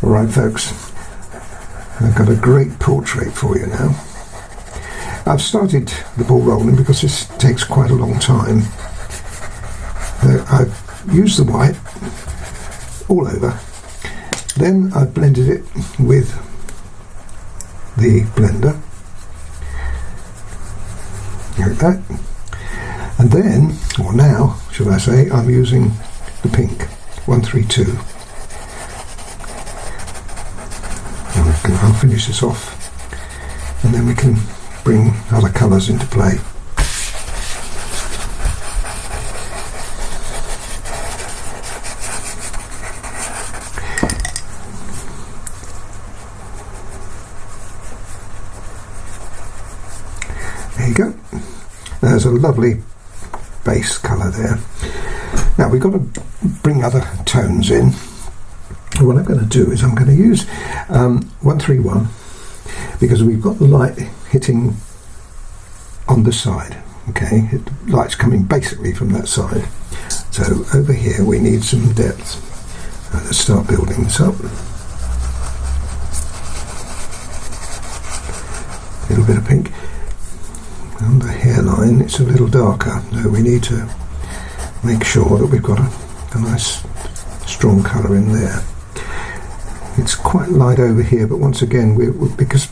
Alright folks, I've got a great portrait for you now. I've started the ball rolling because this takes quite a long time. I've used the white all over, then I've blended it with the blender, like that, and then, or now should I say, I'm using the pink 132. And I'll finish this off and then we can bring other colours into play. There you go. There's a lovely base colour there. Now we've got to bring other tones in. What I'm going to do is I'm going to use 131 because we've got the light hitting on the side. Okay, the light's coming basically from that side. So over here we need some depth. Let's start building this up. A little bit of pink. On the hairline it's a little darker, so we need to make sure that we've got a nice strong colour in there. It's quite light over here, but once again, because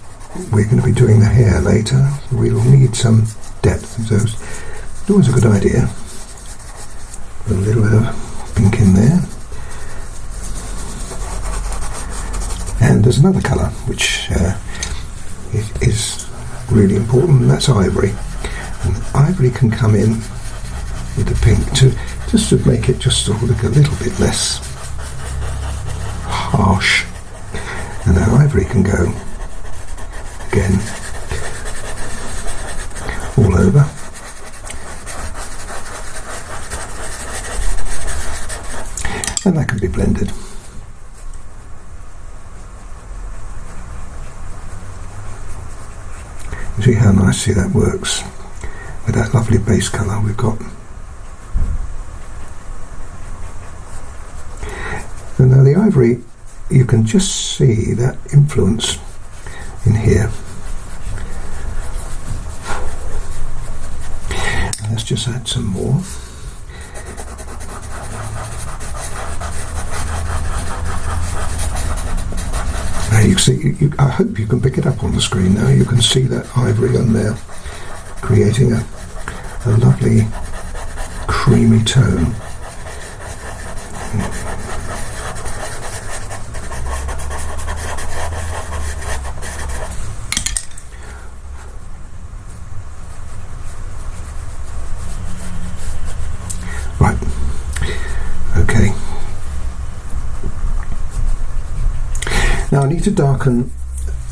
we're going to be doing the hair later, we'll need some depth. So it's always a good idea. Put a little bit of pink in there. And there's another colour which is really important, and that's ivory. And ivory can come in with the pink just to make it just look a little bit less harsh. And now ivory can go again all over. And that can be blended. You see how nicely that works with that lovely base colour we've got. And now the ivory, you can just see that influence in here. Let's just add some more. Now you see, I hope you can pick it up on the screen now. You can see that ivory on there creating a lovely creamy tone. Right, okay. Now I need to darken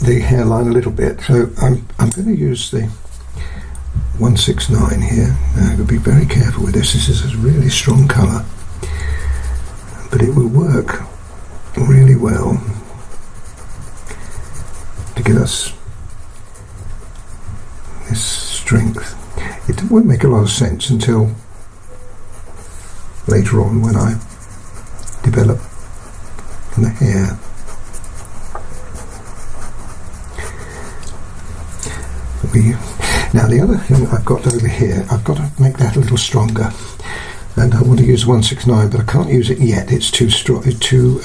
the hairline a little bit, so I'm going to use the 169 here. Now I've got to be very careful with this. This is a really strong colour, but it will work really well to give us this strength. It won't make a lot of sense until later on when I develop the hair. Now the other thing I've got over here, I've got to make that a little stronger, and I want to use 169, but I can't use it yet. It's too strong, it's too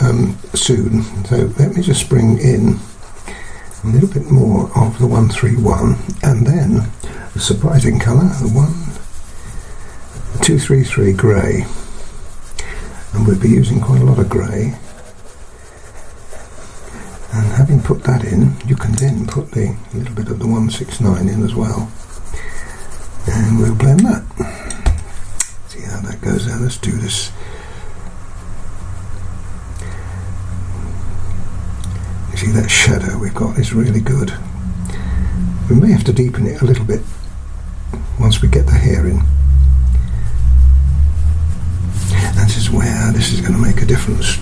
soon. So let me just bring in a little bit more of the 131, and then the surprising colour, the 233 grey, and we'll be using quite a lot of grey. And having put that in, you can then put a little bit of the 169 in as well. And we'll blend that. See how that goes now. Let's do this. You see that shadow we've got is really good. We may have to deepen it a little bit once we get the hair in. And this is where this is going to make a difference.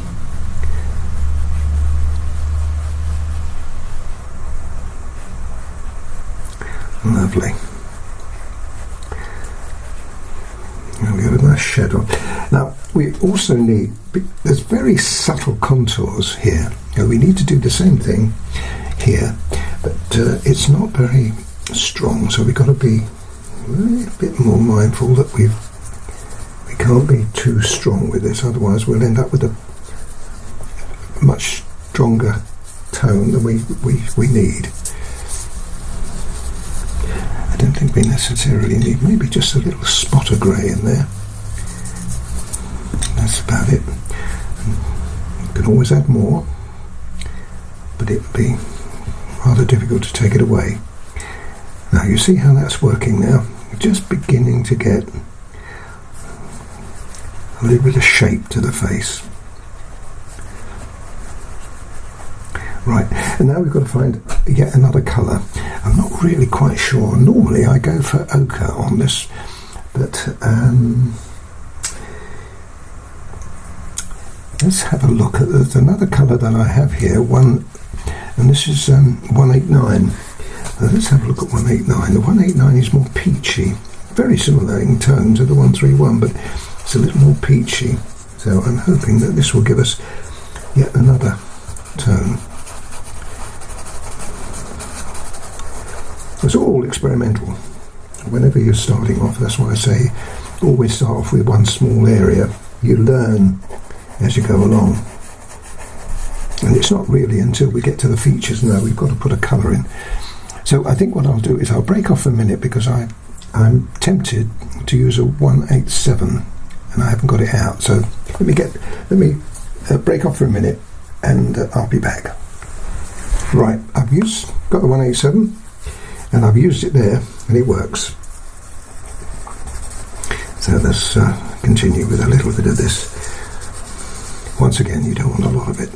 Lovely. I'll get a nice shadow. Now, we also need, there's very subtle contours here. We need to do the same thing here, but it's not very strong, so we've got to be a little bit more mindful that we can't be too strong with this, otherwise we'll end up with a much stronger tone than we need. I don't think we necessarily need, maybe just a little spot of grey in there. That's about it. You can always add more, but it would be rather difficult to take it away. Now you see how that's working now? We're just beginning to get a little bit of shape to the face. Right, and now we've got to find yet another colour. I'm not really quite sure. Normally I go for ochre on this, but let's have a look at, there's another colour that I have here, and this is 189. Let's have a look at 189. The 189 is more peachy, very similar in tone to the 131, but it's a little more peachy. So I'm hoping that this will give us yet another tone. It's all experimental. Whenever you're starting off, that's why I say always start off with one small area. You learn as you go along. And it's not really until we get to the features now we've got to put a colour in. So I think what I'll do is I'll break off a minute because I'm tempted to use a 187 and I haven't got it out. So let me break off for a minute and I'll be back. Right, I've got the 187 and I've used it there and it works. So let's continue with a little bit of this. Once again, you don't want a lot of it.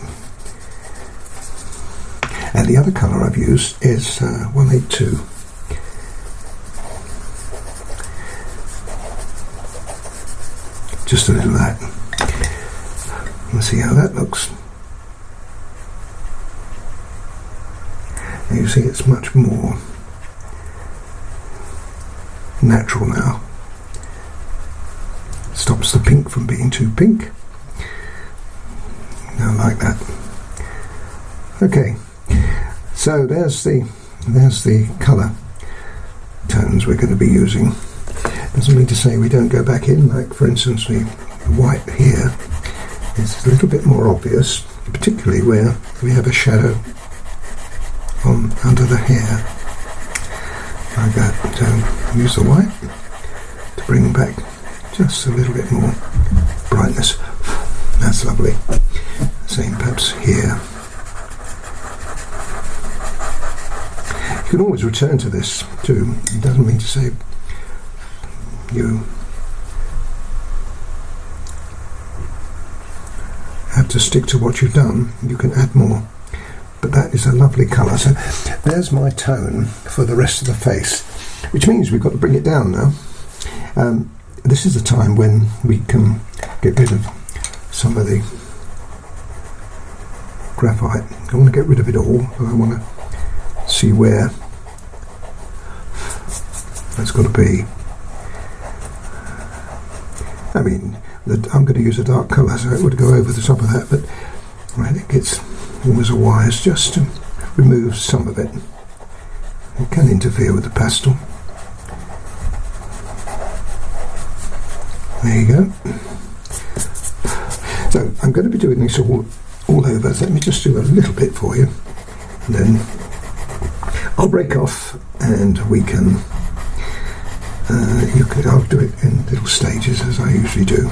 And the other colour I've used is 182. Just a little of that. Let's see how that looks. And you see it's much more natural now. Stops the pink from being too pink. I like that. Okay, so there's the colour tones we're going to be using. Doesn't mean to say we don't go back in, like for instance the white here is a little bit more obvious, particularly where we have a shadow under the hair. Like that. So use the white to bring back just a little bit more brightness. That's lovely. Same perhaps here. You can always return to this too. It doesn't mean to say you have to stick to what you've done. You can add more. But that is a lovely colour. So there's my tone for the rest of the face, which means we've got to bring it down now. This is the time when we can get rid of some of the graphite. I want to get rid of it all, but I want to see where that's got to be. I mean, I'm going to use a dark colour, so it would go over the top of that, but I think it's always wise just to remove some of it. It can interfere with the pastel. There you go. So I'm going to be doing this all over. So let me just do a little bit for you, and then I'll break off, and we can. I'll do it in little stages as I usually do.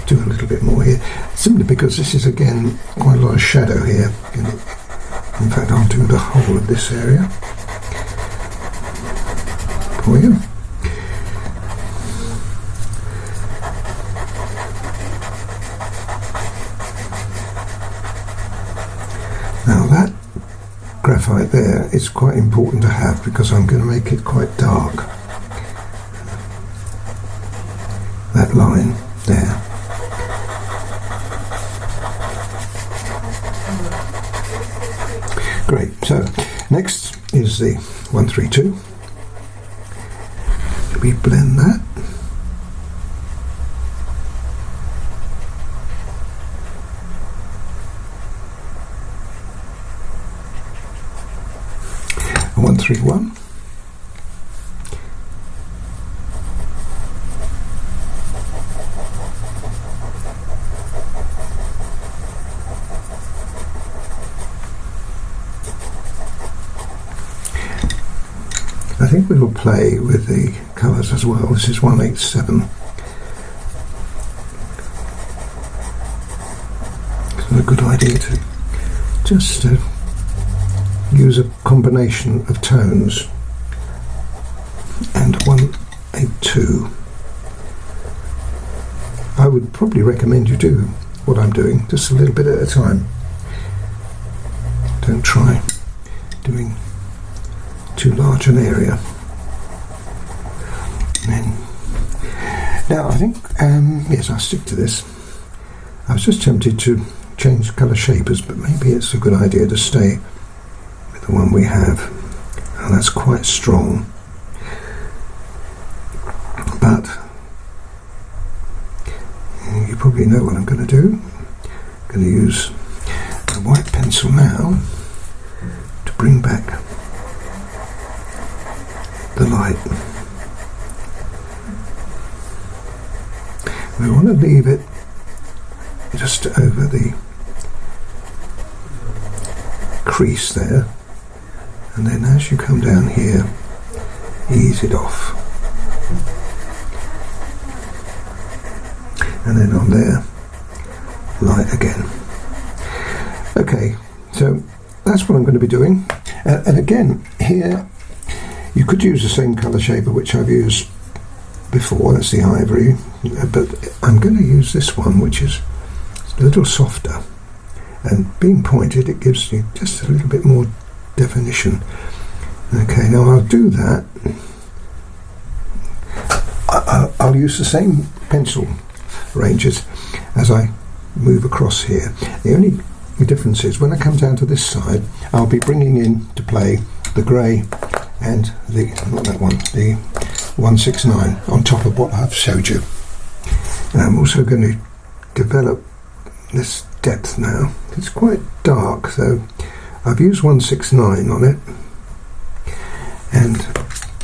Do a little bit more here, simply because this is again quite a lot of shadow here. In fact, I'll do the whole of this area for you. Now that graphite there is quite important to have because I'm going to make it quite dark. That line there. Great, so next is the 132. We blend that. 131. I think we will play with the colours as well. This is 187. It's a good idea to just use a combination of tones, and 182. I would probably recommend you do what I'm doing, just a little bit at a time. Don't try doing too large an area. And then, now I think, yes, I'll stick to this. I was just tempted to change colour shapers, but maybe it's a good idea to stay with the one we have. And that's quite strong. But you probably know what I'm going to do. I'm going to use the white pencil now to bring back the light. We want to leave it just over the crease there, and then as you come down here, ease it off, and then on there, light again. Okay, so that's what I'm going to be doing, and again here you could use the same colour shaper which I've used before, that's the Ivory, but I'm going to use this one which is a little softer, and being pointed it gives you just a little bit more definition. Okay, now I'll do that. I'll use the same pencil ranges as I move across here. The only difference is when I come down to this side, I'll be bringing in to play the grey and the, not that one, the 169 on top of what I've showed you. And I'm also going to develop this depth now. It's quite dark, so I've used 169 on it, and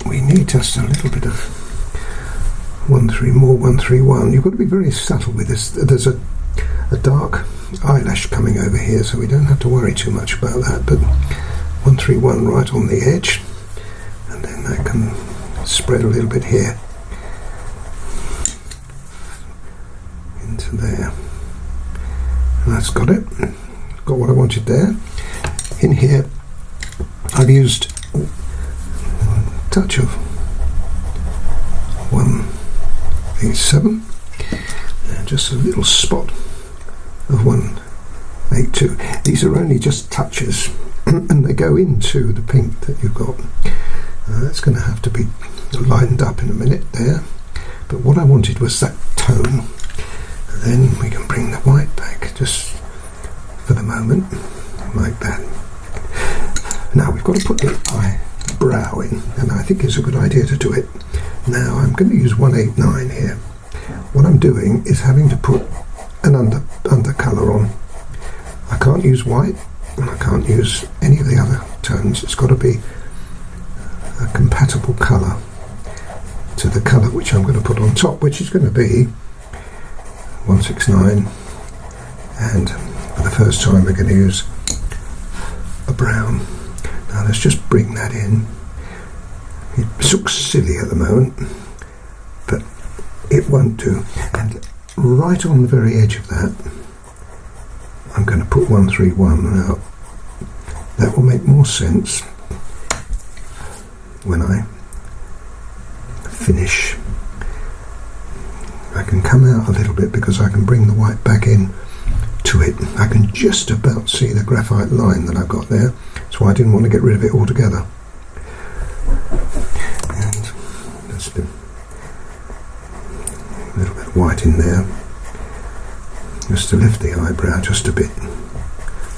we need just a little bit of 131. You've got to be very subtle with this. There's a dark eyelash coming over here, so we don't have to worry too much about that, but 131 right on the edge, and then that can spread a little bit here into there, and that's got it. Got what I wanted there. In here I've used a touch of 187 and just a little spot of 182. These are only just touches and they go into the pink that you've got. That's going to have to be lined up in a minute there, but what I wanted was that tone, and then we can bring the white back just for the moment like that. Now we've got to put the eyebrow in, and I think it's a good idea to do it. Now I'm going to use 189 here. What I'm doing is having to put an undercolour on. I can't use white and I can't use any of the other tones. It's got to be a compatible colour to the colour which I'm going to put on top, which is going to be 169, and for the first time we're going to use a brown. Now let's just bring that in. It looks silly at the moment, but it won't do. And right on the very edge of that, I'm going to put 131. Now that will make more sense when I finish. I can come out a little bit because I can bring the white back in to it. I can just about see the graphite line that I've got there. That's why I didn't want to get rid of it altogether. And just a little bit of white in there, just to lift the eyebrow just a bit,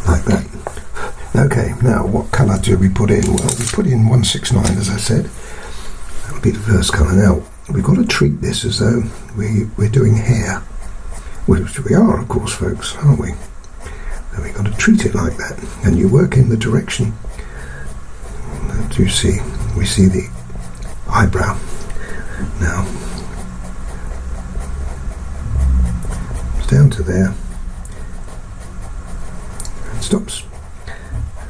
like that. Okay, now what colour do we put in? Well, we put in 169, as I said. That would be the first colour. Now, we've got to treat this as though we're doing hair, which we are, of course, folks, aren't we? And we've got to treat it like that, and you work in the direction that do you see? We see the eyebrow now. It's down to there. And stops.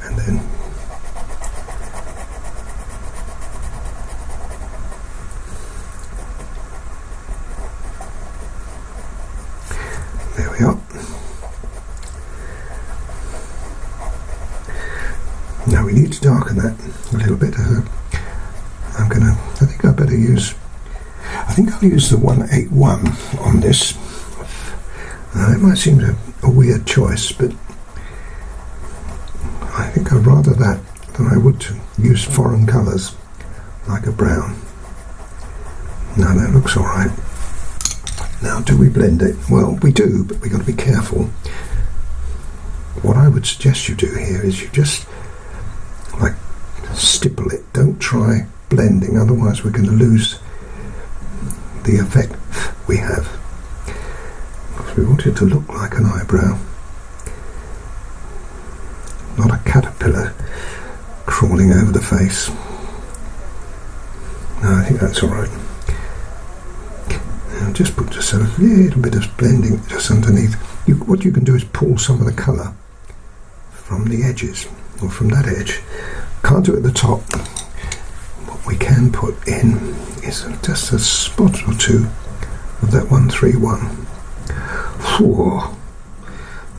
And then there we are. Now we need to darken that a little bit. I think I'll use the 181 on this. It might seem a weird choice, but I think I'd rather that than I would to use foreign colours like a brown. Now that looks alright. Now, do we blend it? Well, we do, but we've got to be careful. What I would suggest you do here is you just like stipple it. Don't try blending, otherwise we're going to lose the effect we have. Because we want it to look like an eyebrow, not a caterpillar crawling over the face. No, I think that's alright. Now just put just a little bit of blending just underneath. What you can do is pull some of the colour from the edges, or from that edge. Can't do it at the top. What we can put in is just a spot or two of that 131. Whew.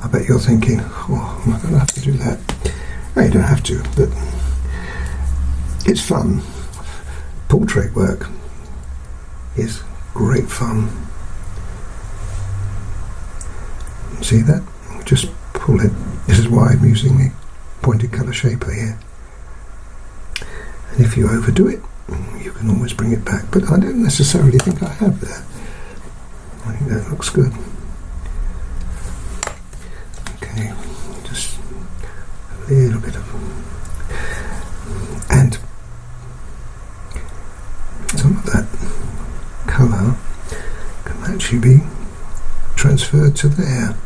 I bet you're thinking, oh, I'm not going to have to do that. No, you don't have to, but it's fun. Portrait work is great fun. See that? Just pull it. This is why I'm using the pointed colour shaper here. And if you overdo it, you can always bring it back. But I don't necessarily think I have there. I think that looks good. Okay, just a little bit of... And some of that colour can actually be transferred to there.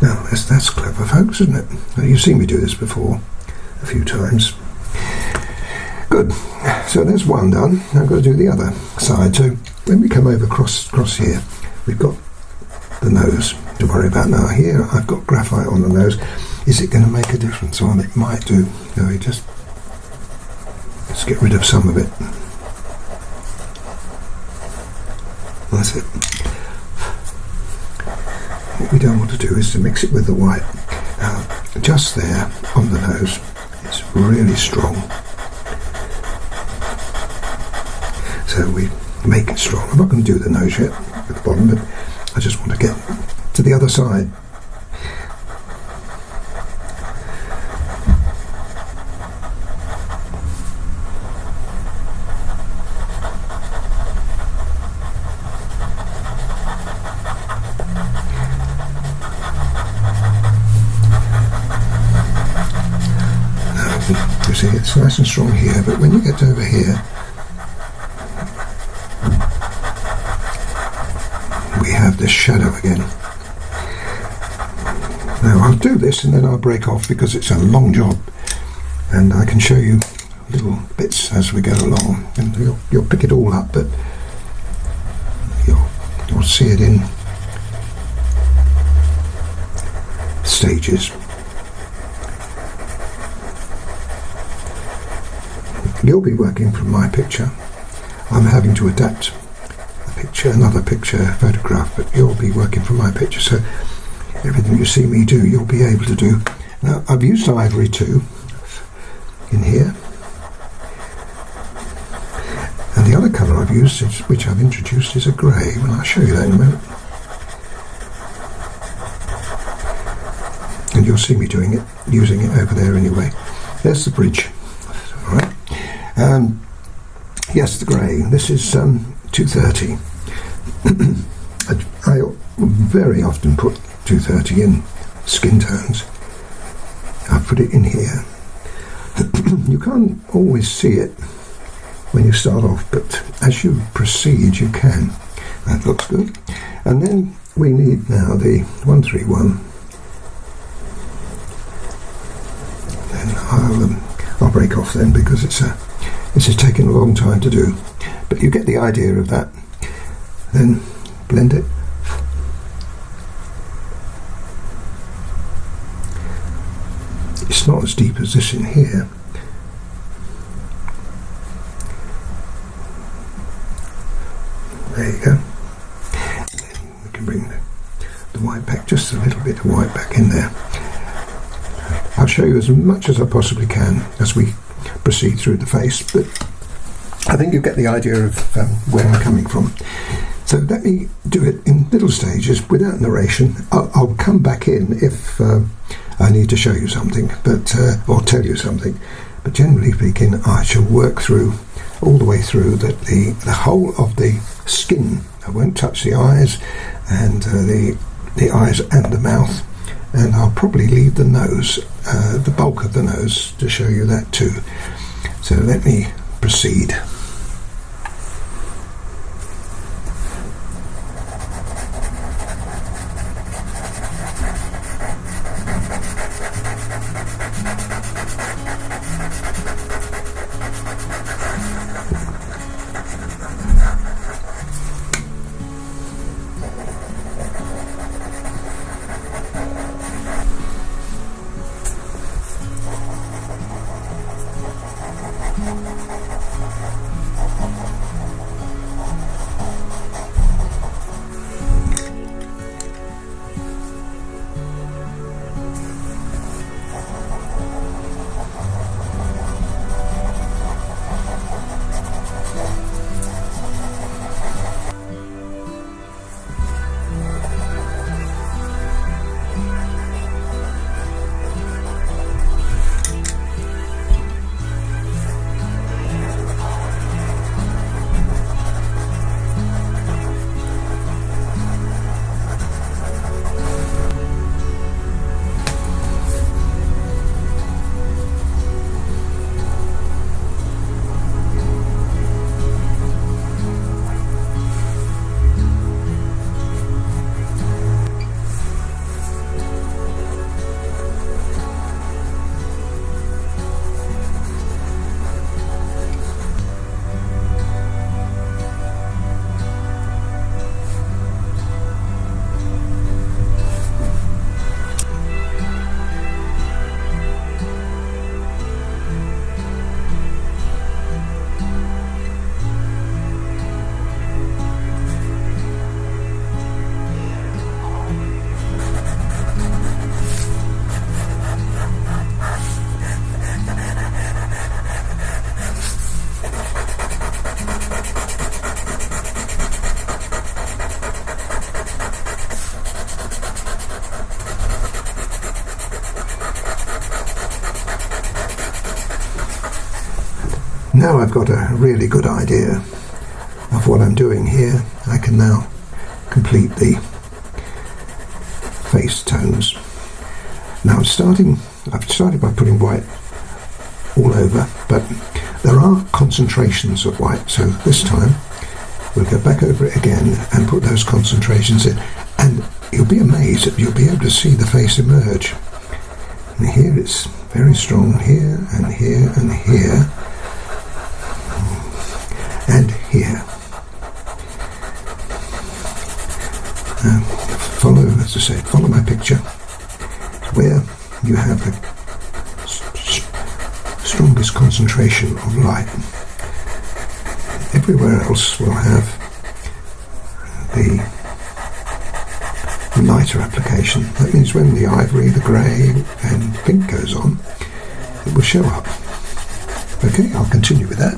Now that's clever, folks, isn't it? Now, you've seen me do this before a few times. Good. So there's one done. Now I've got to do the other side. So when we come over across here, we've got the nose to worry about. Now here I've got graphite on the nose. Is it going to make a difference? Well, it might do. So we just let's get rid of some of it. That's it. What we don't want to do is to mix it with the white. Now, just there on the nose, it's really strong. So we make it strong. I'm not going to do the nose yet at the bottom, but I just want to get to the other side. You see, it's nice and strong here, but when you get over here, we have this shadow again. Now I'll do this and then I'll break off because it's a long job, and I can show you little bits as we go along, and you'll pick it all up, but you'll see it in stages. You'll be working from my picture. I'm having to adapt a picture, another picture, photograph, but you'll be working from my picture, so everything you see me do, you'll be able to do. Now, I've used ivory too, in here. And the other colour I've used, which I've introduced, is a grey, and I'll show you that in a moment. And you'll see me doing it, using it over there anyway. There's the bridge. Alright. Yes, the grey. This is 230. I very often put 230 in skin tones. I put it in here. You can't always see it when you start off, but as you proceed you can. That looks good. And then we need now the 131. Then I'll break off then, because this is taking a long time to do. But you get the idea of that. Then blend it. It's not as deep as this in here. There you go. We can bring the white back, just a little bit of white back in there. I'll show you as much as I possibly can as we proceed through the face, but I think you get the idea of where I'm coming from. So let me do it in little stages without narration. I'll come back in if I need to show you something, but or tell you something. But generally speaking, I shall work through all the way through the whole of the skin. I won't touch the eyes and the eyes and the mouth, and I'll probably leave the nose, the bulk of the nose, to show you that too. So let me proceed. Now I've got a really good idea of what I'm doing here. I can now complete the face tones. Now I've started by putting white all over, but there are concentrations of white, so this time we'll go back over it again and put those concentrations in, and you'll be amazed that you'll be able to see the face emerge. And here it's very strong, here and here and here and here. Follow, as I said, follow my picture. Where you have the strongest concentration of light. Everywhere else will have the lighter application. That means when the ivory, the grey and pink goes on, it will show up. Okay, I'll continue with that.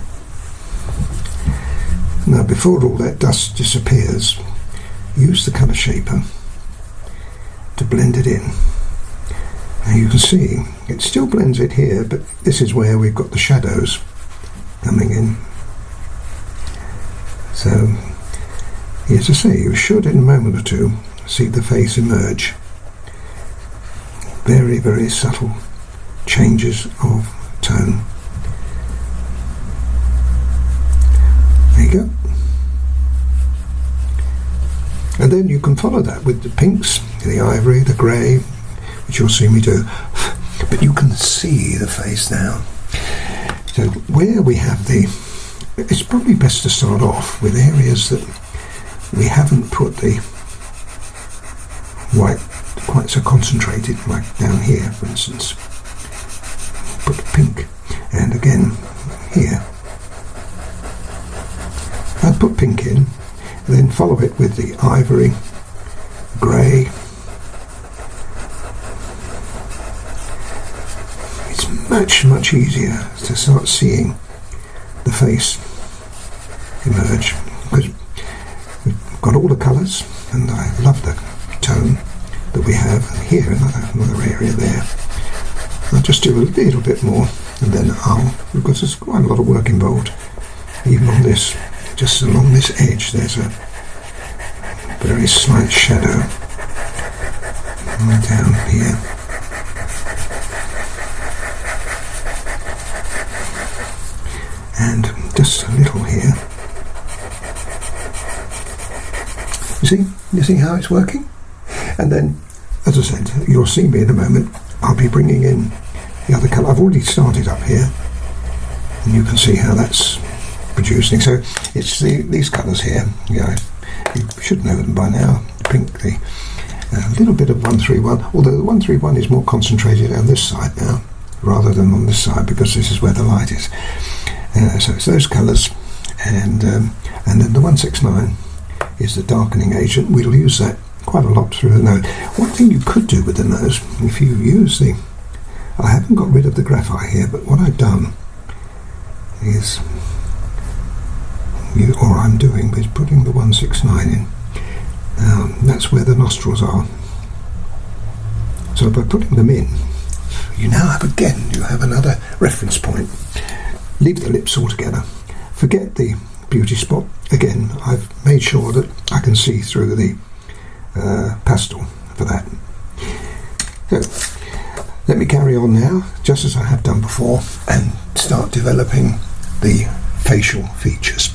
Now, before all that dust disappears, use the colour shaper to blend it in. Now you can see it still blends it here, but this is where we've got the shadows coming in. So, as I say, you should in a moment or two see the face emerge. Very, very subtle changes of tone. There you go. And then you can follow that with the pinks, the ivory, the grey, which you'll see me do. but you can see the face now. So where we have it's probably best to start off with areas that we haven't put the white quite so concentrated, like down here, for instance. Put the pink, and again here. I'd put pink in, and then follow it with the ivory, grey. It's much easier to start seeing the face emerge, because we've got all the colours, and I love the tone that we have. And here, another area there. I'll just do a little bit more, and then because there's quite a lot of work involved, even on this, just along this edge, there's a very slight shadow down here. And just a little here. You see how it's working? And then, as I said, you'll see me in a moment. I'll be bringing in the other colour. I've already started up here, and you can see how that's producing. So it's these colours here. You should know them by now. Pink, a little bit of 131, although the 131 is more concentrated on this side now, rather than on this side, because this is where the light is. So it's those colours, and then the 169 is the darkening agent. We'll use that quite a lot through the nose. One thing you could do with the nose, if you use I haven't got rid of the graphite here, but what I've done is, I'm doing is putting the 169 in. That's where the nostrils are. So by putting them in, you have another reference point. Leave the lips altogether. Forget the beauty spot. Again, I've made sure that I can see through the pastel for that. So let me carry on now, just as I have done before, and start developing the facial features.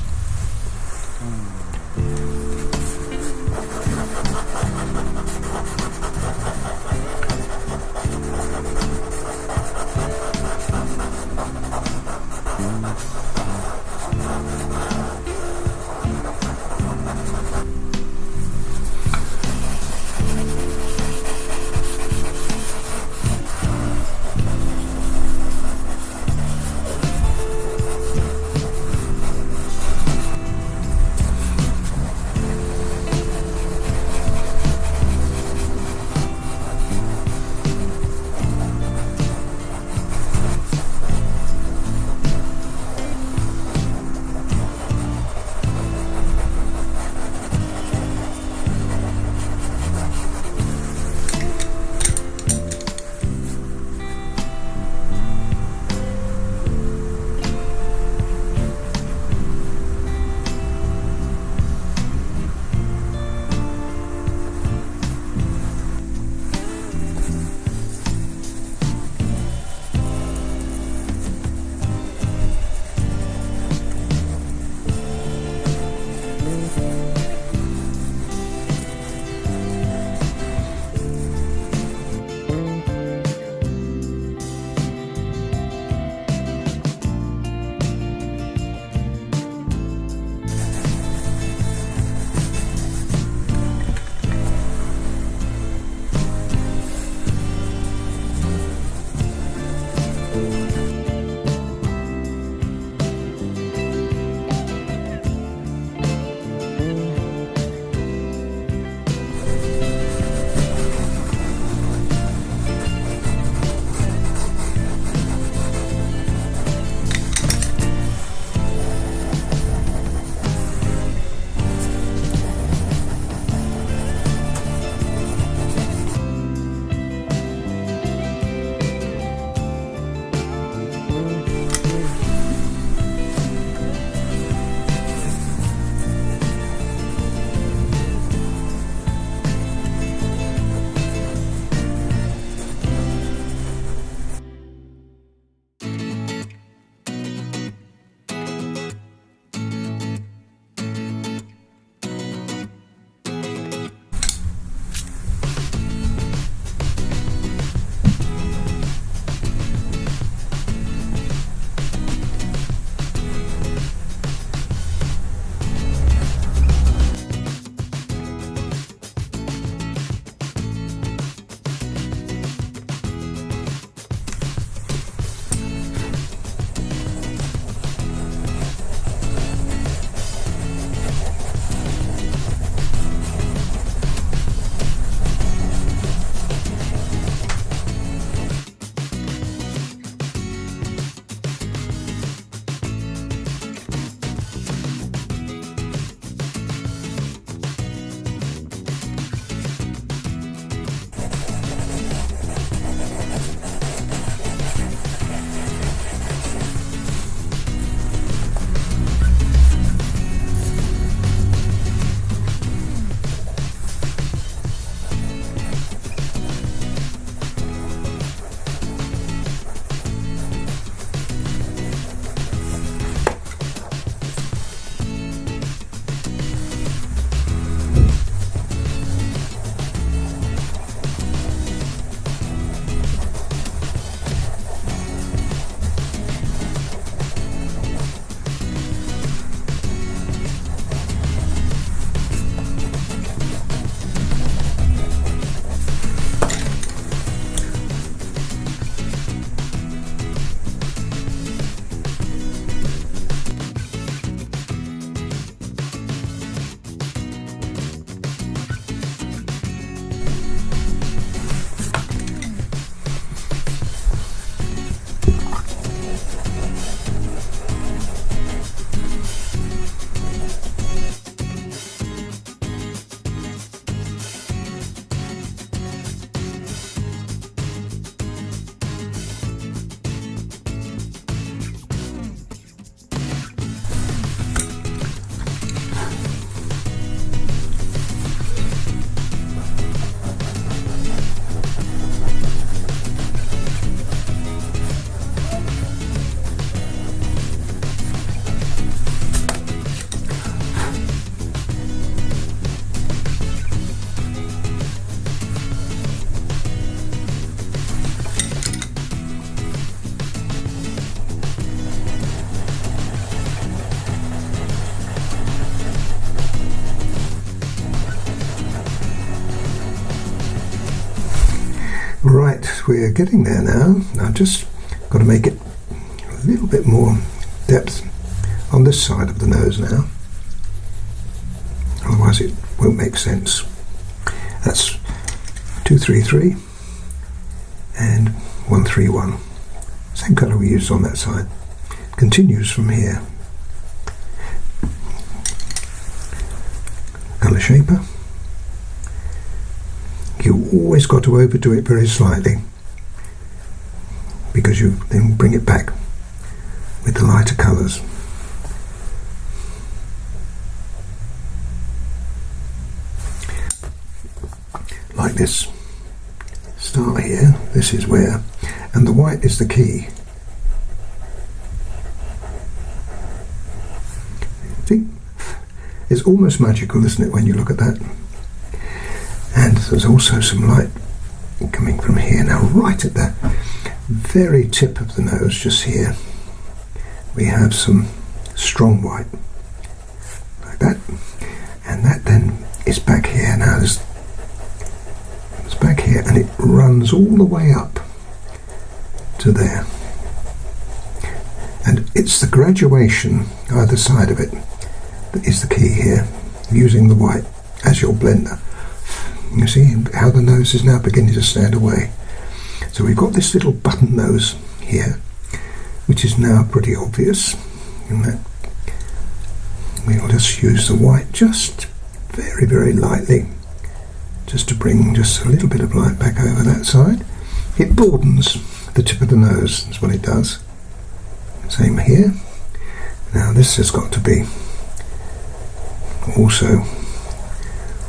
right, we're getting there now. I've just got to make it a little bit more depth on this side of the nose now. Otherwise it won't make sense. That's 233 and 131. Same colour we used on that side. Continues from here. Colour shaper. You always got to overdo it very slightly, because you then bring it back with the lighter colours. Like this. Start here, this is where, and the white is the key. See? It's almost magical, isn't it, when you look at that? And there's also some light coming from here. Now, right at the very tip of the nose, just here, we have some strong white, like that. And that then is back here. Now, it's back here, and it runs all the way up to there. And it's the graduation either side of it that is the key here, using the white as your blender. You see how the nose is now beginning to stand away. So we've got this little button nose here, which is now pretty obvious, and that we'll just use the white just very, very lightly, just to bring just a little bit of light back over that side. It broadens the tip of the nose, that's what it does. Same here. Now this has got to be also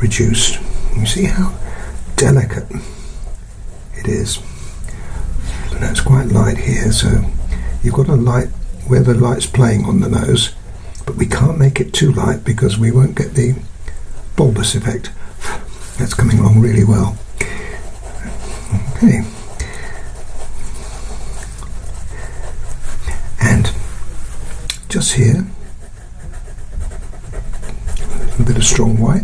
reduced. You see how delicate it is, and that's quite light here, so you've got a light where the light's playing on the nose, but we can't make it too light because we won't get the bulbous effect. That's coming along really well. Okay, and just here a bit of strong white.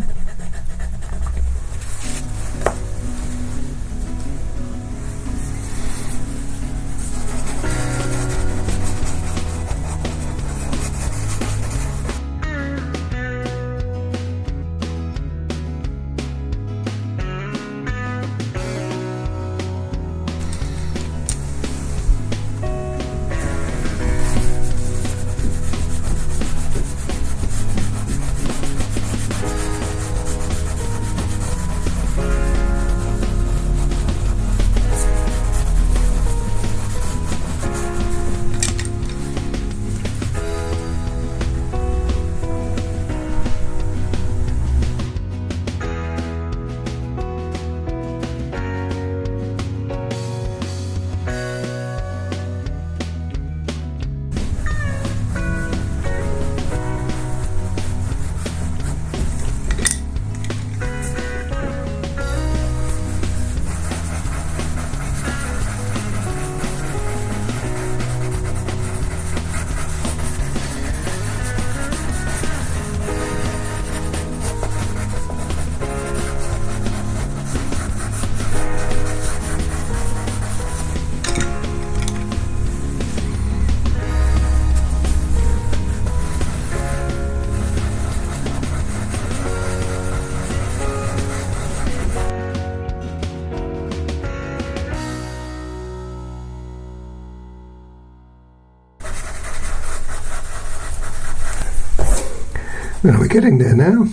Well, we're getting there now.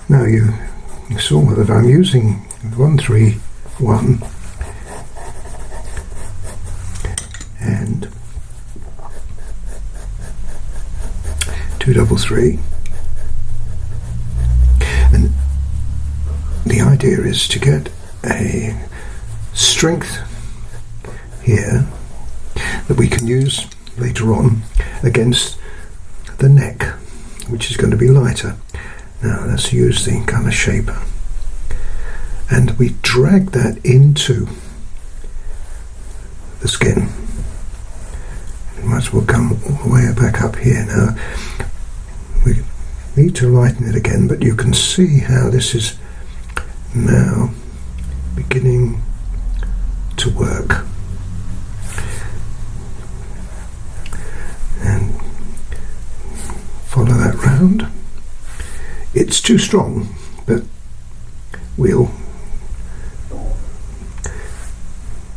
Now you saw that I'm using 131 and 233, and the idea is to get a strength here that we can use later on against the neck, which is going to be lighter. Now let's use the colour shaper, and we drag that into the skin. It might as well come all the way back up here. Now we need to lighten it again, but you can see how this is now beginning to work. And follow that round. It's too strong, but we'll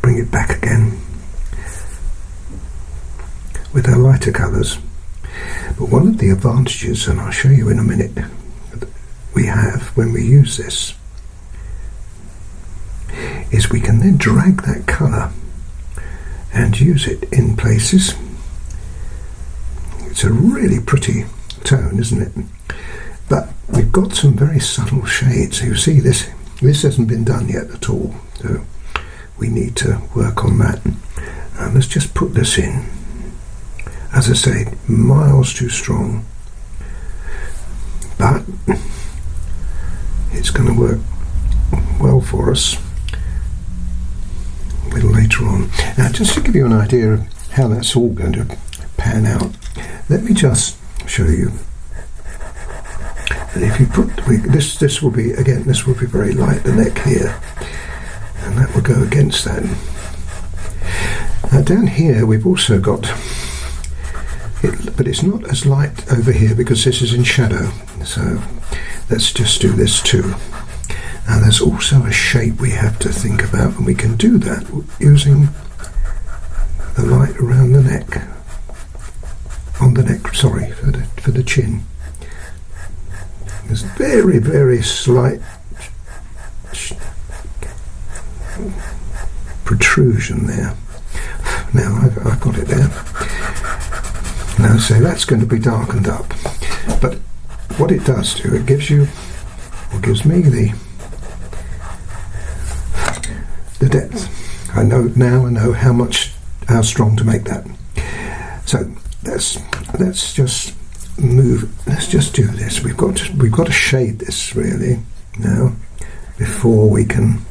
bring it back again with our lighter colours. But one of the advantages, and I'll show you in a minute, we have when we use this, is we can then drag that colour and use it in places. It's a really pretty tone, isn't it? But we've got some very subtle shades. You see this hasn't been done yet at all, so we need to work on that. Let's just put this in. As I say, miles too strong, but it's going to work well for us a little later on. Now, just to give you an idea of how that's all going to pan out, let me just show you. And if you put this will be very light, the neck here, and that will go against that. Now down here we've also got it, but it's not as light over here because this is in shadow. So let's just do this too. Now there's also a shape we have to think about, and we can do that using the light around the neck. On the neck, sorry, for the chin. There's very, very slight protrusion there. Now I've got it there. Now so that's going to be darkened up. But what it does do, it gives me the depth. I know how strong to make that. So let's just move. Let's just do this. We've got to shade this really now before we can.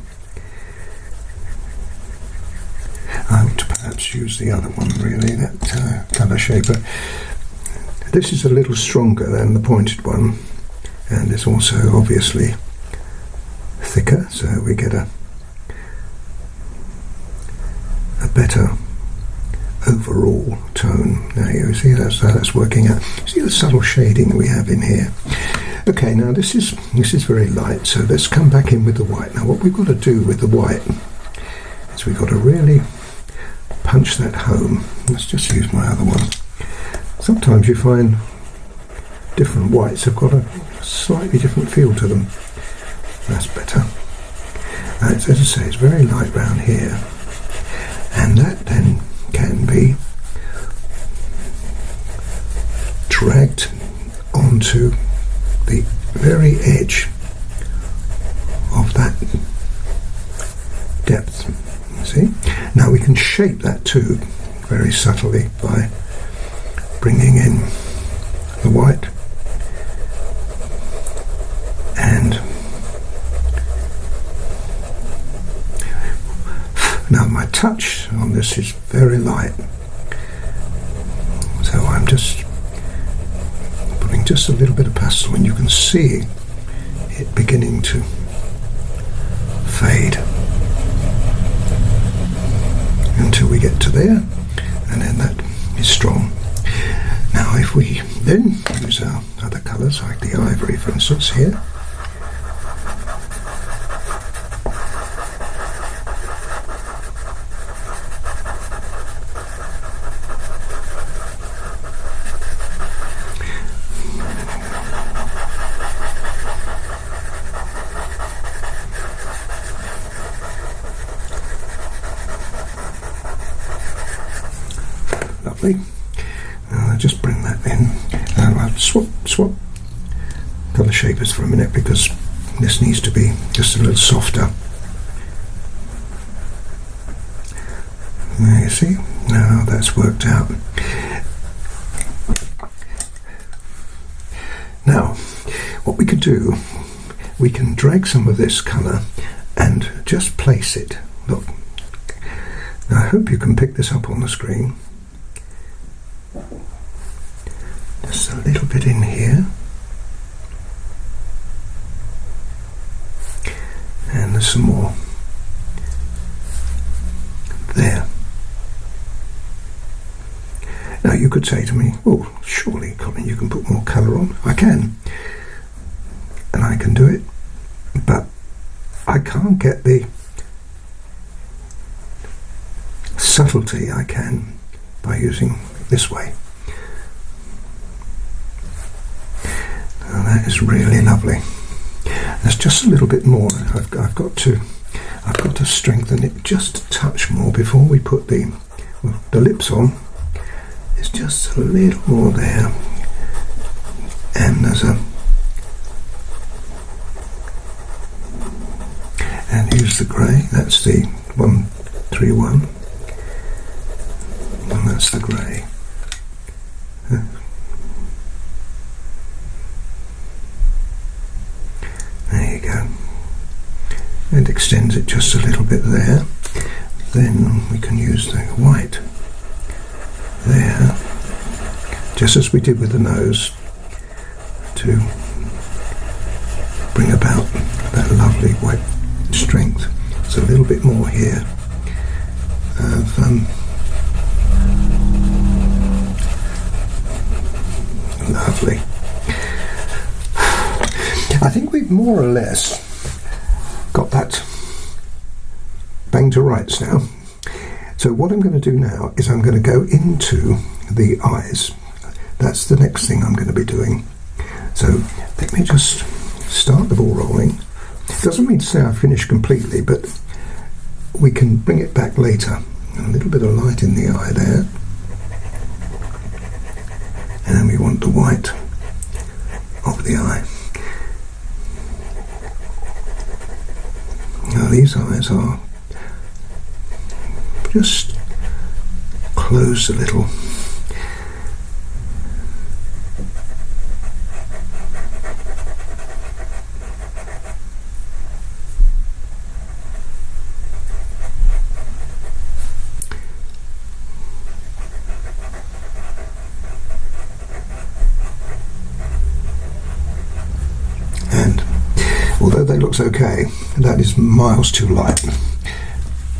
I ought to perhaps use the other one really, that colour shaper. This is a little stronger than the pointed one, and it's also obviously thicker, so we get a better overall tone. Now you see that's how that's working out. See the subtle shading we have in here. Okay, now this is very light, so let's come back in with the white. Now what we've got to do with the white is we've got to really punch that home. Let's just use my other one. Sometimes you find different whites have got a slightly different feel to them. That's better. As I say, it's very light round here, and that then can be dragged onto the very edge of that depth. See? Now we can shape that too very subtly by bringing in the white and now my touch on this is very light, so I'm just putting just a little bit of pastel, and you can see it beginning to fade until we get to there, and then that is strong. Now if we then use our other colours, like the ivory for instance here, lovely. Just bring that in. I'll swap colour shapers for a minute because this needs to be just a little softer. There you see, now that's worked out. Now, what we can do, we can drag some of this colour and just place it. Look, now I hope you can pick this up on the screen. Just a little bit in here, and there's some more. could say to me, oh, surely, Colin, you can put more colour on. I can. And I can do it. But I can't get the subtlety I can by using this way. Now that is really lovely. There's just a little bit more. I've got to strengthen it just a touch more before we put the lips on. There's just a little more there, and and use the grey. That's the 131, and that's the grey. There you go. And extends it just a little bit there. Then we can use the white there, just as we did with the nose, to bring about that lovely white strength. So a little bit more here of lovely. I think we've more or less got that bang to rights now. So what I'm going to do now is I'm going to go into the eyes. That's the next thing I'm going to be doing. So let me just start the ball rolling. It doesn't mean to say I've finished completely, but we can bring it back later. A little bit of light in the eye there. And then we want the white of the eye. Now these eyes are just closed a little. And although they look okay, that is miles too light.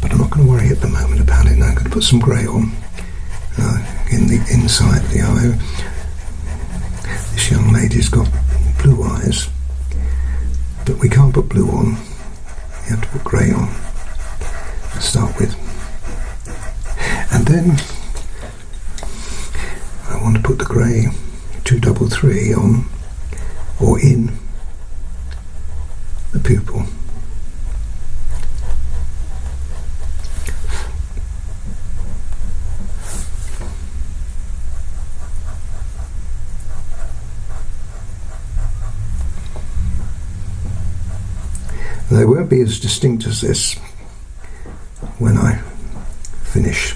But I'm not going to worry at the moment about it. Now I'm going to put some grey on in the inside of the eye. This young lady's got blue eyes, but we can't put blue on. You have to put grey on to start with. And then I want to put the grey 233 on, or in, the pupil. They won't be as distinct as this when I finish,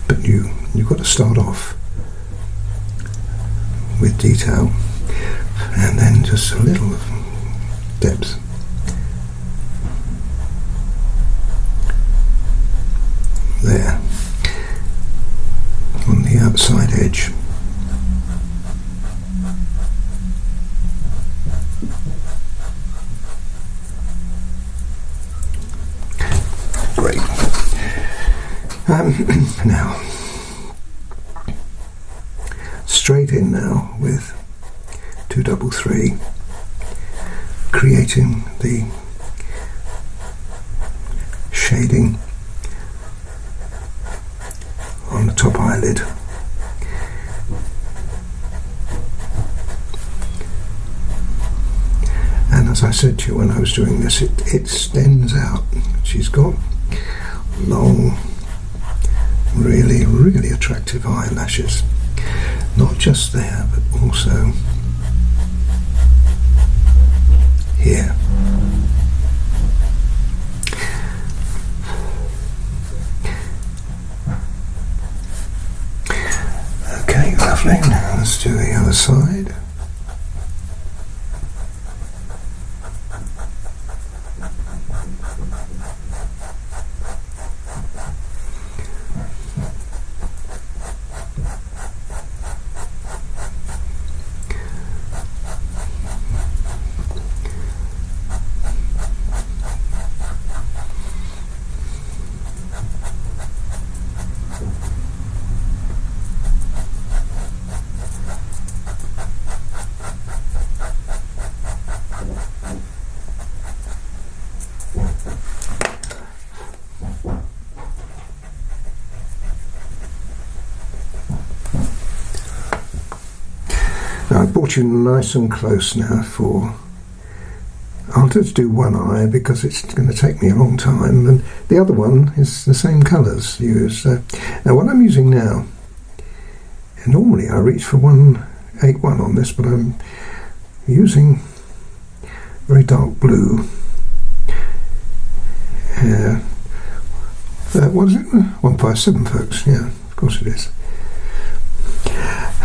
but you've got to start off with detail and then just a little depth. There, on the outside edge. Great. Now, straight in now with 233, creating the shading on the top eyelid. And as I said to you when I was doing this, it extends out. She's got long, really, really attractive eyelashes. Not just there, but also here. Okay, lovely. Now let's do the other side. Now I brought you nice and close now for... I'll just do one eye because it's going to take me a long time, and the other one is the same colours used. Now what I'm using now, and normally I reach for 181 on this, but I'm using very dark blue. What is it? 157, folks. Yeah, of course it is.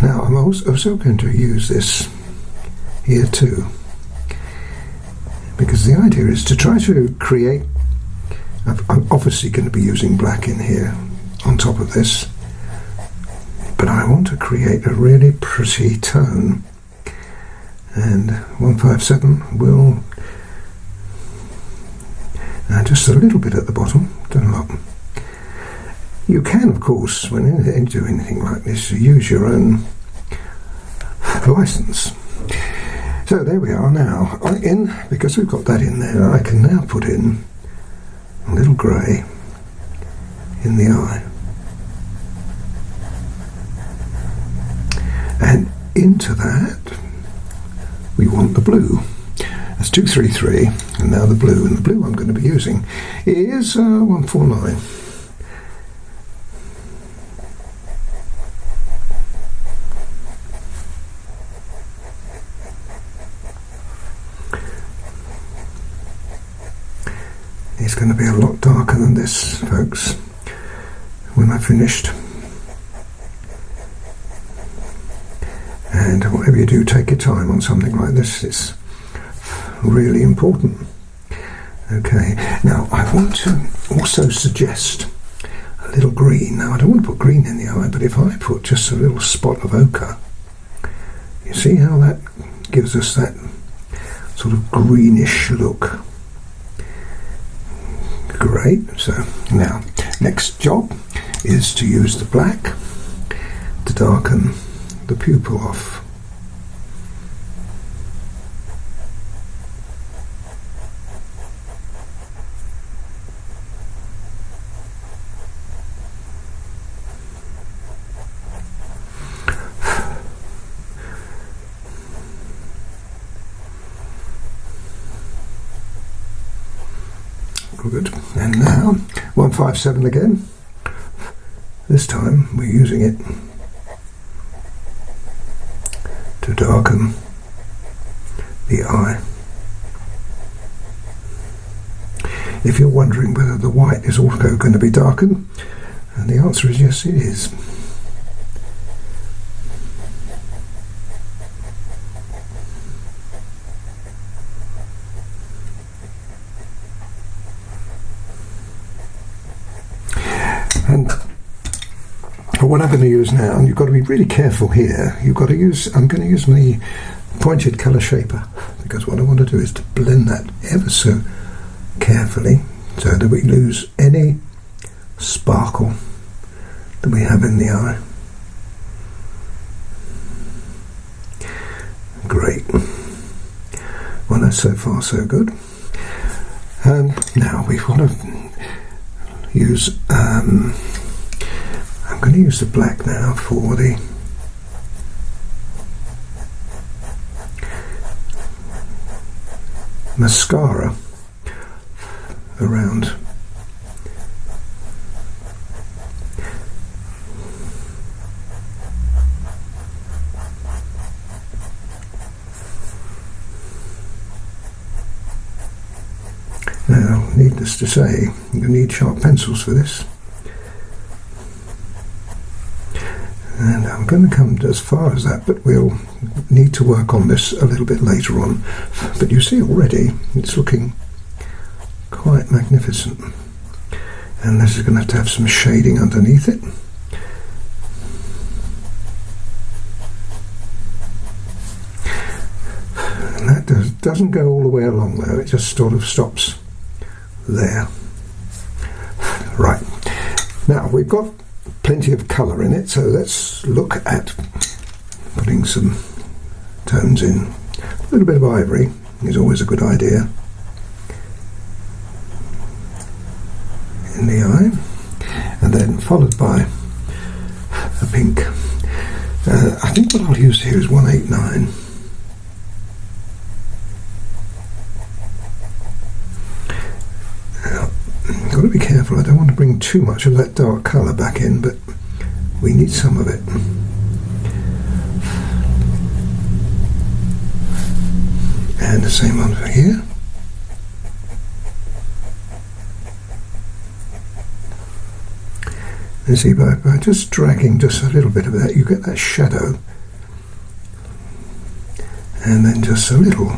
Now I'm also going to use this here too, because the idea is to try to create... I'm obviously going to be using black in here on top of this, but I want to create a really pretty tone, and 157 will... just a little bit at the bottom, don't a lot. You can, of course, when you do anything like this, use your own license. So there we are now. Because we've got that in there, I can now put in a little grey in the eye. And into that, we want the blue. That's 233, and now the blue. And the blue I'm going to be using is 149. It's going to be a lot darker than this, folks, when I've finished. And whatever you do, take your time on something like this. It's really important. Okay, now I want to also suggest a little green. Now I don't want to put green in the eye, but if I put just a little spot of ochre, you see how that gives us that sort of greenish look. Great. So now next job is to use the black to darken the pupil off. Good. And now 157 again. This time we're using it to darken the eye. If you're wondering whether the white is also going to be darkened, and the answer is yes, it is. And what I'm going to use now, and you've got to be really careful here, I'm going to use my pointed colour shaper, because what I want to do is to blend that ever so carefully so that we lose any sparkle that we have in the eye. Great. Well, that's so far so good. And now we want to use I'm going to use the black now for the mascara around now. Needless to say, you need sharp pencils for this, and I'm going to come as far as that, but we'll need to work on this a little bit later on. But you see already it's looking quite magnificent, and this is going to have some shading underneath it. And that doesn't go all the way along though, it just sort of stops there. Right, now we've got plenty of colour in it, so let's look at putting some tones in. A little bit of ivory is always a good idea in the eye, and then followed by a pink. I think what I'll use here is 189. I've got to be careful, I don't want to bring too much of that dark colour back in, but we need some of it. And the same one for here. And see, by just dragging just a little bit of that, you get that shadow. And then just a little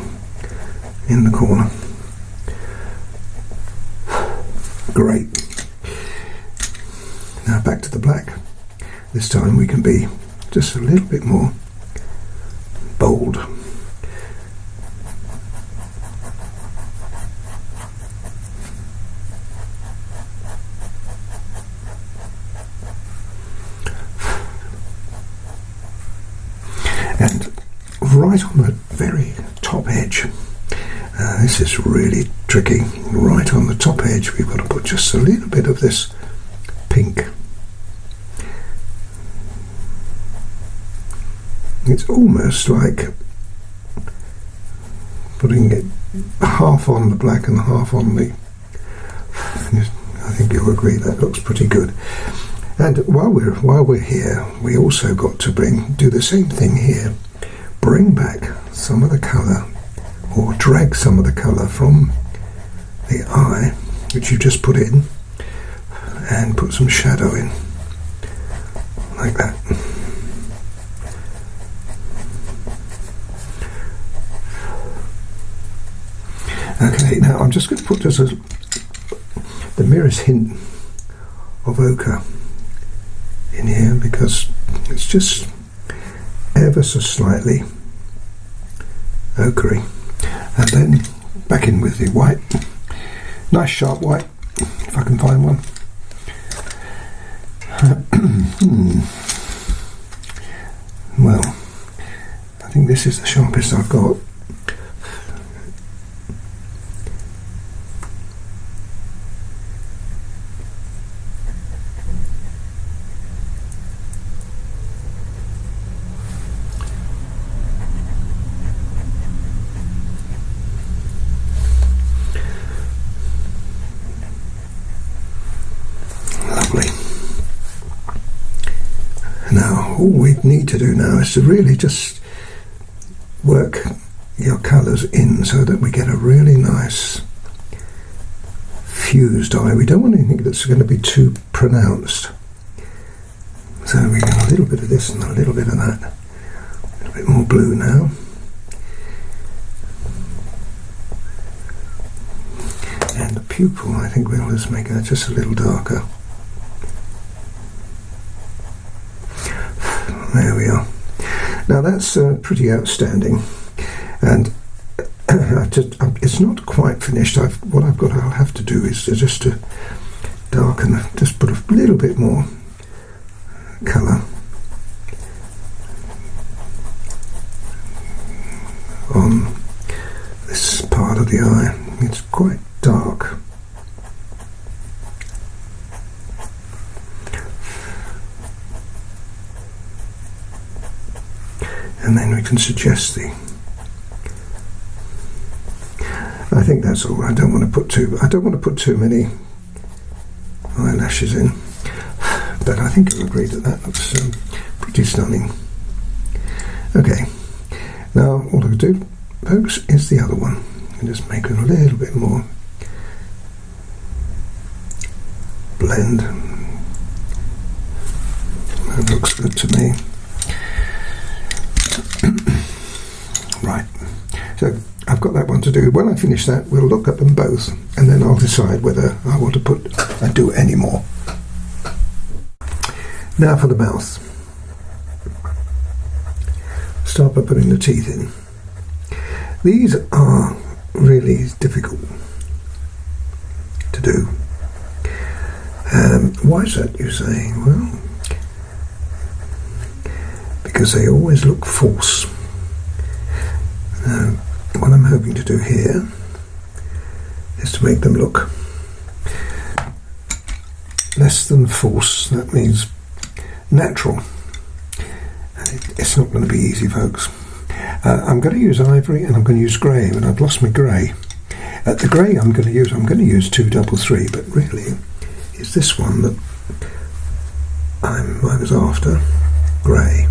in the corner. Great. Now back to the black. This time we can be just a little bit more bold. And right on the very top edge, this is really tricky, right on the top edge we've got to put just a little bit of this pink. It's almost like putting it half on the black and half on the... I think you'll agree that looks pretty good. And while we're here, we also got to do the same thing here. Bring back some of the colour, or drag some of the colour from the eye, which you just put in, and put some shadow in, like that. Okay, now I'm just going to put just the merest hint of ochre in here, because it's just ever so slightly ochre, and then back in with the white, nice sharp white, if I can find one. Well, I think this is the sharpest I've got. Now, all we need to do now is to really just work your colours in so that we get a really nice fused eye. We don't want anything that's going to be too pronounced. So we get a little bit of this and a little bit of that. A little bit more blue now. And the pupil, I think we'll just make that just a little darker. There we are. Now that's pretty outstanding, and it's not quite finished. I'll have to do is just to darken, just put a little bit more colour on this part of the eye. It's quite dark. And then we can suggest the... I think that's all. I don't want to put too many eyelashes in, but I think you'll agree that that looks pretty stunning. Okay, now what I'll do, folks, is the other one, and just make it a little bit more blend. That looks good to me. Right, so I've got that one to do. When I finish that, we'll look at them both, and then I'll decide whether I want to do any more. Now for the mouth. Start by putting the teeth in. These are really difficult to do. Why is that, you say? Well, because they always look false. What I'm hoping to do here is to make them look less than false. That means natural. It's not going to be easy, folks. I'm going to use ivory and I'm going to use grey, and I've lost my grey. The grey I'm going to use 233, but really it's this one that I was after, grey.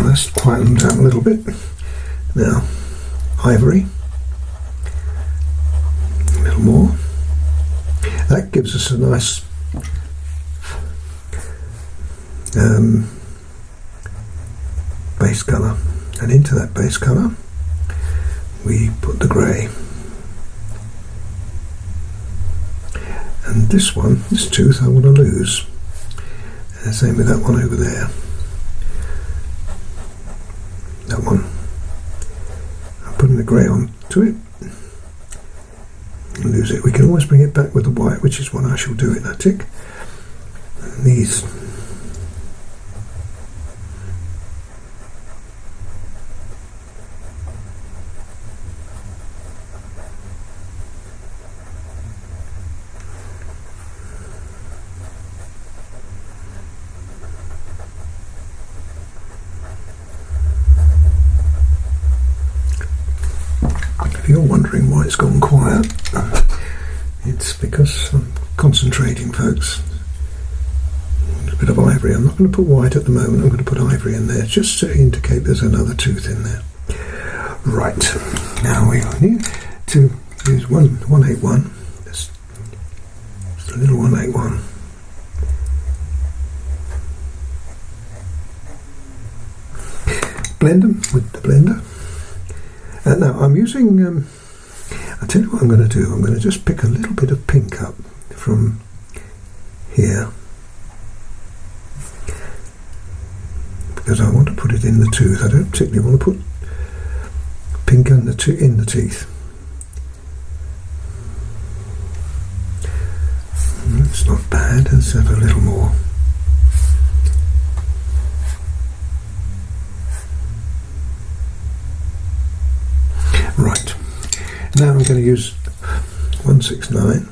Let's quieten them down a little bit. Now, ivory, a little more. That gives us a nice base colour, and into that base colour we put the grey. And this one, this tooth, I want to lose. And same with that one over there. That one. I'm putting the grey on to it. Lose it. We can always bring it back with the white, which is what I shall do in a tick. And these. If you're wondering why it's gone quiet, it's because I'm concentrating, folks. A bit of ivory. I'm not going to put white at the moment. I'm going to put ivory in there just to indicate there's another tooth in there. Right, now we need to use 181. Just a little 181. Blend them with the blender. Now I'm using, I'll tell you what I'm going to do. I'm going to just pick a little bit of pink up from here, because I want to put it in the tooth. I don't particularly want to put pink in the teeth. It's not bad. Let's have a little more. Right, now I'm going to use 169,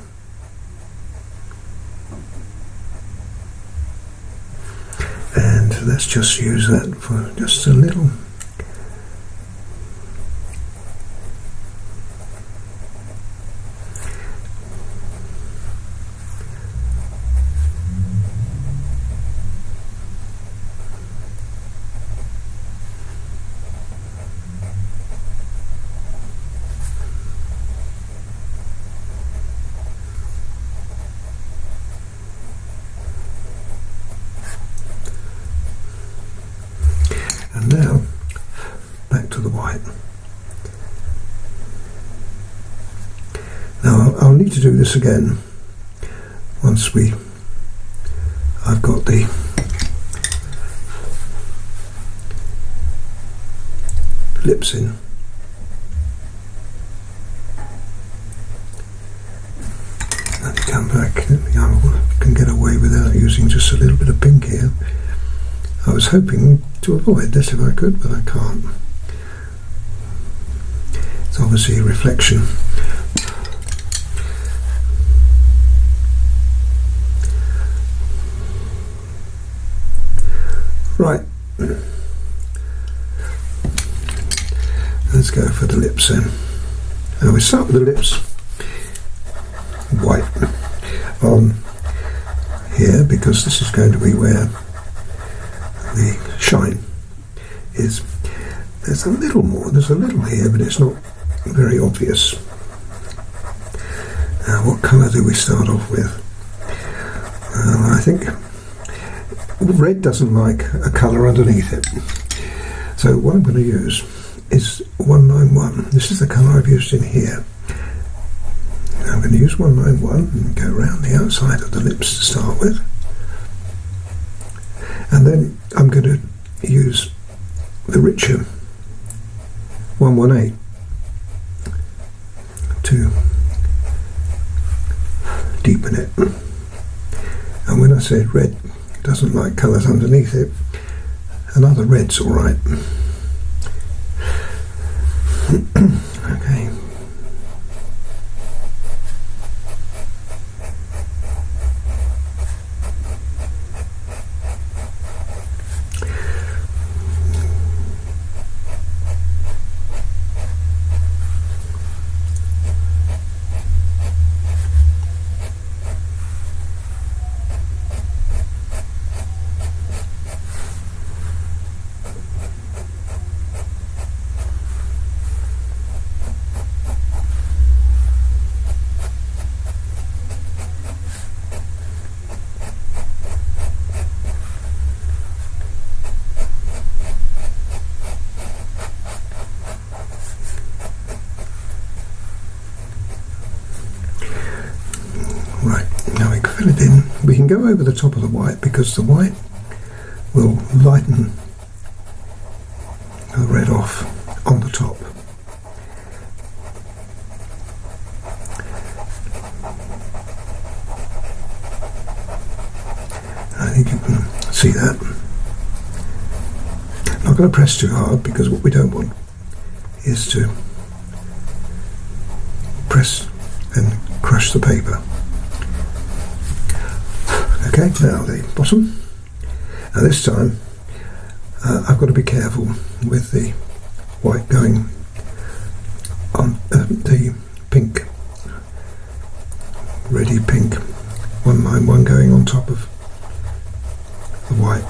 and let's just use that for just a little. And now back to the white. Now I'll need to do this again once I've got the lips in. And come back. I can get away without using just a little bit of pink here. I was hoping to avoid this if I could, but I can't. It's obviously a reflection. Right. Let's go for the lips then. Now we start with the lips white on here, because this is going to be where the shine is. There's a little more, there's a little here, but it's not very obvious. Now what colour do we start off with? I think red doesn't like a colour underneath it. So what I'm going to use is 191. This is the colour I've used in here. Now I'm going to use 191 and go around the outside of the lips to start with. And then I'm going to use the richer 118 to deepen it. And when I said red doesn't like colours underneath it, another red's alright. Okay. fill it in. We can go over the top of the white because the white will lighten the red off on the top. I think you can see that. I'm not going to press too hard because what we don't want is to press and crush the paper. Okay, now the bottom. Now this time I've got to be careful with the white going on the pink, ready pink 191 going on top of the white.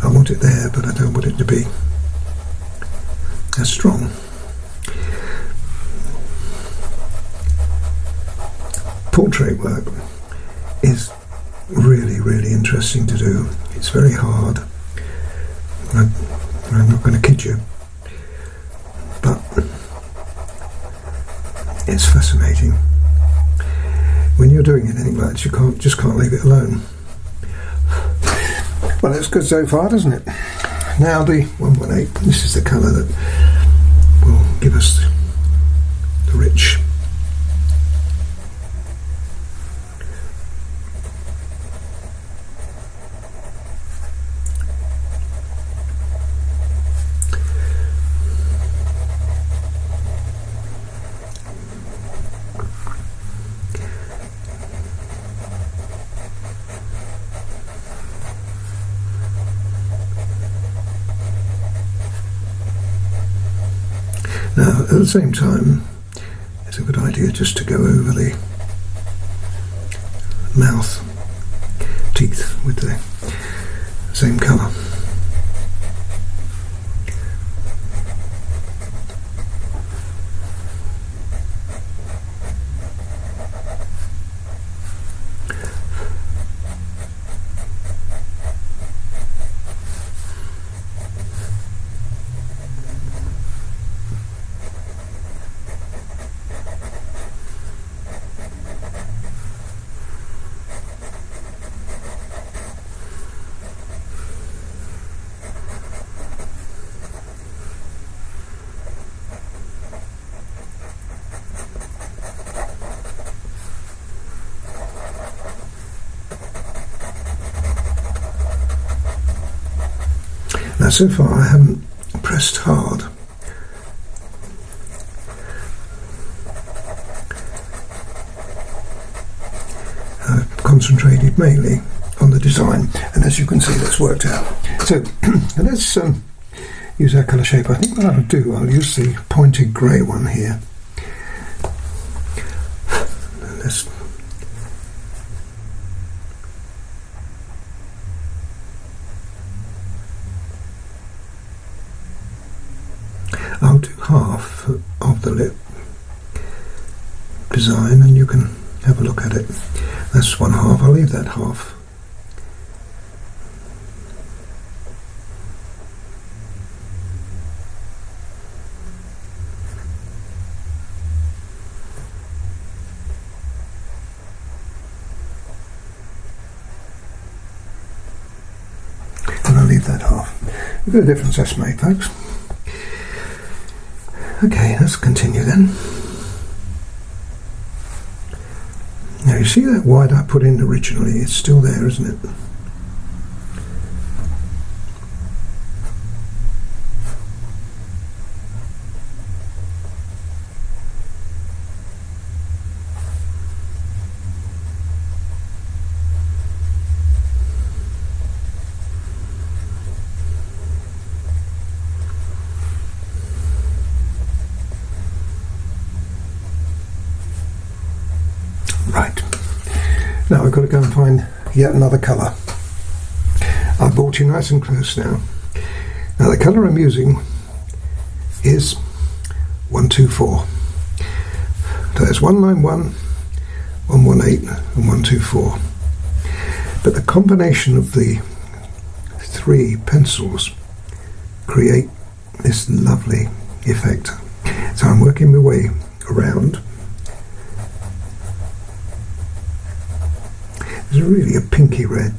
I want it there, but I don't want it to be as strong. Portrait work is really, really interesting to do. It's very hard. I'm not going to kid you, but it's fascinating. When you're doing anything like that, you just can't leave it alone. Well, that's good so far, doesn't it? Now the 118, this is the colour that will give us the rich. Now, at the same time, it's a good idea just to go over the mouth, teeth with the same colour. Now, so far I haven't pressed hard. I've concentrated mainly on the design, and as you can see, that's worked out. So let's use our colour shape. I think what I'll do, I'll use the pointed grey one here. Let's I'll do half of the lip design and you can have a look at it. That's one half, I'll leave that half. And I'll leave that half. Look at the difference that's made, folks. Okay, let's continue then. Now you see that white I put in originally, it's still there, isn't it? Right, now I've got to go and find yet another colour. I brought you nice and close now. Now the colour I'm using is 124. So there's 191, 118 and 124. But the combination of the three pencils create this lovely effect. So I'm working my way around. really a pinky red.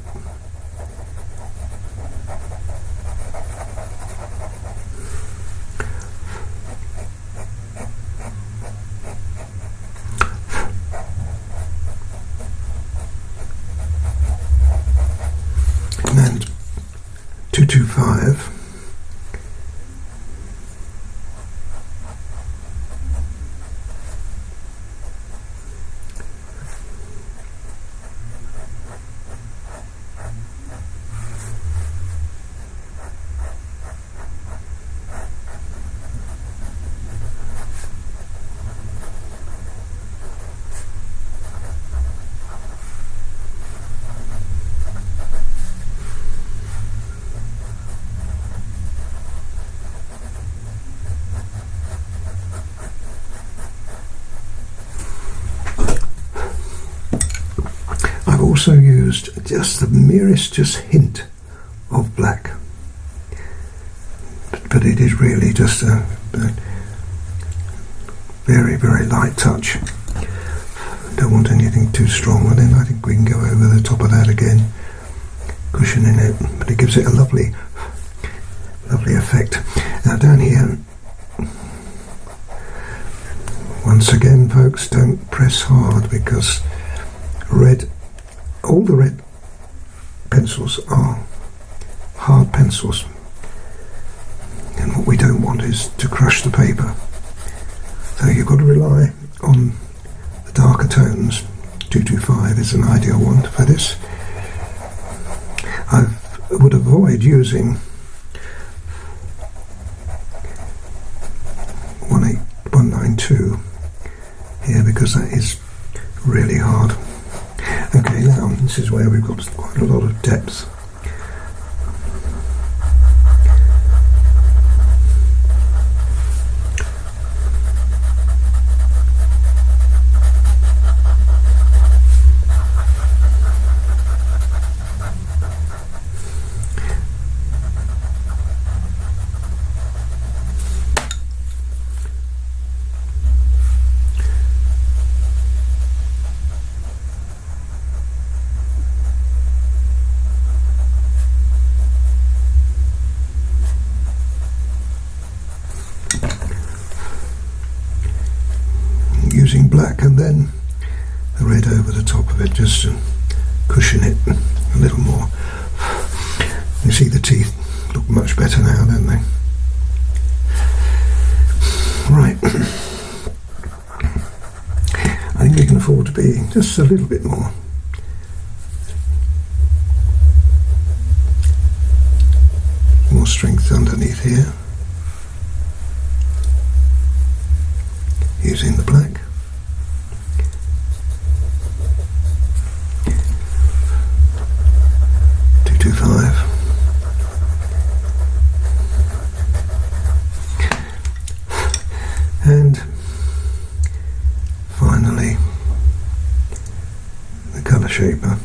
And 225. I've also used just the merest hint of black, but it is really just a very, very light touch. Don't want anything too strong, and then I think we can go over the top of that again, cushioning it, but it gives it a lovely effect. Now down here, once again folks, don't press hard, because all the red pencils are hard pencils, and what we don't want is to crush the paper. So you've got to rely on the darker tones. 225 is an ideal one for this. I would avoid using 192 here, because that is really hard. Okay, now this is where we've got quite a lot of depth. Using black and then the red over the top of it, just to cushion it a little more. You see the teeth look much better now, don't they? Right. I think we can afford to be just a little bit more. More strength underneath here. Using the black. And finally the colour shaper.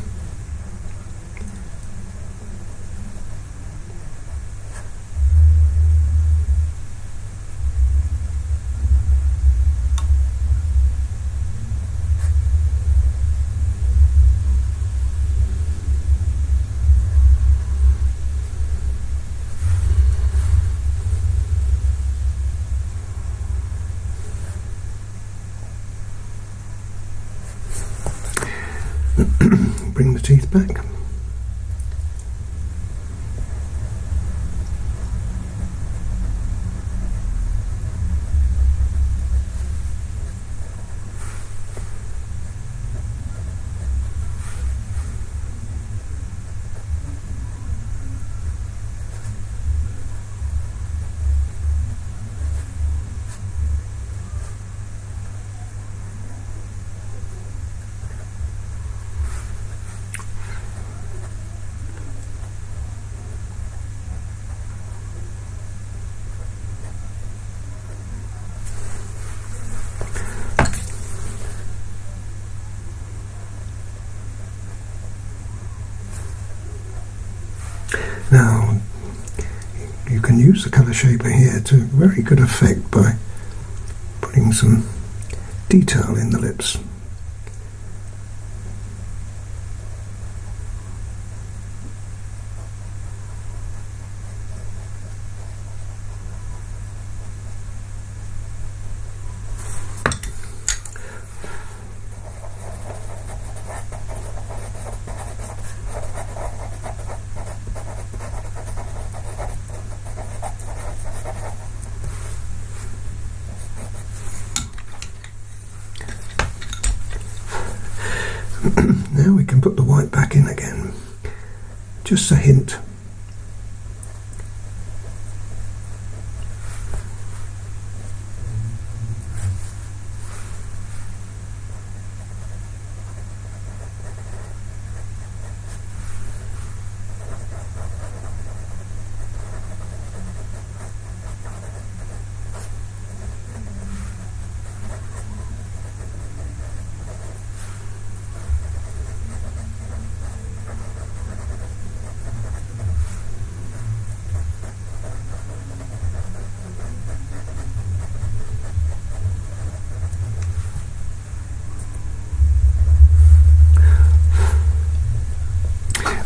Bring the teeth back. Now, you can use the colour shaper here to very good effect by putting some detail in the lips. Now we can put the white back in again. Just a hint.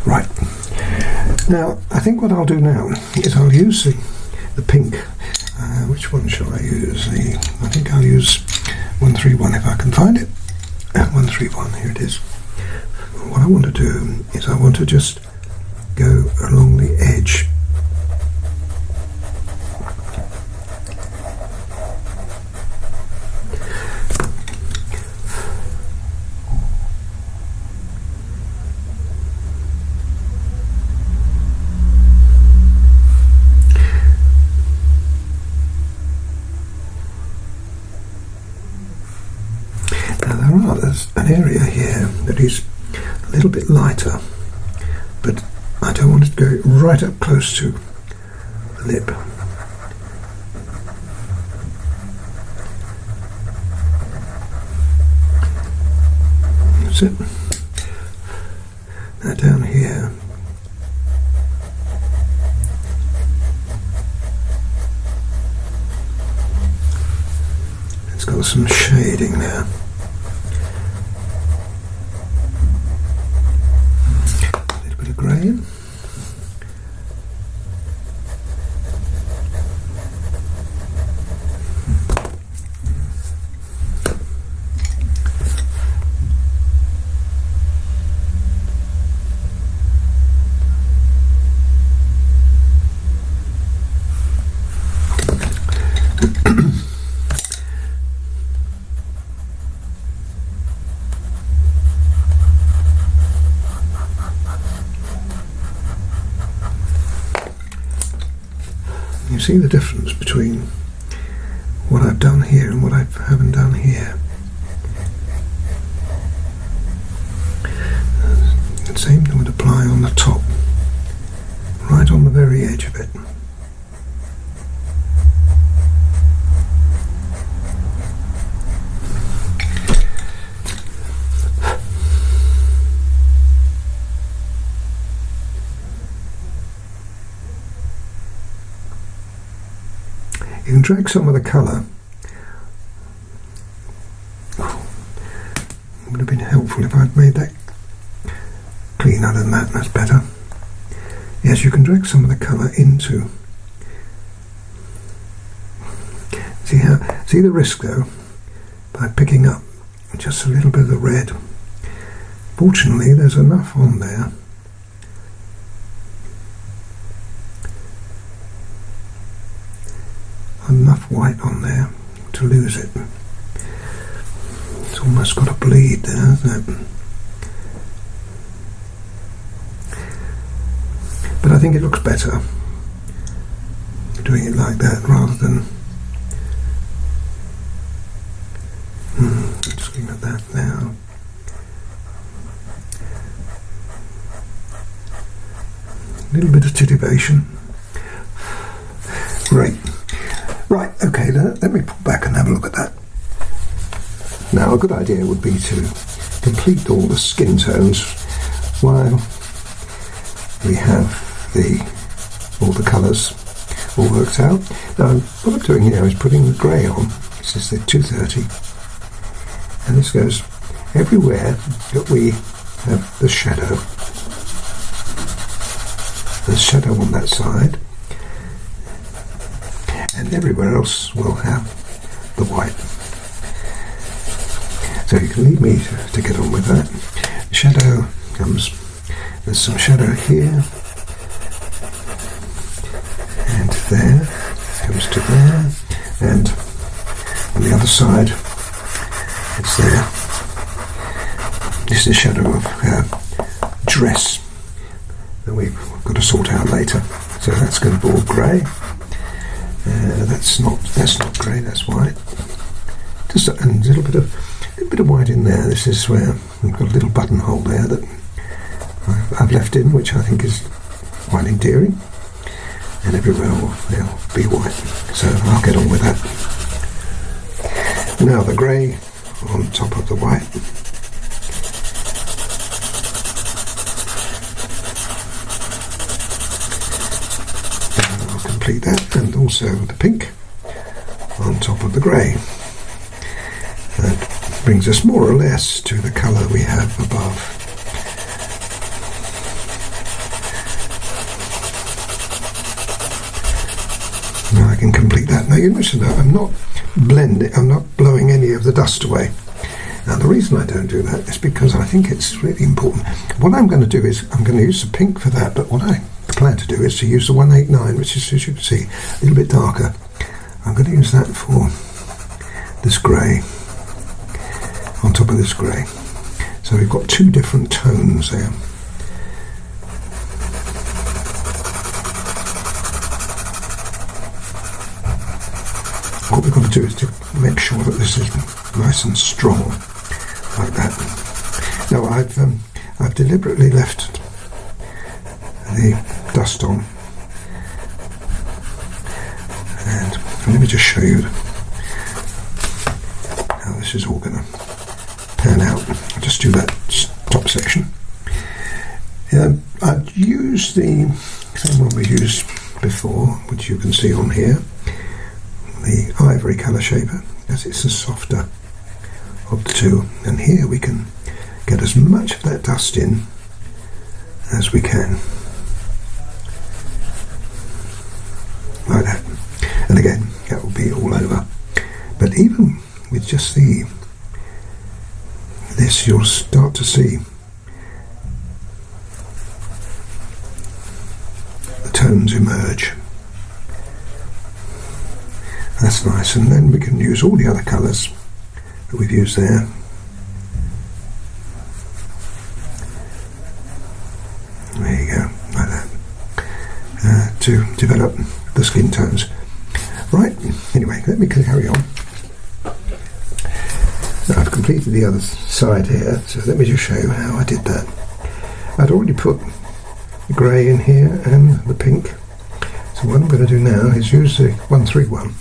Right, now I think what I'll do now is I'll use the pink. Which one shall I use? I think I'll use 131 if I can find it. 131, here it is. What I want to do is I want to just go along the edge. There's an area here that is a little bit lighter, but I don't want it to go right up close to the lip. That's it. Now down here, it's got some shading there. Grey. You see the difference between what I've done here and what I haven't done here. The same thing would apply on the top, right on the very edge of it. You can drag some of the colour. It would have been helpful if I'd made that cleaner than that. That's better. Yes, you can drag some of the colour into. See the risk though, by picking up just a little bit of the red. Fortunately, there's enough on there. Enough white on there to lose it. It's almost got a bleed there, hasn't it? But I think it looks better doing it like that rather than just looking at that now. A little bit of titillation. Great. Right, okay, let me pull back and have a look at that. Now, a good idea would be to complete all the skin tones while we have all the colours all worked out. Now, what I'm doing here is putting the grey on. This is the 230, and this goes everywhere that we have the shadow. There's shadow on that side. And everywhere else will have the white. So you can leave me to get on with that. Shadow comes, there's some shadow here, and there, comes to there, and on the other side, it's there. This is a shadow of her dress that we've got to sort out later. So that's going to be all grey. That's not grey. That's white. Just a little bit of white in there. This is where we've got a little buttonhole there that I've left in, which I think is quite endearing. And everywhere there'll be white. So I'll get on with that. Now the grey on top of the white. Complete that, and also the pink on top of the grey. That brings us more or less to the colour we have above. Now I can complete that. Now you notice that I'm not blowing any of the dust away. Now the reason I don't do that is because I think it's really important. What I'm going to do is I'm going to use the pink for that, but what I plan to do is to use the 189, which is, as you can see, a little bit darker. I'm going to use that for this grey on top of this grey. So we've got two different tones there. What we've got to do is to make sure that this is nice and strong, like that. Now I've deliberately left the dust on, and let me just show you how this is all going to pan out. I'll just do that top section. I've used the same one we used before, which you can see on here, the Ivory colour shaper, as it's the softer of the two, and here we can get as much of that dust in as we can, like that. And again, that will be all over. But even with just this, you'll start to see the tones emerge. That's nice, and then we can use all the other colours that we've used there. There you go, like that, to develop the skin tones. Right, anyway, let me carry on. Now I've completed the other side here, so let me just show you how I did that. I'd already put the grey in here and the pink, so what I'm going to do now is use the 131.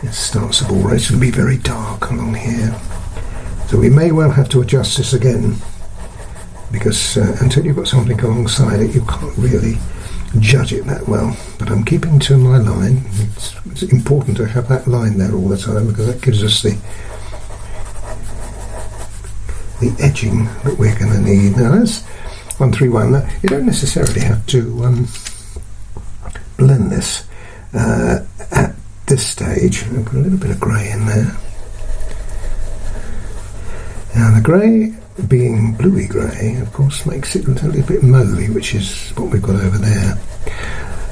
It starts the ball rate. It's going to be very dark along here, so we may well have to adjust this again, because until you've got something alongside it you can't really judge it that well. But I'm keeping to my line. It's important to have that line there all the time, because that gives us the edging that we're going to need. Now that's 131. You don't necessarily have to blend this at this stage. I've got a little bit of grey in there. Now the grey, being bluey grey, of course makes it a little bit mauvey, which is what we've got over there.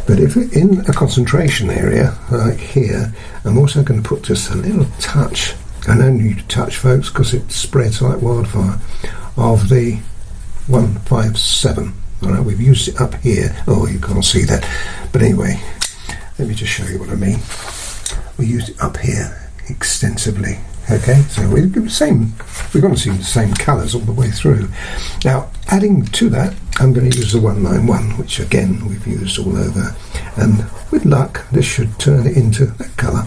But if we're in a concentration area like here, I'm also going to put just a little touch, and only a touch, folks, because it spreads like wildfire, of the 157. Alright, we've used it up here. Oh, you can't see that, but anyway, let me just show you what I mean. We used it up here extensively. Okay, so we're going to see the same colours all the way through. Now, adding to that, I'm going to use the 191, which again we've used all over, and with luck this should turn it into that colour,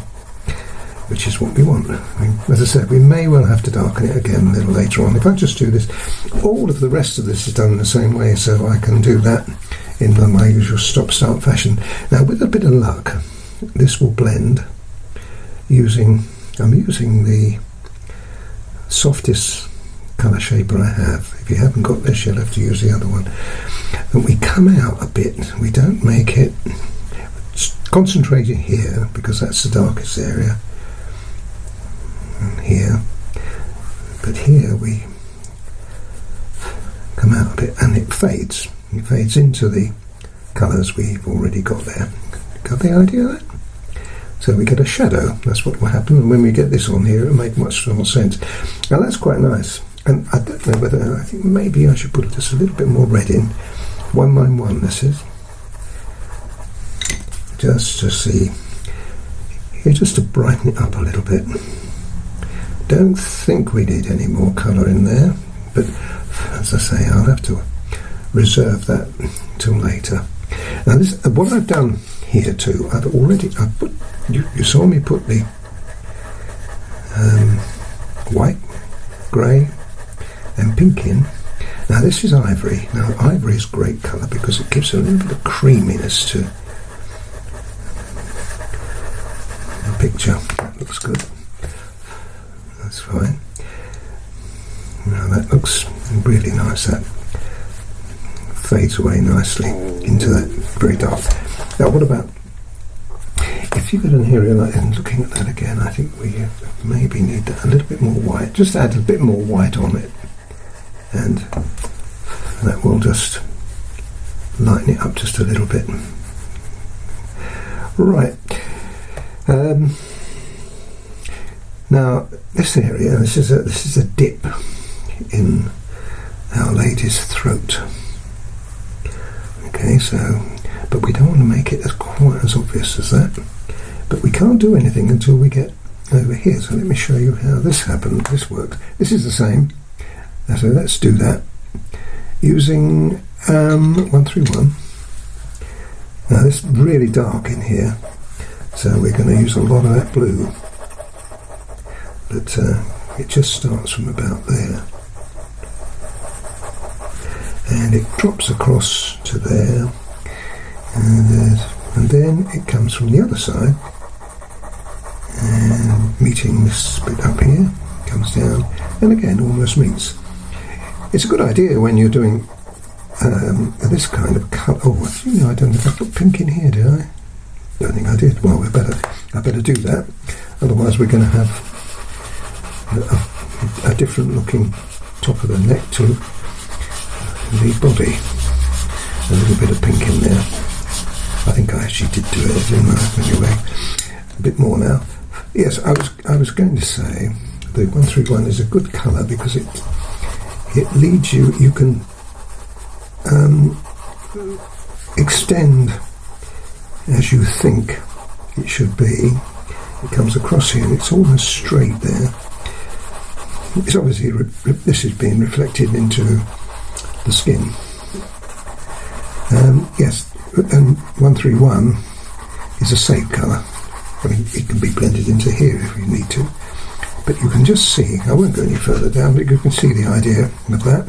which is what we want. I mean, as I said, we may well have to darken it again a little later on. If I just do this, all of the rest of this is done in the same way, so I can do that in my usual stop-start fashion. Now, with a bit of luck, this will blend I'm using the softest colour shaper I have. If you haven't got this, you'll have to use the other one. And we come out a bit, we don't make it concentrated here, because that's the darkest area, and here, but here we come out a bit, and it fades into the colours we've already got there. Got the idea of that? So we get a shadow. That's what will happen, and when we get this on here it'll make much more sense. Now that's quite nice. and I don't know whether, I think maybe I should put just a little bit more red in. 191 this is. Just to see, here, just to brighten it up a little bit. Don't think we need any more colour in there, but as I say, I'll have to reserve that till later. Now this, what I've done here too, I put, you saw me put the white, grey and pink in. Now this is ivory. Now ivory is great colour because it gives a little bit of creaminess to the picture. That looks good. That's fine. Now that looks really nice. That fades away nicely into that very dark. Now what about, if you get an area like, and looking at that again, I think we maybe need a little bit more white. Just add a bit more white on it, and that will just lighten it up just a little bit. Right. Now this area, this is a dip in Our Lady's throat. Okay, so, but we don't want to make it quite as obvious as that. But we can't do anything until we get over here. So let me show you how this happens. This works. This is the same. So let's do that using 131. Now this is really dark in here, so we're going to use a lot of that blue. But it just starts from about there, and it drops across to there, and then it comes from the other side, and meeting this bit up here, comes down, and again almost meets. It's a good idea when you're doing this kind of colour. Oh, you know, I don't think I put pink in here, did I? Don't think I did. Well, I better do that. Otherwise, we're going to have a different looking top of the neck to the body. A little bit of pink in there. I think I actually did do it, didn't I? Anyway, a bit more now. Yes, I was going to say the 131 is a good colour because it leads you. You can extend as you think it should be. It comes across here and it's almost straight there. It's obviously this is being reflected into the skin. Yes, and 131 is a safe colour. I mean, it can be blended into here if you need to, but you can just see, I won't go any further down, but you can see the idea of that,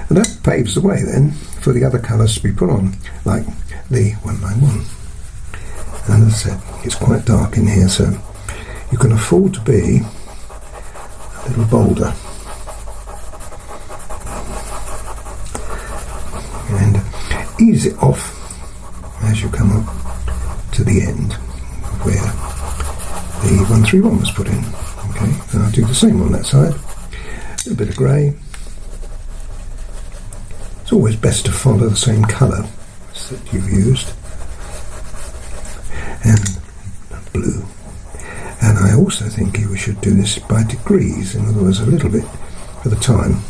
and that paves the way then for the other colours to be put on, like the 191. And as I said, it's quite dark in here, so you can afford to be a little bolder. And ease it off as you come up to the end where the 131 was put in. Okay, and I'll do the same on that side. A little bit of grey. It's always best to follow the same colour that you've used. And blue. And I also think we should do this by degrees, in other words, a little bit at a time.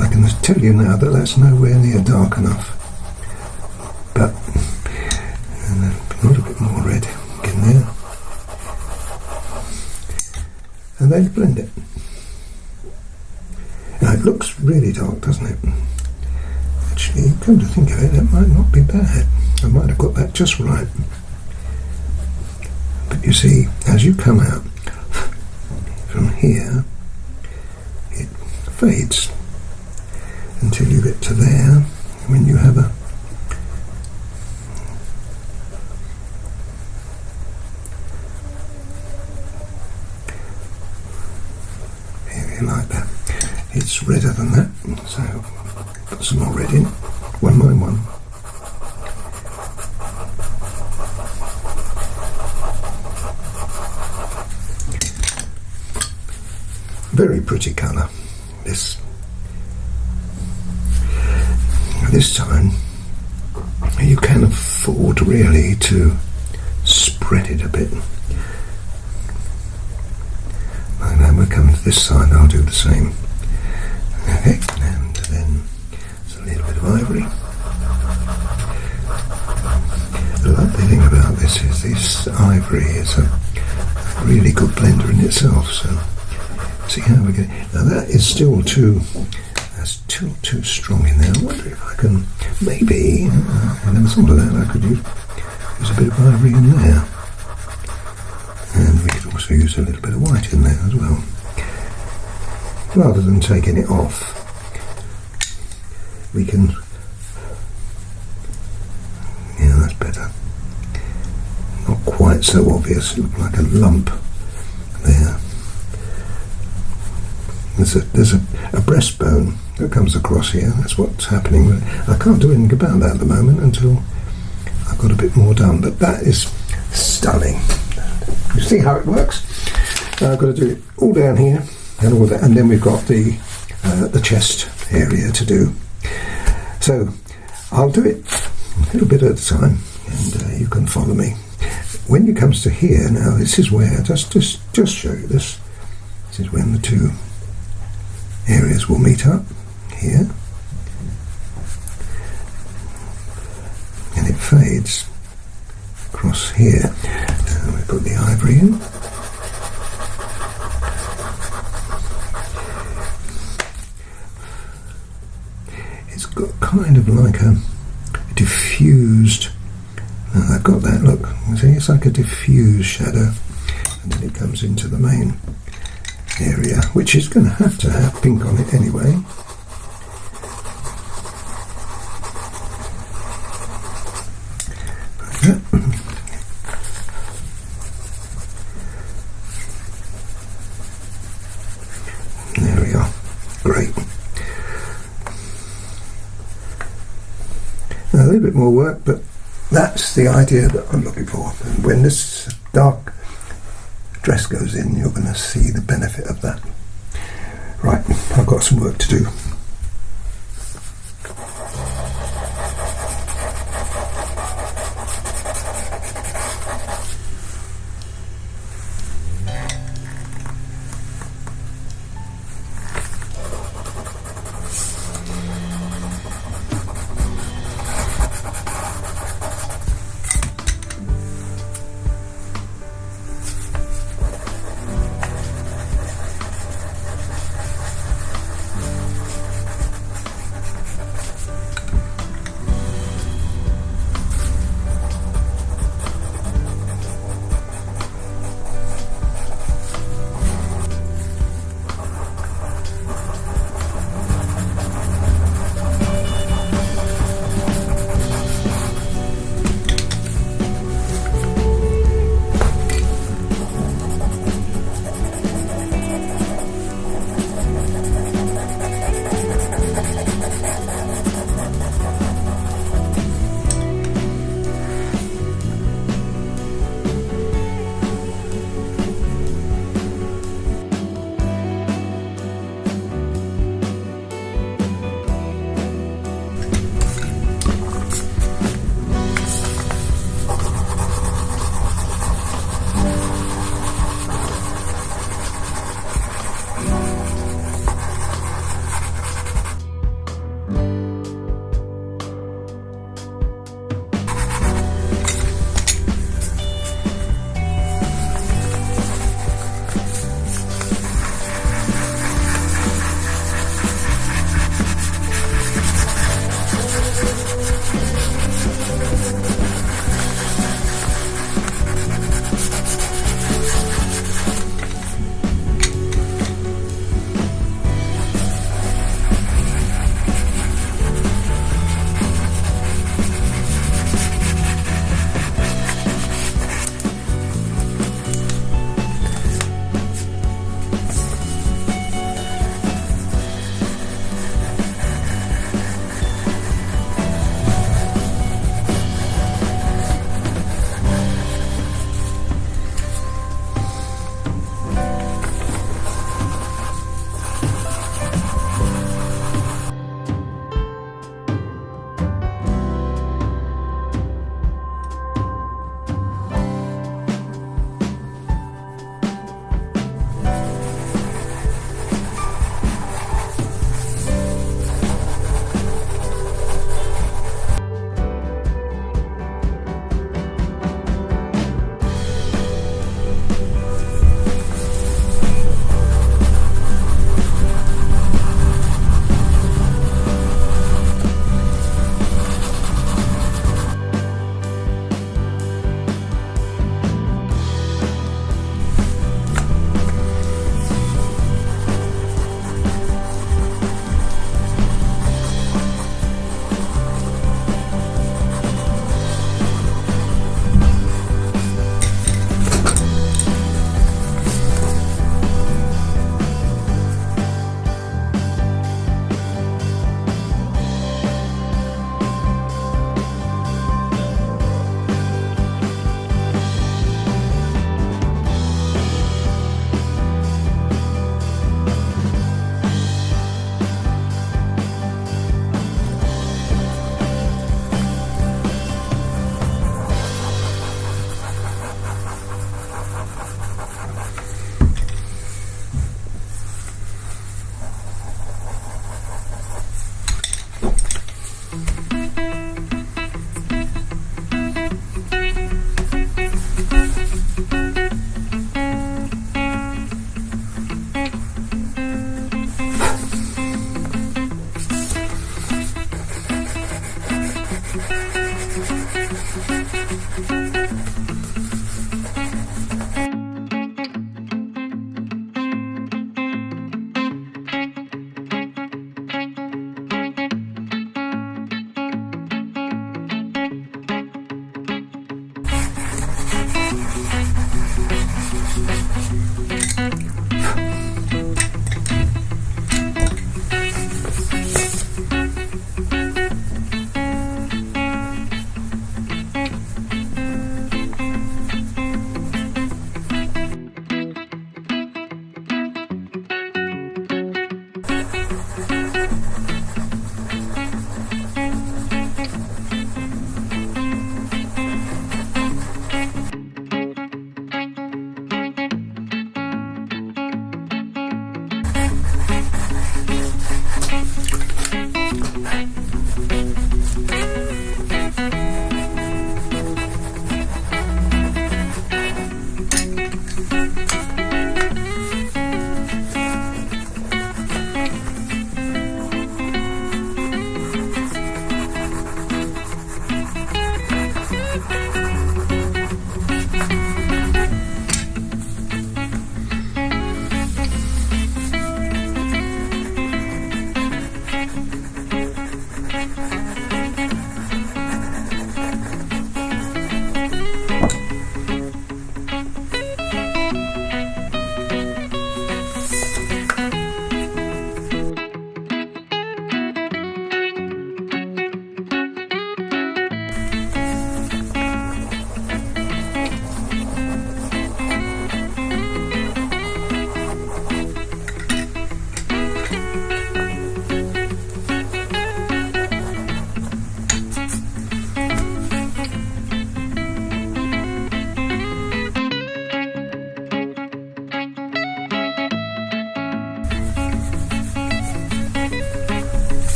I can tell you now that that's nowhere near dark enough. But a little bit more red in there. And then blend it. Now it looks really dark, doesn't it? Actually, come to think of it, that might not be bad. I might have got that just right. But you see, as you come out from here, it fades until you get to there, when you have a area like that. It's redder than that, so put some more red in, one by one. Very pretty colour, this. This time you can afford really to spread it a bit. And then we're coming to this side, I'll do the same. Okay, and then there's a little bit of ivory. The lovely thing about this is this ivory is a really good blender in itself. So see how we get. Now that is still too strong in there. I wonder if I can maybe. I never thought of that. I could use a bit of ivory in there, and we could also use a little bit of white in there as well. Rather than taking it off, we can. Yeah, that's better. Not quite so obvious. It looked like a lump there. There's a breastbone that comes across here. That's what's happening. I can't do anything about that at the moment until I've got a bit more done. But that is stunning. You see how it works? I've got to do it all down here and all that, and then we've got the chest area to do. So I'll do it a little bit at a time, and you can follow me. When it comes to here, now this is where just show you this. This is when the two areas will meet up here, and it fades across here. And we put the ivory in. It's got kind of like a diffused. I've got that. Look, see, it's like a diffused shadow, and then it comes into the main area, which is going to have pink on it anyway. There we are. Great. Now, a little bit more work, but that's the idea that I'm looking for. And when this dark dress goes in, you're going to see the benefit of that. Right, I've got some work to do.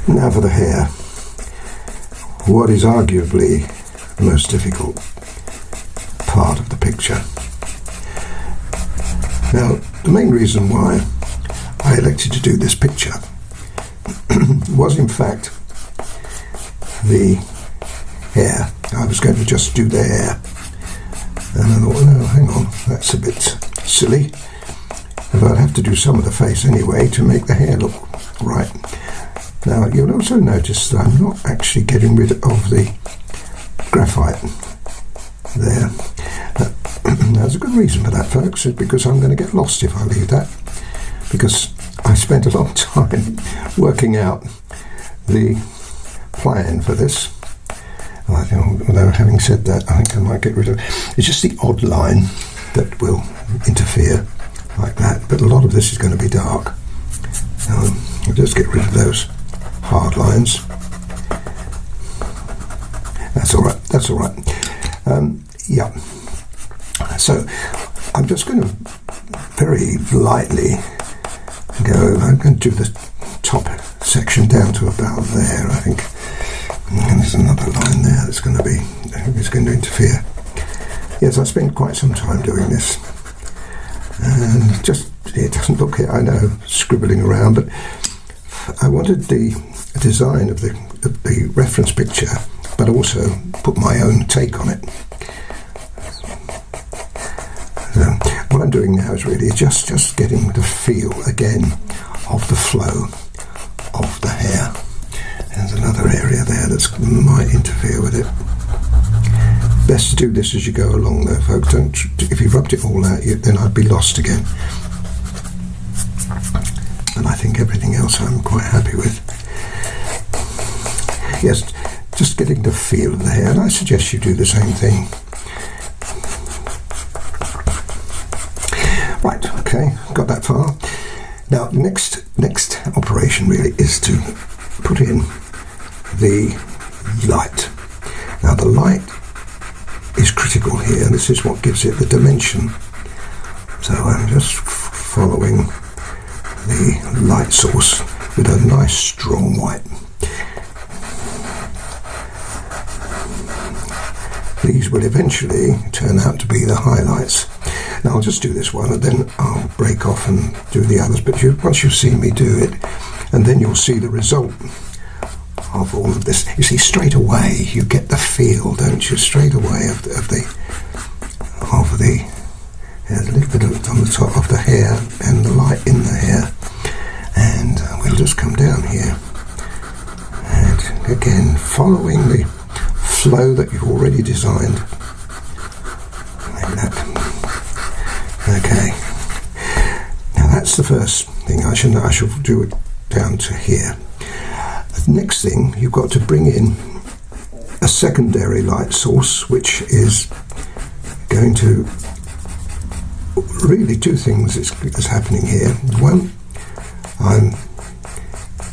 Now for the hair. What is arguably the most difficult part of the picture. Now, the main reason why I elected to do this picture was in fact the hair. I was going to just do the hair, and I thought, no, hang on, that's a bit silly, but I'd have to do some of the face anyway to make the hair look right. Now, you'll also notice that I'm not actually getting rid of the graphite there. There's a good reason for that, folks, is because I'm going to get lost if I leave that, because I spent a long time working out the plan for this. I think, although having said that, I think I might get rid of it's just the odd line that will interfere like that, but a lot of this is going to be dark. I'll just get rid of those hard lines. That's all right. That's all right. Yeah. So I'm just going to very lightly go over. I'm going to do the top section down to about there, I think. And there's another line there that's going to be, I think it's going to interfere. Yes, I spent quite some time doing this. And just, it doesn't look here, I know, scribbling around, but I wanted the design of the reference picture, but also put my own take on it. So what I'm doing now is really just getting the feel again of the flow of the hair. There's another area there that might interfere with it. Best to do this as you go along though, folks. If you rubbed it all out, then I'd be lost again. And I think everything else I'm quite happy with. Yes, just getting the feel of the hair, and I suggest you do the same thing. Right, okay, got that far. Now, next operation really is to put in the light. Now, the light is critical here. This is what gives it the dimension. So I'm just following the light source with a nice strong white. These will eventually turn out to be the highlights. Now I'll just do this one and then I'll break off and do the others, but once you've seen me do it, and then you'll see the result of all of this. You see, straight away you get the feel, don't you, straight away of the there's a little bit of it on the top of the hair and the light in the hair, and we'll just come down here and again following the flow that you've already designed like that. Okay, now that's the first thing. I shall do it down to here. The next thing, you've got to bring in a secondary light source, which is going to really two things is happening here. One, I'm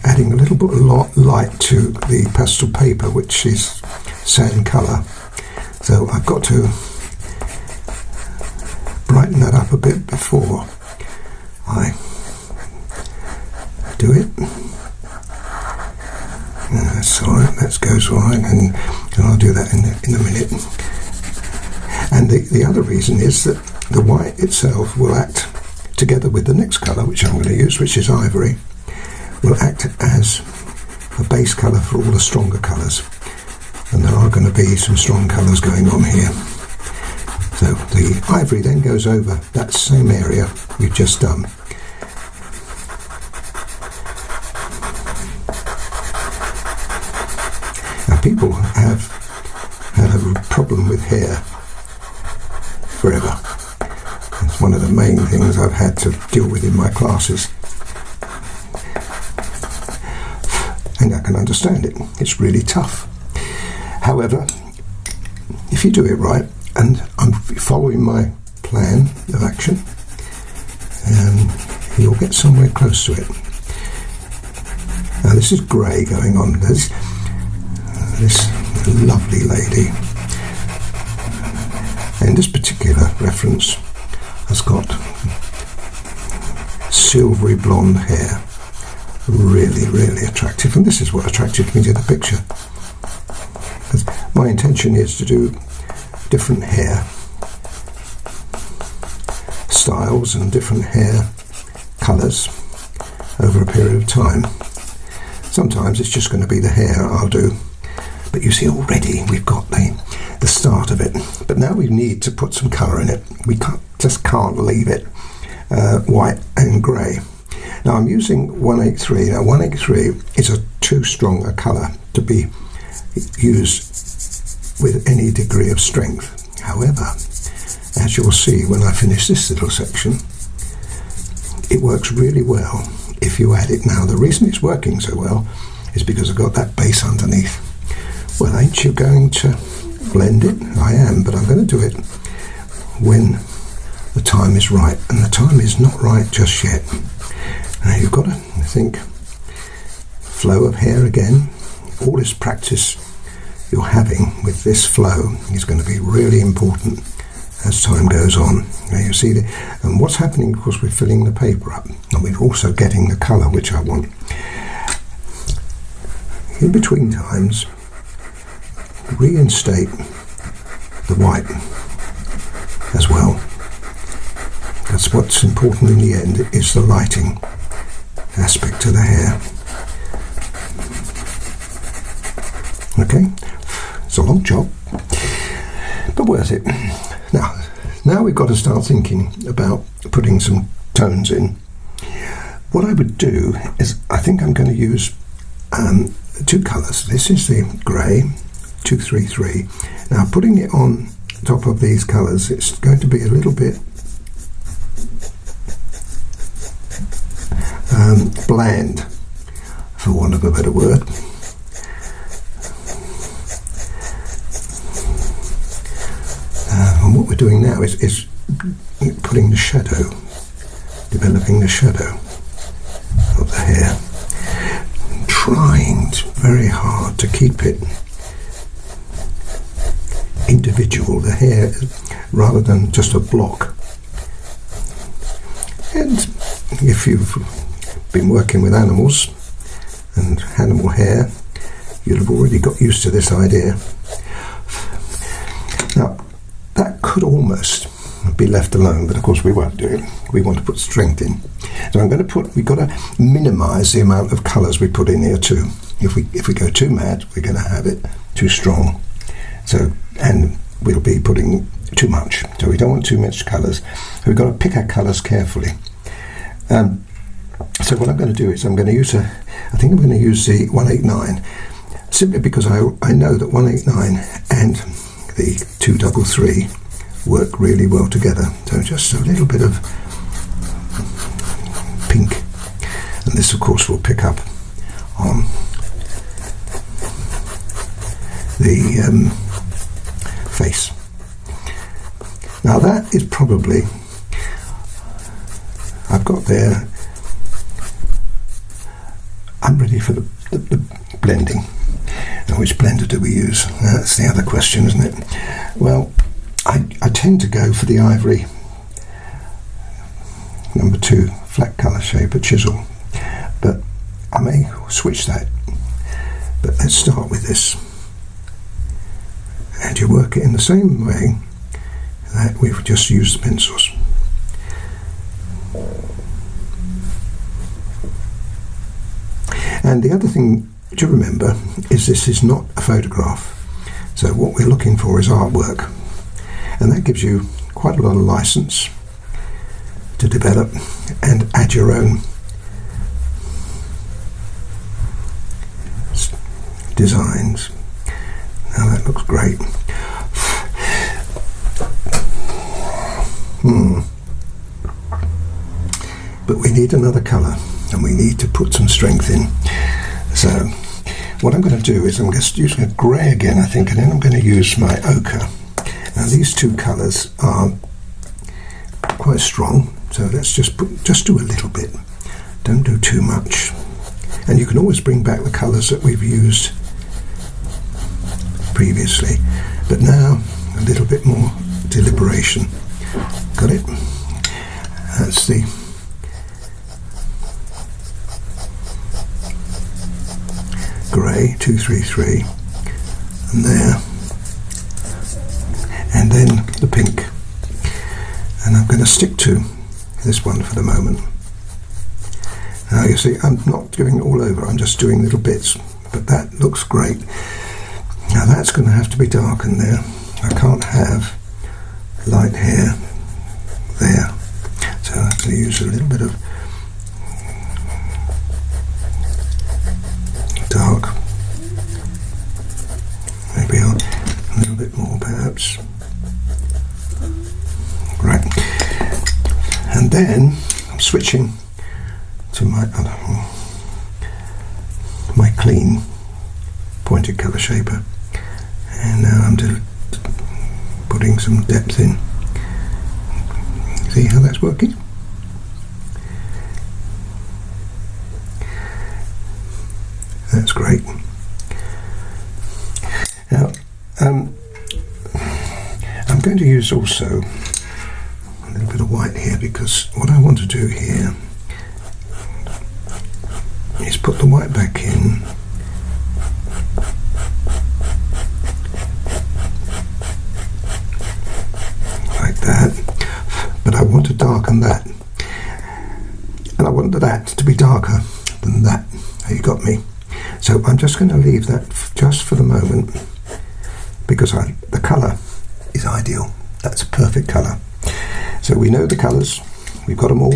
adding a little bit of light to the pastel paper, which is sand colour, so I've got to brighten that up a bit before I do it. That's alright, that goes right, and I'll do that in a minute. And the other reason is that the white itself will act together with the next colour, which I'm going to use, which is Ivory, will act as a base colour for all the stronger colours. And there are going to be some strong colours going on here. So the Ivory then goes over that same area we've just done. Now, people have had a problem with hair forever. It's one of the main things I've had to deal with in my classes. And I can understand it. It's really tough. However, if you do it right, and I'm following my plan of action, you'll get somewhere close to it. Now this is grey going on. There's this lovely lady, and this particular reference has got silvery blonde hair, really, really attractive, and this is what attracted me to the picture. My intention is to do different hair styles and different hair colours over a period of time. Sometimes it's just going to be the hair I'll do, but you see already we've got the start of it, but now we need to put some colour in it. We just can't leave it white and grey. Now I'm using 183. Now 183 is too strong a colour to be used with any degree of strength. However, as you'll see when I finish this little section, it works really well if you add it. Now the reason it's working so well is because I've got that base underneath. Well, ain't you going to blend it? I am, but I'm going to do it when the time is right, and the time is not right just yet. Now you've got to think flow of hair again. All this practice you're having with this flow is going to be really important as time goes on. Now you see and what's happening, of course, we're filling the paper up, and we're also getting the colour which I want. In between times, reinstate the white as well. That's what's important in the end, is the lighting aspect to the hair. Okay, it's a long job, but worth it. Now we've got to start thinking about putting some tones in. What I would do is, I think I'm going to use two colours. This is the grey 233. Now putting it on top of these colours, it's going to be a little bit bland, for want of a better word. And what we're doing now is putting the shadow, developing the shadow of the hair, trying very hard to keep it individual, the hair, rather than just a block. And if you've been working with animals and animal hair, you'll have already got used to this idea. Now, that could almost be left alone, but of course we won't do it. We want to put strength in. So we've got to minimise the amount of colours we put in here too. If we go too matte, we're going to have it too strong. So, and we'll be putting too much. So we don't want too much colours. So we've got to pick our colours carefully. So what I'm going to do is I'm going to use the 189, simply because I know that 189 and the 233 work really well together. So just a little bit of pink, and this of course will pick up on the face. Now that is probably, I've got there, I'm ready for the blending. Now, which blender do we use? That's the other question, isn't it? Well, I tend to go for the Ivory number 2 flat colour shaper chisel, but I may switch that. But let's start with this, and you work it in the same way that we've just used the pencils. And the other thing to remember is this is not a photograph, so what we're looking for is artwork, and that gives you quite a lot of license to develop and add your own designs. Now that looks great. But we need another colour, and we need to put some strength in. So what I'm going to do is I'm just using a grey again, I think, and then I'm going to use my ochre. Now these two colours are quite strong, so let's just do a little bit. Don't do too much. And you can always bring back the colours that we've used previously, but now a little bit more deliberation. Got it? That's the grey, 233, and there, and then the pink. And I'm going to stick to this one for the moment. Now you see, I'm not doing it all over, I'm just doing little bits, but that looks great. Now that's going to have to be darkened there. I can't have light hair there, so I have to use a little bit of dark, maybe a little bit more perhaps. Right, and then I'm switching to my clean pointed colour shaper, and now I'm putting some depth in. See how that's working? That's great. Now I'm going to use also a little bit of white here, because what I want to do here is put the white back in, like that, but I want to darken that, and I want that to be darker than that. You got me? So I'm just going to leave that just for the moment, because the colour is ideal. That's a perfect colour. So we know the colours, we've got them all,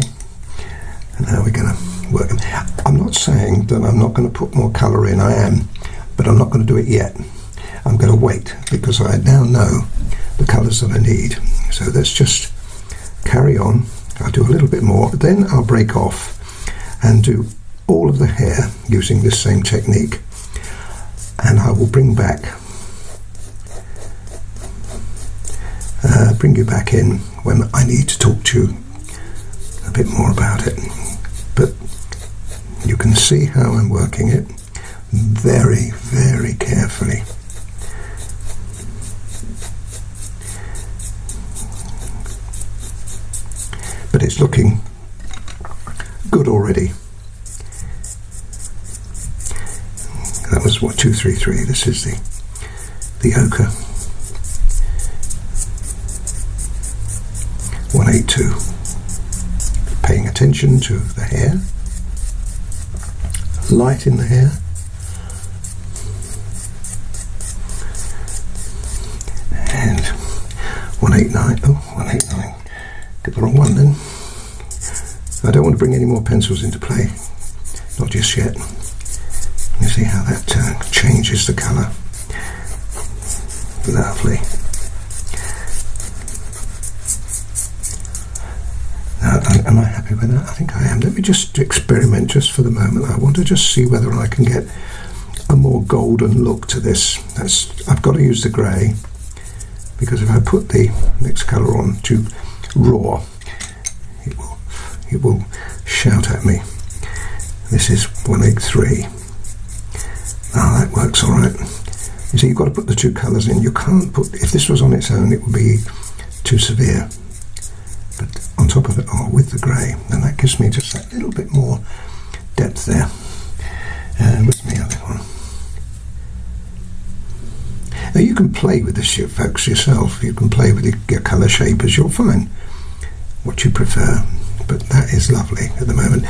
and now we're going to work them. I'm not saying that I'm not going to put more colour in, I am, but I'm not going to do it yet. I'm going to wait, because I now know the colours that I need. So let's just carry on. I'll do a little bit more, then I'll break off and do all of the hair using this same technique, and I will bring you back in when I need to talk to you a bit more about it. But you can see how I'm working it very, very carefully. But it's looking good already. That was what, 233. This is the ochre. 182. Paying attention to the hair, light in the hair, and 189. Oh, 189. Get the wrong one then. I don't want to bring any more pencils into play, not just yet. You see how that changes the colour. Lovely. Now, am I happy with that? I think I am. Let me just experiment just for the moment. I want to just see whether I can get a more golden look to this. I've got to use the grey, because if I put the next colour on too raw, it will shout at me. This is 183. Oh, that works all right. You see, you've got to put the two colours in. You can't put, if this was on its own, it would be too severe. But on top of it, with the grey, and that gives me just that little bit more depth there. Where's my other one? Now you can play with this, folks, yourself. You can play with your colour shapers. You'll find what you prefer. But that is lovely at the moment.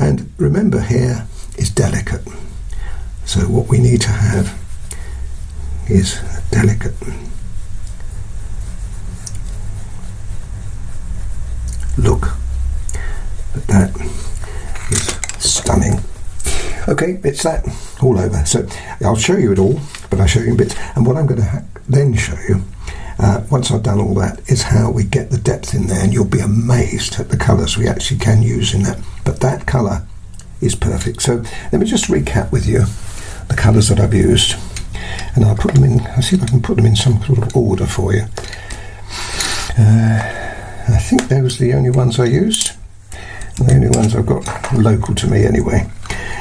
And remember, hair is delicate. So what we need to have is a delicate look. But that is stunning. Okay, it's that all over. So I'll show you it all, but I'll show you in bits. And what I'm going to then show you, once I've done all that, is how we get the depth in there, and you'll be amazed at the colours we actually can use in that. But that colour is perfect. So let me just recap with you the colours that I've used, and I'll put them in. I'll see if I can put them in some sort of order for you. I think those are the only ones I used, and the only ones I've got local to me anyway.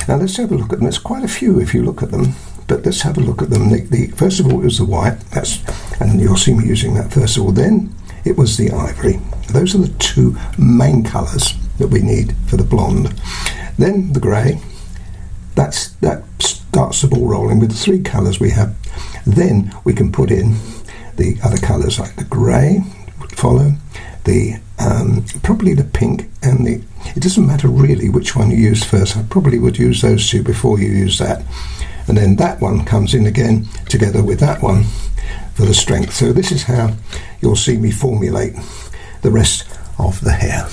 Now let's have a look at them. There's quite a few if you look at them, but let's have a look at them. First of all, it was the white, and you'll see me using that first of all. Then it was the ivory. Those are the two main colours that we need for the blonde. Then the grey. That starts the ball rolling with the 3 colours we have. Then we can put in the other colours, like the grey would follow, the probably the pink, and the, it doesn't matter really which one you use first. I probably would use those 2 before you use that, and then that one comes in again together with that one for the strength. So this is how you'll see me formulate the rest of the hair.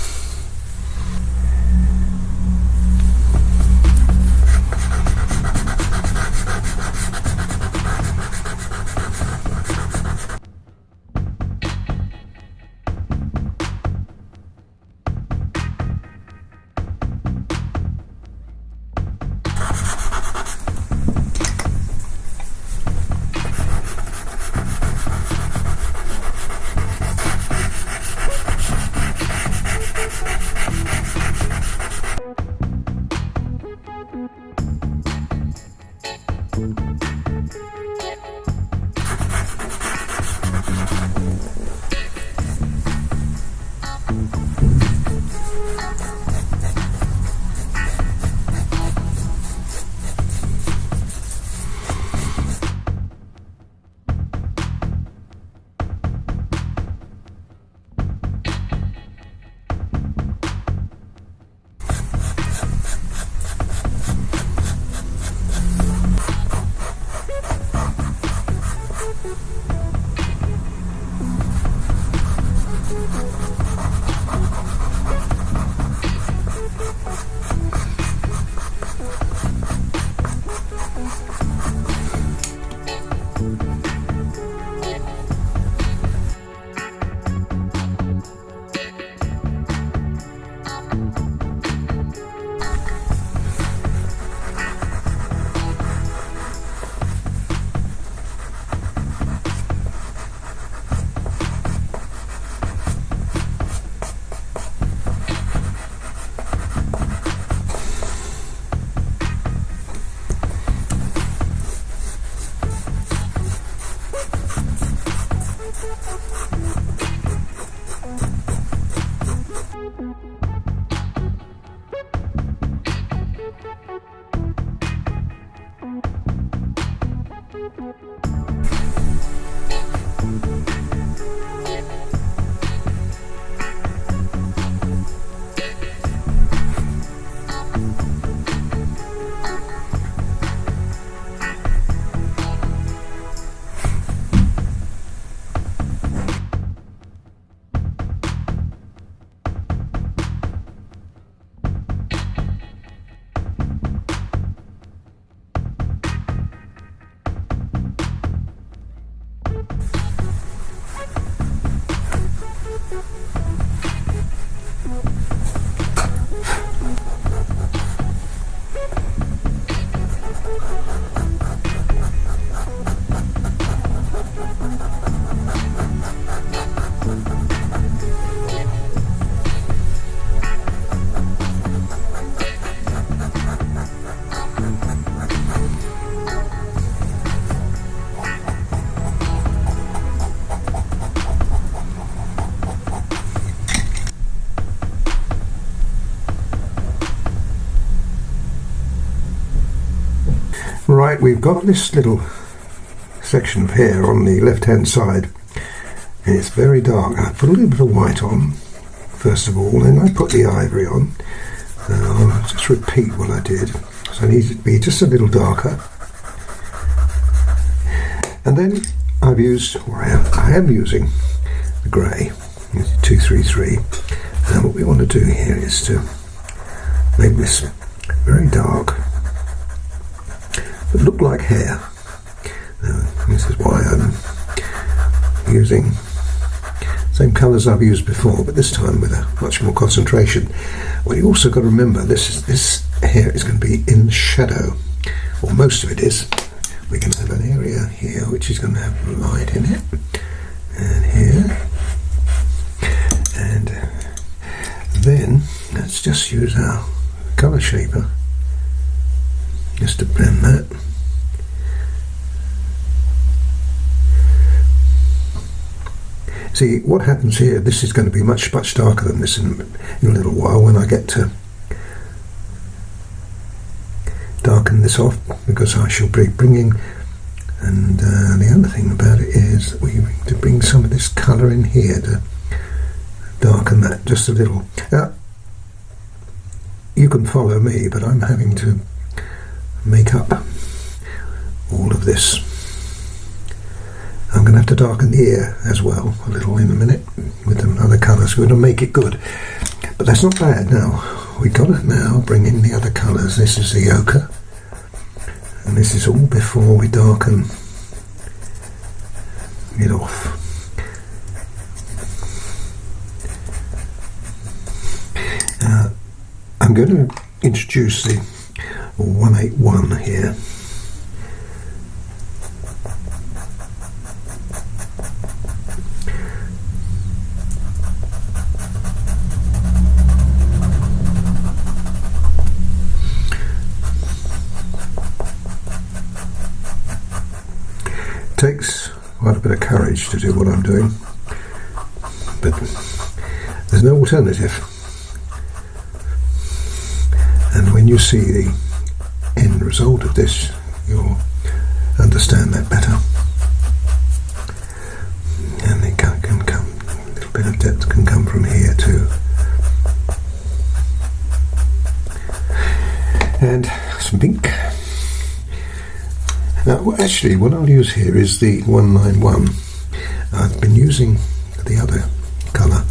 Right, we've got this little section of hair on the left hand side, and it's very dark. I put a little bit of white on first of all, then I put the ivory on. I'll just repeat what I did, so I need it to be just a little darker. And then I've used, or I am using the grey, 233, and what we want to do here is to make this very dark but look like hair. This is why I'm using the same colours I've used before, but this time with a much more concentration. Well, you also got to remember this hair is going to be in shadow, or most of it is. We're going to have an area here which is going to have light in it, and here, and then let's just use our colour shaper just to blend that. See what happens here, this is going to be much darker than this in a little while when I get to darken this off because I shall be bringing, and the other thing about it is that we need to bring some of this colour in here to darken that just a little. You can follow me, but I'm having to make up all of this. I'm going to have to darken the ear as well a little in a minute with another colour, so we're going to make it good. But that's not bad. Now we've got to now bring in the other colours. This is the ochre, and this is all before we darken it off. I'm going to introduce the 181 here. Takes quite a bit of courage to do what I'm doing, but there's no alternative. And when you see the end result of this, you'll understand that better. And it can come, a little bit of depth can come from here too. And some pink. Now, actually, what I'll use here is the 191. I've been using the other colour,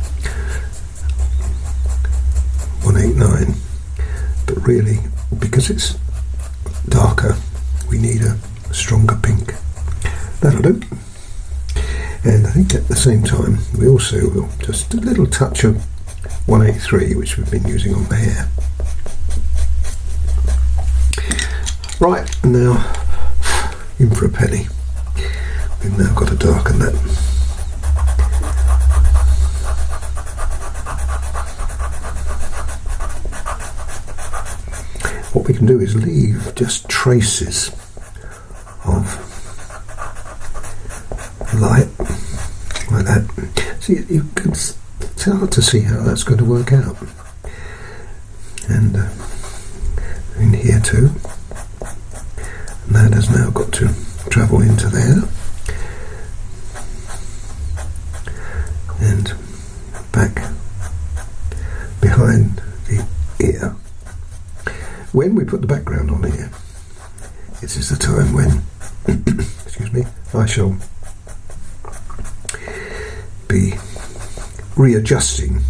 189. But really, because it's darker, we need a stronger pink. That'll do. And I think at the same time, we also will just a little touch of 183, which we've been using on the hair. Right, now, in for a penny. We've now got to darken that. What we can do is leave just traces of light like that. See, you can start to see how that's going to work out. And in here too. And that has now got to travel into there and back behind the ear. When we put the background on here, this is the time when excuse me, I shall be readjusting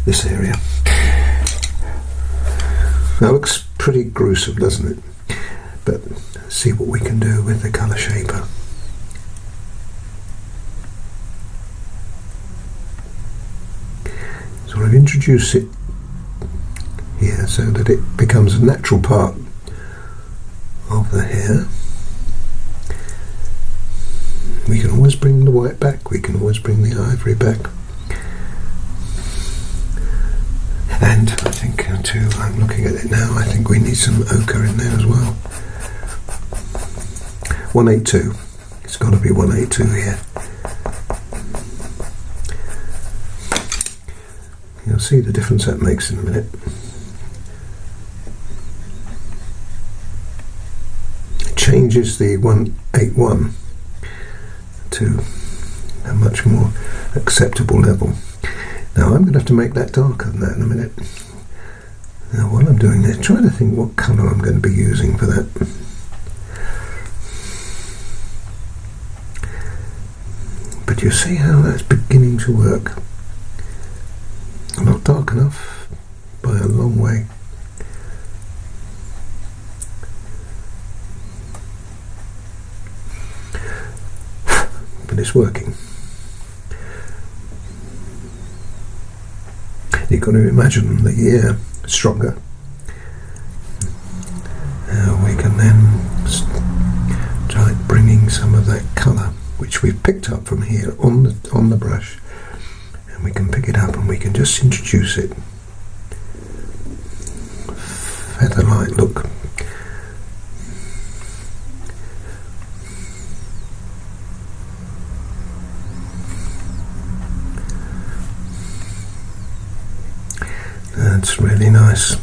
this area. That looks pretty gruesome, doesn't it? But see what we can do with the colour shaper. Sort of introduce it here so that it becomes a natural part of the hair. We can always bring the white back, we can always bring the ivory back. And I think too, I'm looking at it now, I think we need some ochre in there as well. 182, it's got to be 182 here. You'll see the difference that makes in a minute. It changes the 181 to a much more acceptable level. Now I'm going to have to make that darker than that in a minute. Now while I'm doing this, trying to think what colour I'm going to be using for that. But you see how that's beginning to work. Not dark enough by a long way. But it's working. You've got to imagine the ear stronger. We can then try bringing some of that colour which we've picked up from here on the brush, and we can pick it up and we can just introduce it. Feather-like look. That's really nice.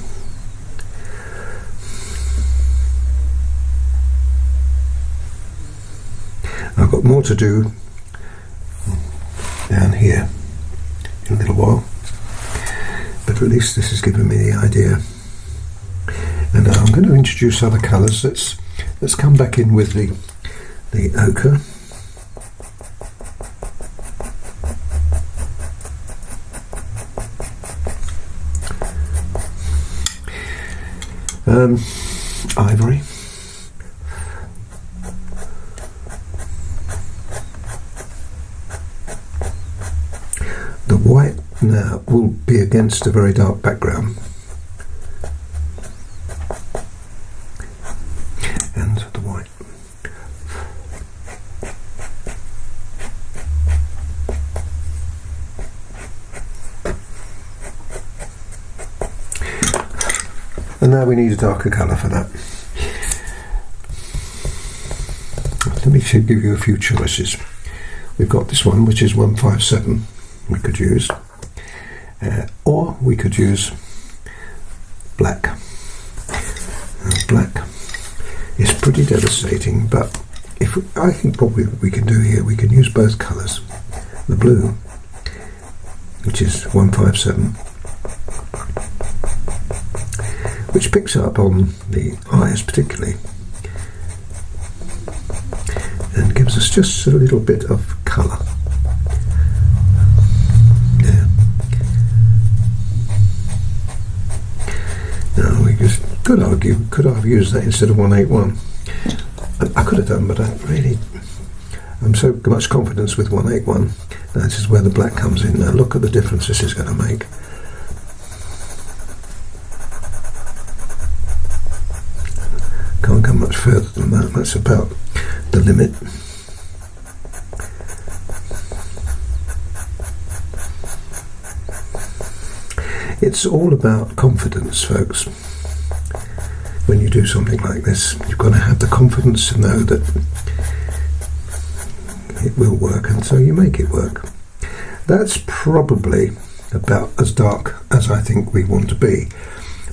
more to do down here in a little while, but at least this has given me the idea. And I'm going to introduce other colours. Let's come back in with the ochre. Ivory. The white now will be against a very dark background, and the white. And now we need a darker colour for that. Let me give you a few choices. We've got this one, which is 157. We could use, or we could use black. Now, black is pretty devastating, but I think what we can do here, we can use both colours. The blue, which is 157, which picks up on the eyes particularly, and gives us just a little bit of colour. Yeah. Now we just could I have used that instead of 181? I could have done, but I'm so much confidence with 181. Now this is where the black comes in. Now look at the difference this is going to make. Can't come much further than that. That's about the limit. It's all about confidence, folks. When you do something like this, you've got to have the confidence to know that it will work, and so you make it work. That's probably about as dark as I think we want to be,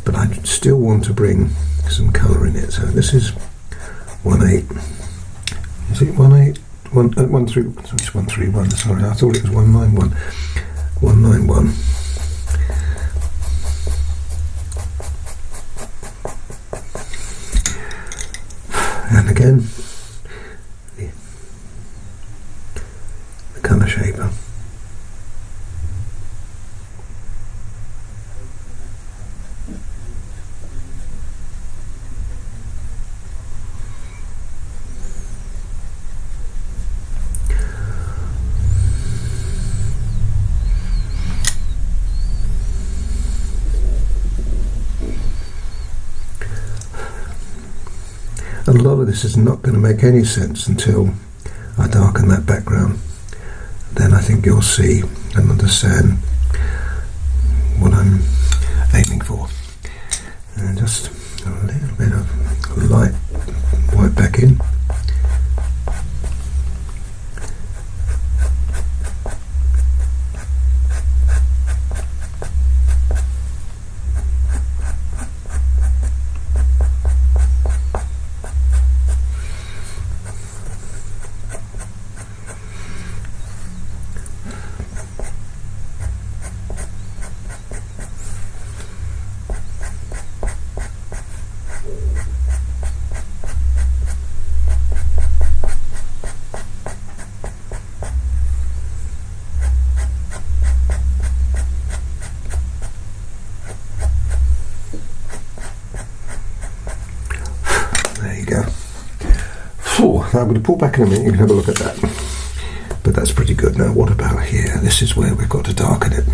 but I still want to bring some colour in it. So this is 18. Is it 18? 131. Sorry, I thought it was 191. 191. And again, the colour shaper. A lot of this is not going to make any sense until I darken that background. Then I think you'll see and understand what I'm aiming for. And just a little bit of light white back in. Now I'm going to pull back in a minute, you can have a look at that. But that's pretty good. Now what about here? This is where we've got to darken it.